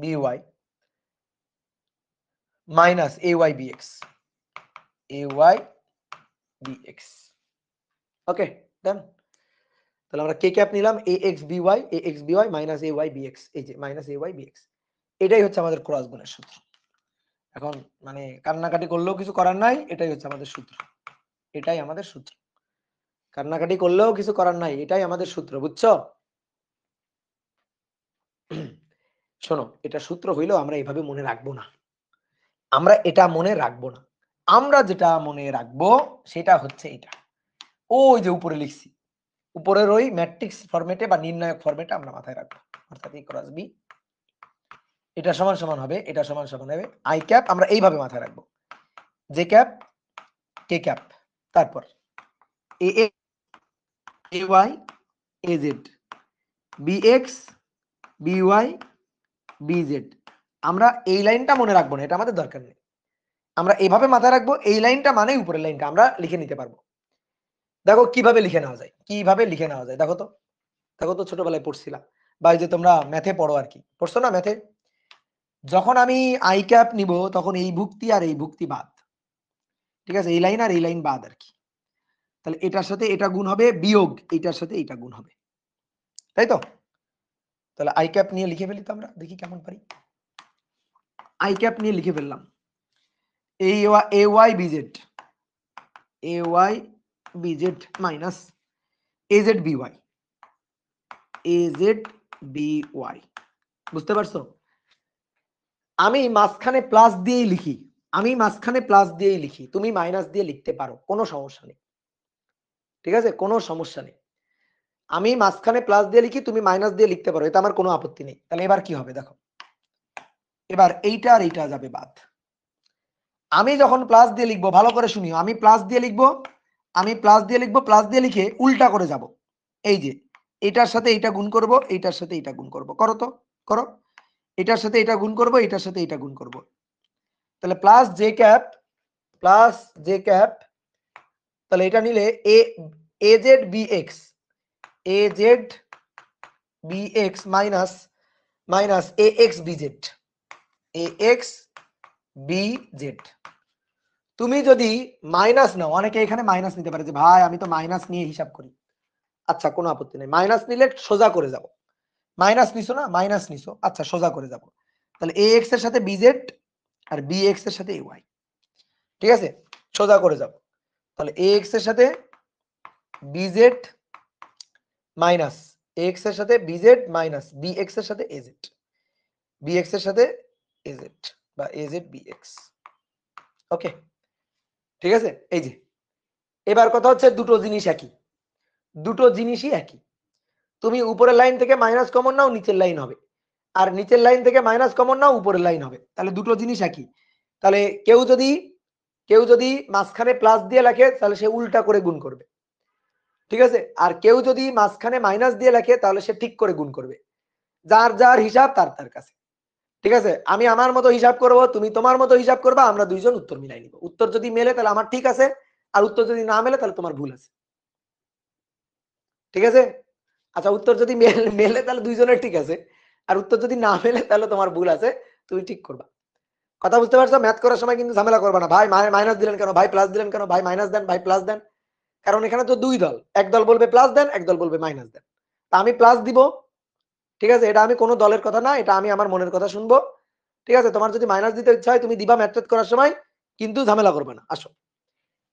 [SPEAKER 1] B Y minus A Y B X, A Y B x. ওকে ডান। তাহলে আমরা কে cap নিলাম, এ X B Y minus A Y B X, এই যে minus A Y B x. এটাই হচ্ছে আমাদের cross গুণের সূত্র। এখন মানে কান্নাকাটি করলেও কিছু করার নাই, এটাই হচ্ছে আমাদের সূত্র, এটাই আমাদের সূত্র। কান্নাকাটি করলেও কিছু করার নাই, এটাই আমাদের সূত্র, বুঝছো? শোনো, এটা সূত্র হইলেও আমরা এভাবে মনে রাখবো না, আমরা এটা মনে রাখবো না। আমরা যেটা মনে রাখবো সেটা হচ্ছে এটা, ওই যে উপরে লিখছি, উপরের ওই ম্যাট্রিক্স ফরম্যাটে বা নির্ণায়ক ফরম্যাটে আমরা মাথায় রাখবো, অর্থাৎ এ ক্রস বি, এটা সমান সমান হবে, এটা সমান সমান হবে আই ক্যাপ, আমরা এইভাবে মাথায় রাখবো, জে ক্যাপ কে ক্যাপ, তারপর A A Y A Z B X B Y B Z. আমরা এই লাইনটা মনে রাখবো না, এটা আমাদের দরকার নেই, আমরা এভাবে মাথায় রাখবো, এই লাইনটা মানে উপরের লাইনটা আমরা লিখে নিতে পারবো। দেখো কিভাবে লিখে নেওয়া যায়, কিভাবে লিখে নেওয়া যায়, দেখো তো, দেখো তো ছোটবেলায় পড়ছিলাম, বা এই যে তোমরা ম্যাথে পড়ো আর কি, পড়ছো না ম্যাথে, যখন আমি আই ক্যাপ নিব তখন এই ভুক্তি আর এই ভুক্তি বাদ, ঠিক আছে, এই লাইন আর এই লাইন বাদ আর কি, তাহলে এটার সাথে এটা গুণ হবে বিয়োগ এটার সাথে এটা গুণ হবে, তাই তো? তাহলে আই ক্যাপ নিয়ে লিখে ফেলি তো আমরা, দেখি কেমন পারি। আই ক্যাপ নিয়ে লিখে ফেললাম, A Y B Z, A Y B Z minus A Z B Y, A Z B Y. বুঝতে পারছো? আমি মাঝখানে প্লাস দিয়েই লিখি, আমি মাঝখানে প্লাস দিয়েই লিখি, তুমি মাইনাস দিয়ে লিখতে পারো, কোনো সমস্যা নেই। ঠিক আছে, কোনো সমস্যা নেই। আমি মাঝখানে প্লাস দিয়ে লিখি, তুমি মাইনাস দিয়ে লিখতে পারো, এটা আমার কোনো আপত্তি নেই। তাহলে এবার কি হবে দেখো, এবার এইটা আর এইটা যাবে বাদ। আমি যখন প্লাস দিয়ে লিখবো, ভালো করে শুনিও, আমি প্লাস দিয়ে লিখবো, আমি প্লাস দিয়ে লিখবো, প্লাস দিয়ে লিখে উল্টা করে যাব। এই যে এটার সাথে এইটা গুণ করব, এইটার সাথে এইটা গুণ করব, করো তো, করো। এটার সাথে এটা গুণ করব, এটার সাথে এটা গুণ করব। তাহলে plus J cap, plus J cap, তাহলে এটা নিলে A Z B X, A Z B X minus minus A X B Z, A X B Z. তুমি যদি মাইনাস নাও, অনেকে এখানে মাইনাস নিতে পারে যে ভাই আমি তো মাইনাস নিয়ে হিসাব করি, আচ্ছা কোনো আপত্তি নেই, মাইনাস নিলে সোজা করে যাব। মাইনাস নিছো না, মাইনাস নিছো, আচ্ছা সোজা করে যাব। তাহলে এ এক্স এর সাথে বি জেড আর বি এক্স এর সাথে এ ওয়াই, ঠিক আছে, সোজা করে যাব। তাহলে এ এক্স এর সাথে বি জেড মাইনাস এক্স এর সাথে B Z minus B X এর সাথে এ জেড, বি এক্স এর সাথে এ জেড বা এ জেড বি এক্স। ওকে, ঠিক আছে। এই যে এবার কথা হচ্ছে দুটো জিনিস একই, দুটো জিনিসই একই। তুমি উপরের লাইন থেকে মাইনাস কমন নাও, নিচের লাইন হবে, আর নিচের লাইন থেকে মাইনাস কমন নাও, উপরের লাইন হবে। তাহলে দুটো জিনিস একই। তাহলে কেউ যদি মাঝখানে প্লাস দিয়ে লেখে তাহলে সে উল্টা করে গুণ করবে, ঠিক আছে। আর কেউ যদি মাঝখানে মাইনাস দিয়ে লেখে তাহলে সে ঠিক করে গুণ করবে। যার যার হিসাব তার তার কাছে, ঠিক আছে। আমি আমার মতো হিসাব করব, তুমি তোমার মতো হিসাব করবা, আমরা দুইজন উত্তর মিলাই নিব। উত্তর যদি মেলে তাহলে আমার ঠিক আছে, আর উত্তর যদি না মেলে তাহলে তোমার ভুল আছে, ঠিক আছে। আচ্ছা, উত্তর যদি মেলে তাহলে দুইজনের ঠিক আছে, আর উত্তর যদি না মেলে তাহলে তোমার ভুল আছে, তুমি ঠিক করবা। কথা বুঝতে পারছো? ম্যাথ করার সময় কিন্তু ঝামেলা করবা না, ভাই মাইনাস দিলেন কেন, ভাই প্লাস দিলেন কেন, ভাই মাইনাস দেন, ভাই প্লাস দেন। কারণ এখানে তো দুই দল, এক দল বলবে প্লাস দেন, এক দল বলবে মাইনাস দেন। তা আমি প্লাস দিব, ঠিক আছে, এটা আমি কোনো দলের কথা না, এটা আমি আমার মনের কথা শুনবো, ঠিক আছে। তোমার যদি মাইনাস দিতে ইচ্ছা হয় তুমি দিবা ম্যাথ করার সময়, কিন্তু ঝামেলা করবে না। আসো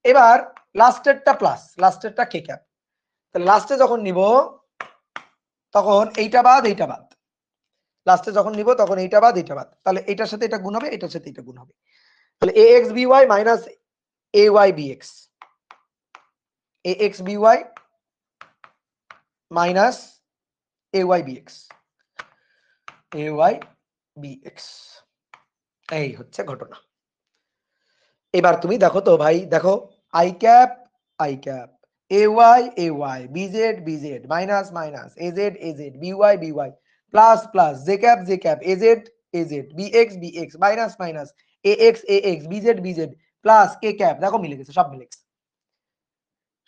[SPEAKER 1] এবার লাস্টেরটা প্লাস, লাস্টেরটা কে ক্যাপ। তাহলে লাস্টে যখন নিব তখন এইটা বাদ এইটা বাদ, লাস্টে যখন নিব তখন এইটা বাদ এইটা বাদ, তাহলে এটার সাথে এটা গুণ হবে, এটার সাথে এটা গুণ হবে। তাহলে A X B Y minus A Y B X, A X B Y minus A Y B X, A Y B X, এই হচ্ছে ঘটনা। এবার তুমি দেখো তো ভাই, দেখো I cap A Y B Z minus minus A Z B Y plus plus J cap A Z B X minus minus A X B Z plus K cap. দেখো মিলে গেছে, সব মিলে গেছে,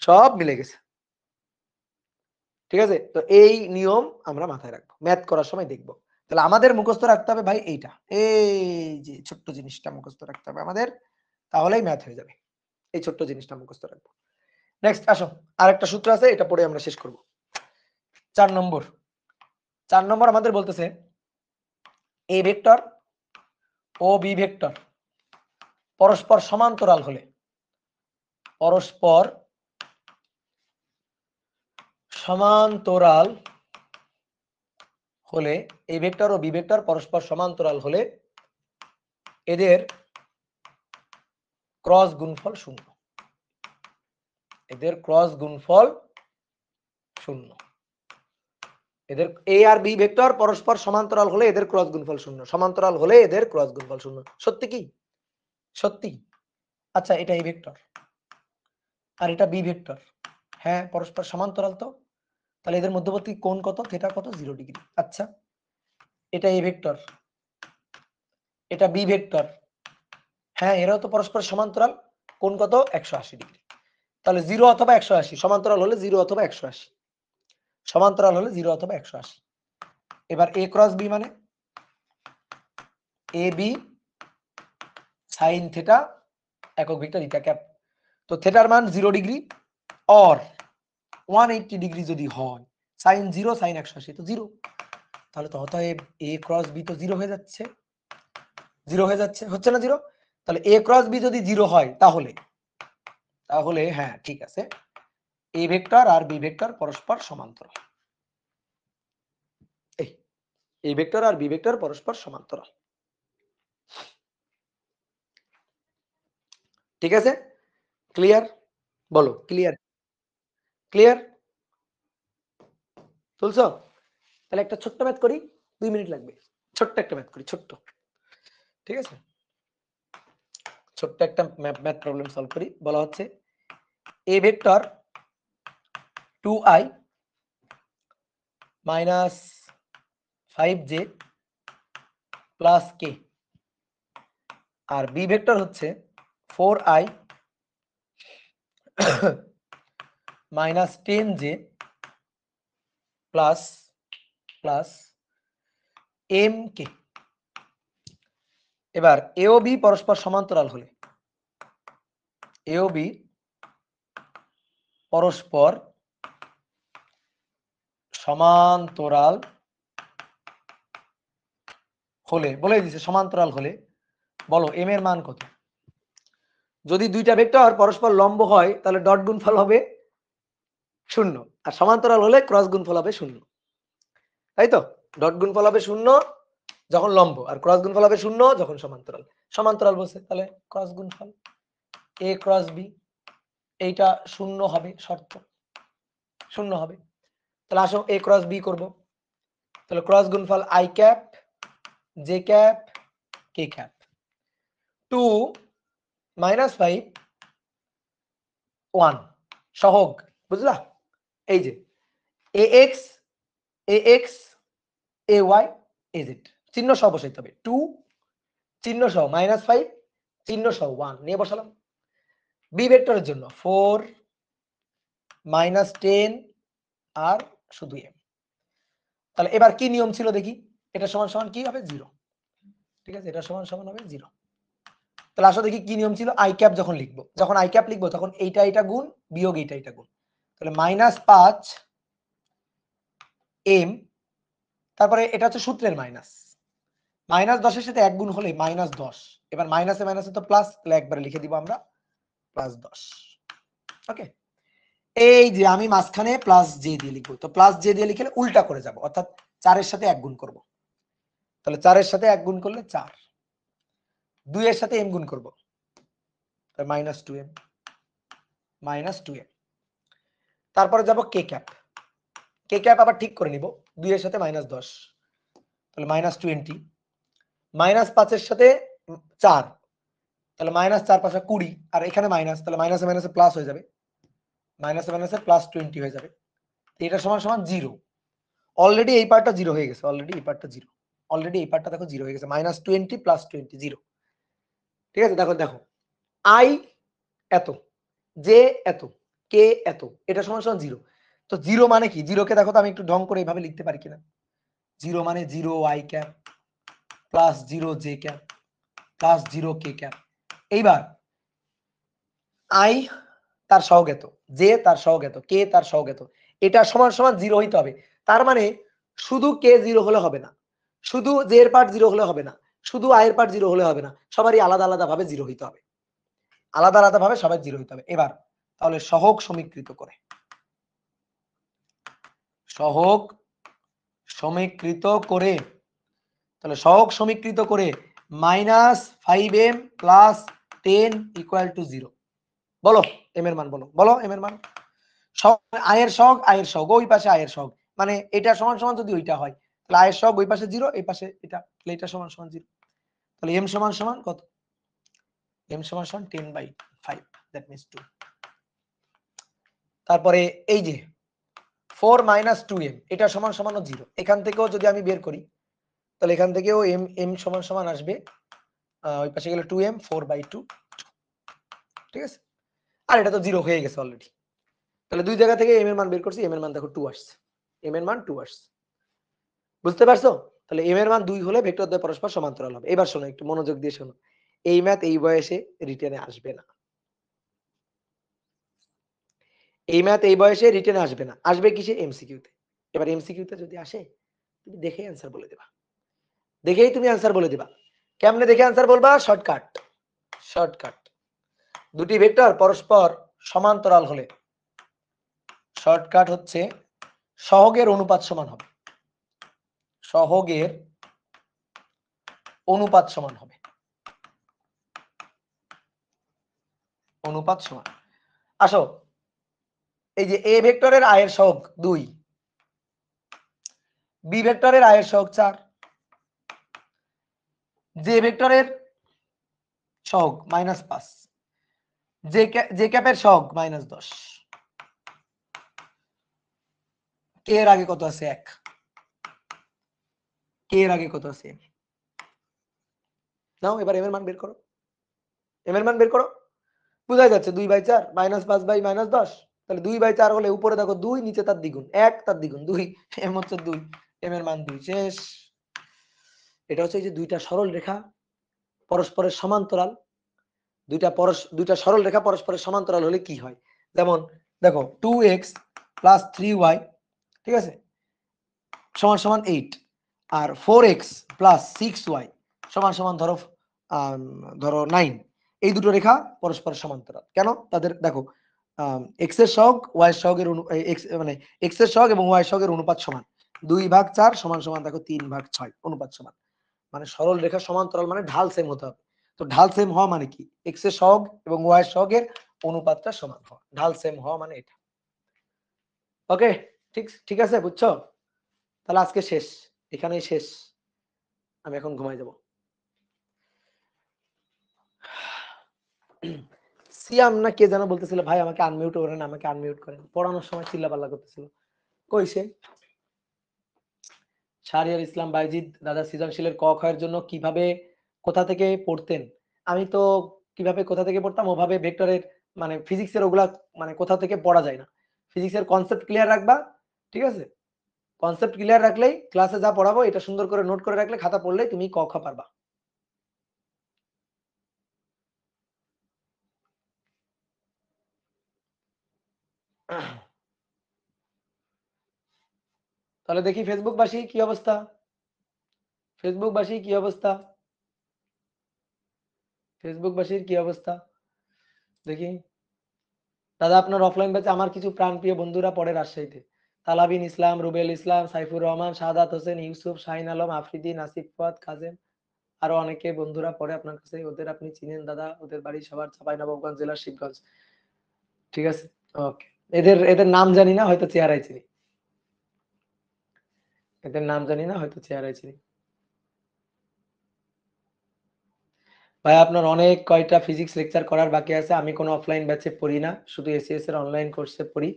[SPEAKER 1] সব মিলে গেছে, ঠিক আছে। তো এই নিয়ম আমরা মাথায় রাখবো, ম্যাথ করার সময় দেখবো। তাহলে আমাদের মুখস্থ রাখতে হবে ভাই এইটা, এই যে ছোট্ট জিনিসটা মুখস্থ রাখতে হবে আমাদের, তাহলেই ম্যাথ হয়ে যাবে। এই ছোট্ট জিনিসটা মুখস্থ রাখবো। নেক্সট আসো, আরেকটা সূত্র আছে, এটা পড়ে আমরা শেষ করব। 4 নম্বর, 4 নম্বর আমাদের বলতেছে এ ভেক্টর ও বি ভেক্টর পরস্পর সমান্তরাল হলে, পরস্পর সমান্তরাল হলে, এ ভেক্টর ও বি ভেক্টর পরস্পর সমান্তরাল হলে এদের ক্রস গুণফল শূন্য, এদের ক্রস গুণফল শূন্য। এদের এ আর বি ভেক্টর পরস্পর সমান্তরাল হলে এদের ক্রস গুণফল শূন্য, সমান্তরাল হলে এদের ক্রস গুণফল শূন্য। সত্যি কি? সত্যি। আচ্ছা, এটা এ ভেক্টর আর এটা বি ভেক্টর, হ্যাঁ পরস্পর সমান্তরাল তো, তাহলে এদের মধ্যবর্তী কোণ কত, থিটা কত, 0 ডিগ্রি। আচ্ছা, এটা এ ভেক্টর, এটা বি ভেক্টর, হ্যাঁ এরাও তো পরস্পর সমান্তরাল, কোণ কত, 180 ডিগ্রি। তাহলে 0 অথবা 180, সমান্তরাল হলে 0 অথবা 180, সমান্তরাল হলে 0 অথবা 180। এবার এ ক্রস বি মানে এ বি সাইন থিটা একক ভেক্টর ইটা ক্যাপ। তো থিটার মান 0 ডিগ্রি অর 180 ডিগ্রি যদি হয়, সাইন 0 সাইন 180 তো 0, তাহলে তো অতএব এ ক্রস বি তো 0 হয়ে যাচ্ছে, 0 হয়ে যাচ্ছে, হচ্ছে না 0? তাহলে এ ক্রস বি যদি 0 হয় তাহলে, তাহলে হ্যাঁ ঠিক আছে, এ ভেক্টর আর বি ভেক্টর পরস্পর সমান্তরাল, এই এ ভেক্টর আর বি ভেক্টর পরস্পর সমান্তরাল। ঠিক আছে, ক্লিয়ার? বলো ক্লিয়ার? ক্লিয়ার? তুলছো? তাহলে একটা ছোট্ট ম্যাথ করি, 2 মিনিট লাগবে। ছোট্ট একটা ম্যাথ করি, ছোট্ট। ঠিক আছে, ছোট্ট একটা ম্যাথ প্রবলেম সলভ করি। বলা হচ্ছে a vector 2i minus 5j plus k আর b ভেক্টর হচ্ছে 4i minus 10j plus mk। এবার a ও b পরস্পর সমান্তরাল হলে a ও b পরস্পর সমান্তরাল হলে, বলে দিছে সমান্তরাল হলে, বলো m এর মান কত? যদি দুইটা ভেক্টর পরস্পর লম্ব হয় তাহলে ডট গুণফল হবে 0, আর সমান্তরাল হলে ক্রস গুণফল হবে 0, তাই তো? ডট গুণফল হবে 0 যখন লম্ব, আর ক্রস গুণফল হবে 0 যখন সমান্তরাল। সমান্তরাল বলছে তাহলে ক্রস গুণফল a ক্রস b, এইটা 0 হবে, শর্ত 0 হবে। তাহলে আসো a ক্রস b করব। তাহলে ক্রস গুণফল i cap j cap k cap 2 minus 5 1 সহগ, বুঝলা? এই যে ax ay az চিহ্ন সহ বসাইতে হবে। 2 চিহ্ন সহ, -5 চিহ্ন সহ 1 নিয়ে বসালাম। বি ভেক্টরের জন্য 4 -10 আর শুধু m। তাহলে এবার কি নিয়ম ছিল দেখি, এটা সমান সমান কি হবে 0। ঠিক আছে, এটা সমান সমান হবে 0। তাহলে আসো দেখি কি নিয়ম ছিল। i ক্যাপ যখন লিখবো, যখন i ক্যাপ লিখবো তখন এইটা এটা গুণ বিয়োগ এইটা গুণ। তাহলে -5 m, তারপরে এটা হচ্ছে সূত্রের মাইনাস, -10 এর সাথে 1 গুণ হলে -10। এবার মাইনাসে মাইনাসে তো প্লাস, তাহলে একবারে লিখে দিব আমরা +10। ওকে, এই যে আমি মাঝখানে প্লাস জে দিয়ে লিখবো, তো প্লাস জে দিয়ে লিখলে উল্টা করে যাব, অর্থাৎ 4 এর সাথে 1 গুণ করব। তাহলে 4 এর সাথে 1 গুণ করলে 4, 2 এর সাথে m গুণ করব, তাহলে -2m -2m। তারপরে যাব কে ক্যাপ, কে ক্যাপ আবার ঠিক করে নিব, 2 এর সাথে -10 তাহলে -20, -5 এর সাথে 4 তাহলে -4 5 20, আর এখানে মাইনাস, তাহলে মাইনাসে মাইনাসে প্লাস হয়ে যাবে, মাইনাসে মাইনাসে +20 হয়ে যাবে। এটা সমান সমান 0। অলরেডি এই পার্টটা 0 হয়ে গেছে, অলরেডি এই পার্টটা 0, অলরেডি এই পার্টটা দেখো 0 হয়ে গেছে, -20 +20 0। ঠিক আছে, দেখো দেখো i এত, জে এত, কে এত, এটা সমান সমান 0। তো 0 মানে কি? 0 কে দেখো তো আমি একটু ঢং করে এইভাবে লিখতে পারি কিনা। 0 মানে 0 i cap +0 j cap +0 k cap. এইবার i তার সহগ এত, জে তার সহগ এত, কে তার সহগ এত, এটা সমান সমান 0 হইতে হবে। তার মানে শুধু কে 0 হলে হবে না, শুধু জে এর পার্ট 0 হলে হবে না, শুধু i এর পার্ট 0 হলে হবে না, সবারই আলাদা আলাদা ভাবে 0 হইতে হবে, আলাদা আলাদা ভাবে সবাই 0 হইতে হবে। এবার তাহলে সহগ সমীকৃত করে, সহগ সমীকৃত করে, তাহলে সহগ সমীকৃত করে -5m +10 = 0। বলো m এর মান, বলো বলো m এর মান। i এর সহগ, i এর সহগ, ওই পাশে i এর সহগ, মানে এটা সমান সমান যদি ওইটা হয় তাহলে i এর সহগ ওই পাশে 0, এই পাশে এটা, তাহলে এটা সমান সমান 0। তাহলে m সমান সমান কত? m সমান সমান 10/5, দ্যাট মিন্স 2। তারপরে এই যে 4 - 2m, এটা সমান সমান 0। এখান থেকেও যদি আমি বের করি তাহলে এখান থেকেও m সমান সমান আসবে, ওই পাশে গেলে 2m 4/2। ঠিক আছে, আর এটা তো 0 হয়ে গেছে অলরেডি। তাহলে দুই জায়গা থেকে m এর মান বের করছি, m এর মান দেখো 2 আসছে, m এর মান 2 আসছে। বুঝতে পারছো? তাহলে m এর মান 2 হলে ভেক্টর দ্বয় পরস্পর সমান্তরাল হবে। এবার শোনো, একটু মনোযোগ দিয়ে শোনো, এই ম্যাথ এই বয়সে রিটেনে আসবে না, এই ম্যাথ এই বয়সে রিটেনে আসবে না, আসবে কিসে? এমসিকিউতে। এবার এমসিকিউতে যদি আসে তুমি দেখে অ্যান্সার বলে দেবা, দেখেই তুমি অ্যান্সার বলে দিবা। কেমনে দেখে অ্যান্সার বলবা? Shortcut, shortcut. দুটি ভেক্টর পরস্পর সমান্তরাল হলে শর্টকাট হচ্ছে সহগের অনুপাত সমান হবে, সহগের অনুপাত সমান হবে। অনুপাত সমান। আসো, এই যে এ ভেক্টরের আয়ের সহগ 2, বি ভেক্টরের আয়ের সহগ 4, জে ভেক্টরের সহগ -5, জে ক্যাপের সহগ -10, কে এর আগে কত আছে 1, কে এর আগে কত আছে নাও, এবার এম এর মান বের করো, এম এর মান বের করো, বুঝাই যাচ্ছে 2/4 -5/-10, তাহলে 2/4 হলে উপরে দেখো 2, নিচে তার দ্বিগুণ 1, তার দ্বিগুণ 2, এম হচ্ছে 2, এম এর মান 2, শেষ। এটা হচ্ছে এই যে দুইটা সরল রেখা পরস্পরের সমান্তরাল, দুইটা সরল রেখা পরস্পরের সমান্তরাল হলে কি হয়, যেমন দেখো 2x + 3y, ঠিক আছে, সমান সমান 8, আর 4x + 6y সমান সমান ধরো 9, এই দুটো রেখা পরস্পরের সমান্তরাল। কেন? তাদের দেখো x এর সহগ y এর সহগের মানে x এর সহগ এবং y এর সহগের অনুপাত সমান, 2/4 সমান সমান দেখো 3/6 অনুপাত সমান, মানে সরল রেখা সমান্তরাল মানে ঢাল সেম হতে হবে। তো ঢাল সেম হওয়া মানে কি, x এর সহগ এবং y এর সহগের অনুপাতটা সমান হওয়া, ঢাল সেম হওয়া মানে এটা। ওকে, ঠিক আছে, বুঝছো? তাহলে আজকে শেষ, এখানেই শেষ, আমি এখন ঘুমাই যাব। সিয়াম না কে যেন বলতেছিল, ভাই আমাকে আনমিউট করেন, আমাকে আনমিউট করেন, পড়ানোর সময় চিল্লাপাল্লা করতেছিল, কইছে শাহরিয়ার ইসলাম বাইজিদ, দাদা সৃজনশীলের ক খ এর জন্য কিভাবে কোথা থেকে পড়তেন? আমি তো কিভাবে কোথা থেকে পড়তাম ওভাবে ভেক্টরের মানে ফিজিক্সের ওগুলা মানে কোথা থেকে পড়া যায় না, ফিজিক্সের কনসেপ্ট ক্লিয়ার রাখবা, ঠিক আছে, কনসেপ্ট ক্লিয়ার রাখলেই ক্লাসে যা পড়াবো এটা সুন্দর করে নোট করে রাখলে খাতা পড়লেই তুমি ক খ পারবা। তাহলে দেখি ফেসবুকবাসী কি অবস্থা, ফেসবুকবাসী কি অবস্থা, ফেসবুকবাসীর কি অবস্থা দেখি। দাদা আপনার অফলাইন ব্যাচে আমার কিছু প্রাণপ্রিয় বন্ধুরা পড়ে রাজশাহীতে, তালাবিন ইসলাম, রুবেল ইসলাম, সাইফুর রহমান, শাহাদাত হোসেন, ইউসুফ, শাহিন আলম, আফ্রিদি, নাসিফ ফুয়াদ, কাজেম, আরো অনেকে বন্ধুরা পড়ে আপনার কাছে, ওদের আপনি চিনেন দাদা, ওদের বাড়ি সবার চাঁপাইনবাবগঞ্জ জেলার শিবগঞ্জ, ঠিক আছে, ওকে, এদের এদের নাম জানি না, হয়তো চেহারাই চিনি, এদের নাম জানি না, হয়তো চেহারাই চিনি। ভাই আপনার অনেক কয়টা ফিজিক্স লেকচার করার বাকি আছে, আমি কোনো অফলাইন ব্যাচে পড়ি না, শুধু এসিএস এর অনলাইন কোর্সে পড়ি,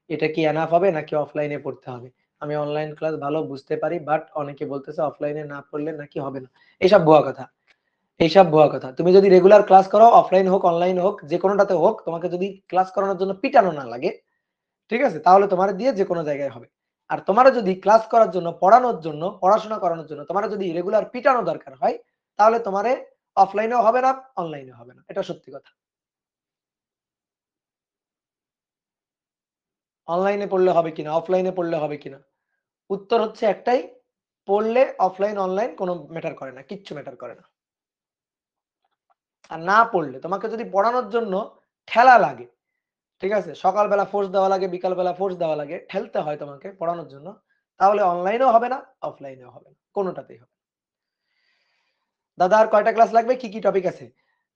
[SPEAKER 1] এটা কি এনাফ হবে নাকি অফলাইনে পড়তে হবে? আমি অনলাইন ক্লাস ভালো বুঝতে পারি, বাট অনেকে বলতেছে অফলাইনে না পড়লে নাকি হবে না, এইসব ভুয়া কথা, এইসব ভুয়া কথা। তুমি যদি রেগুলার ক্লাস করো, অফলাইন হোক অনলাইন হোক যে কোনোটাতে হোক, তোমাকে যদি ক্লাস করানোর জন্য পিটানো না লাগে, ঠিক আছে, তাহলে তোমার দিয়ে যে কোনো জায়গায় হবে। আর তোমার যদি ক্লাস করার জন্য, পড়ানোর জন্য, পড়াশোনা করানোর জন্য তোমার যদি রেগুলার পিটানো দরকার হয়, তাহলে তোমারে অফলাইনেও হবে না, অনলাইনেও হবে না, এটা সত্যি কথা। অনলাইনে পড়লে হবে কিনা, অফলাইনে পড়লে হবে কিনা, উত্তর হচ্ছে একটাই, পড়লে অফলাইন অনলাইন কোনো ম্যাটার করে না, কিচ্ছু ম্যাটার করে না। আর না পড়লে তোমাকে যদি পড়ানোর জন্য ঠেলা লাগে, ঠিক আছে, সকালবেলা ফোর্স দেওয়া লাগে, বিকালবেলা ফোর্স দেওয়া লাগে, ঠেলতে হয় তোমাকে পড়ানোর জন্য, তাহলে অনলাইনেও হবে না, অফলাইনেও হবে না, কোনোটাতেই হবে। দাদা আর কয়টা ক্লাস লাগবে, কি কি টপিক আছে?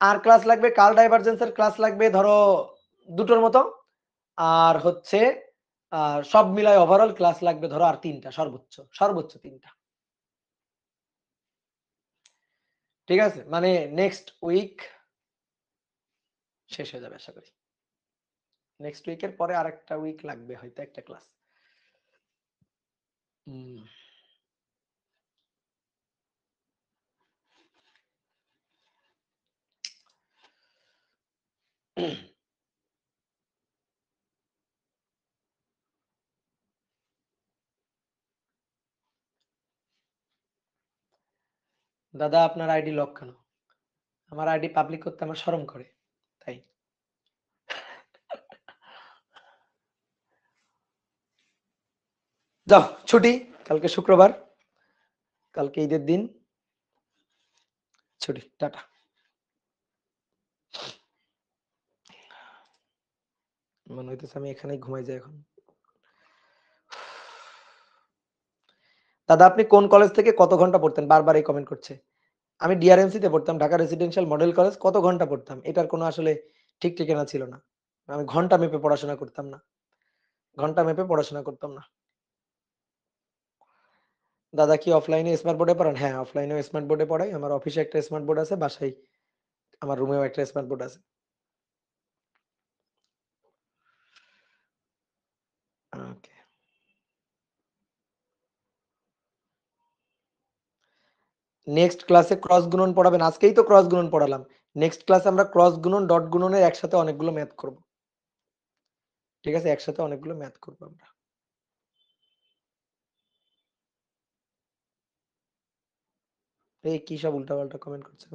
[SPEAKER 1] আর ক্লাস লাগবে, কার্ল ডাইভারজেন্সের ক্লাস লাগবে ধরো 2টোর মতো, আর হচ্ছে সব মিলায় ওভারঅল ক্লাস লাগবে ধরো আর 3টা, সর্বোচ্চ সর্বোচ্চ 3টা, ঠিক আছে, মানে নেক্সট উইক শেষ হয়ে যাবে আশা করি, নেক্সট উইকের পরে আরেকটা উইক লাগবে হয়তো একটা ক্লাস। দাদা আপনার আইডি লক কেন? আমার আইডি পাবলিক করতে আমার শরম করে, তাই। যাও ছুটি, কালকে শুক্রবার, কালকে ঈদের দিন, ছুটি, টাটা। মনে হইতেছে আমি এখানেই ঘুমাই যাই এখন। দাদা আপনি কোন কলেজ থেকে কত ঘন্টা পড়তেন? বারবার এই কমেন্ট করছে। আমি ডিআরএমসি তে পড়তাম, ঢাকা রেসিডেন্সিয়াল মডেল কলেজ, কত ঘন্টা পড়তাম এটার কোনো আসলে ঠিক ঠিকানা ছিল না। আমি ঘন্টা মেপে পড়াশোনা করতাম না। ঘন্টা মেপে পড়াশোনা করতাম না। দাদা কি অফলাইনে স্মার্ট বোর্ডে পড়ান? হ্যাঁ, অফলাইনেও স্মার্ট বোর্ডে পড়াই। আমার অফিসে একটা স্মার্ট বোর্ড আছে, বাসায় আমার রুমেও একটা স্মার্ট বোর্ড আছে। ওকে। নেক্সট ক্লাসে ক্রস গুণন পড়াবেন। আজকেই তো ক্রস গুণন পড়ালাম। নেক্সট ক্লাসে আমরা ক্রস গুণন, ডট গুণনের একসাথে অনেকগুলো ম্যাথ করব। ঠিক আছে? একসাথে অনেকগুলো ম্যাথ করব আমরা। এই কি সব উল্টাপাল্টা কমেন্ট করছেন?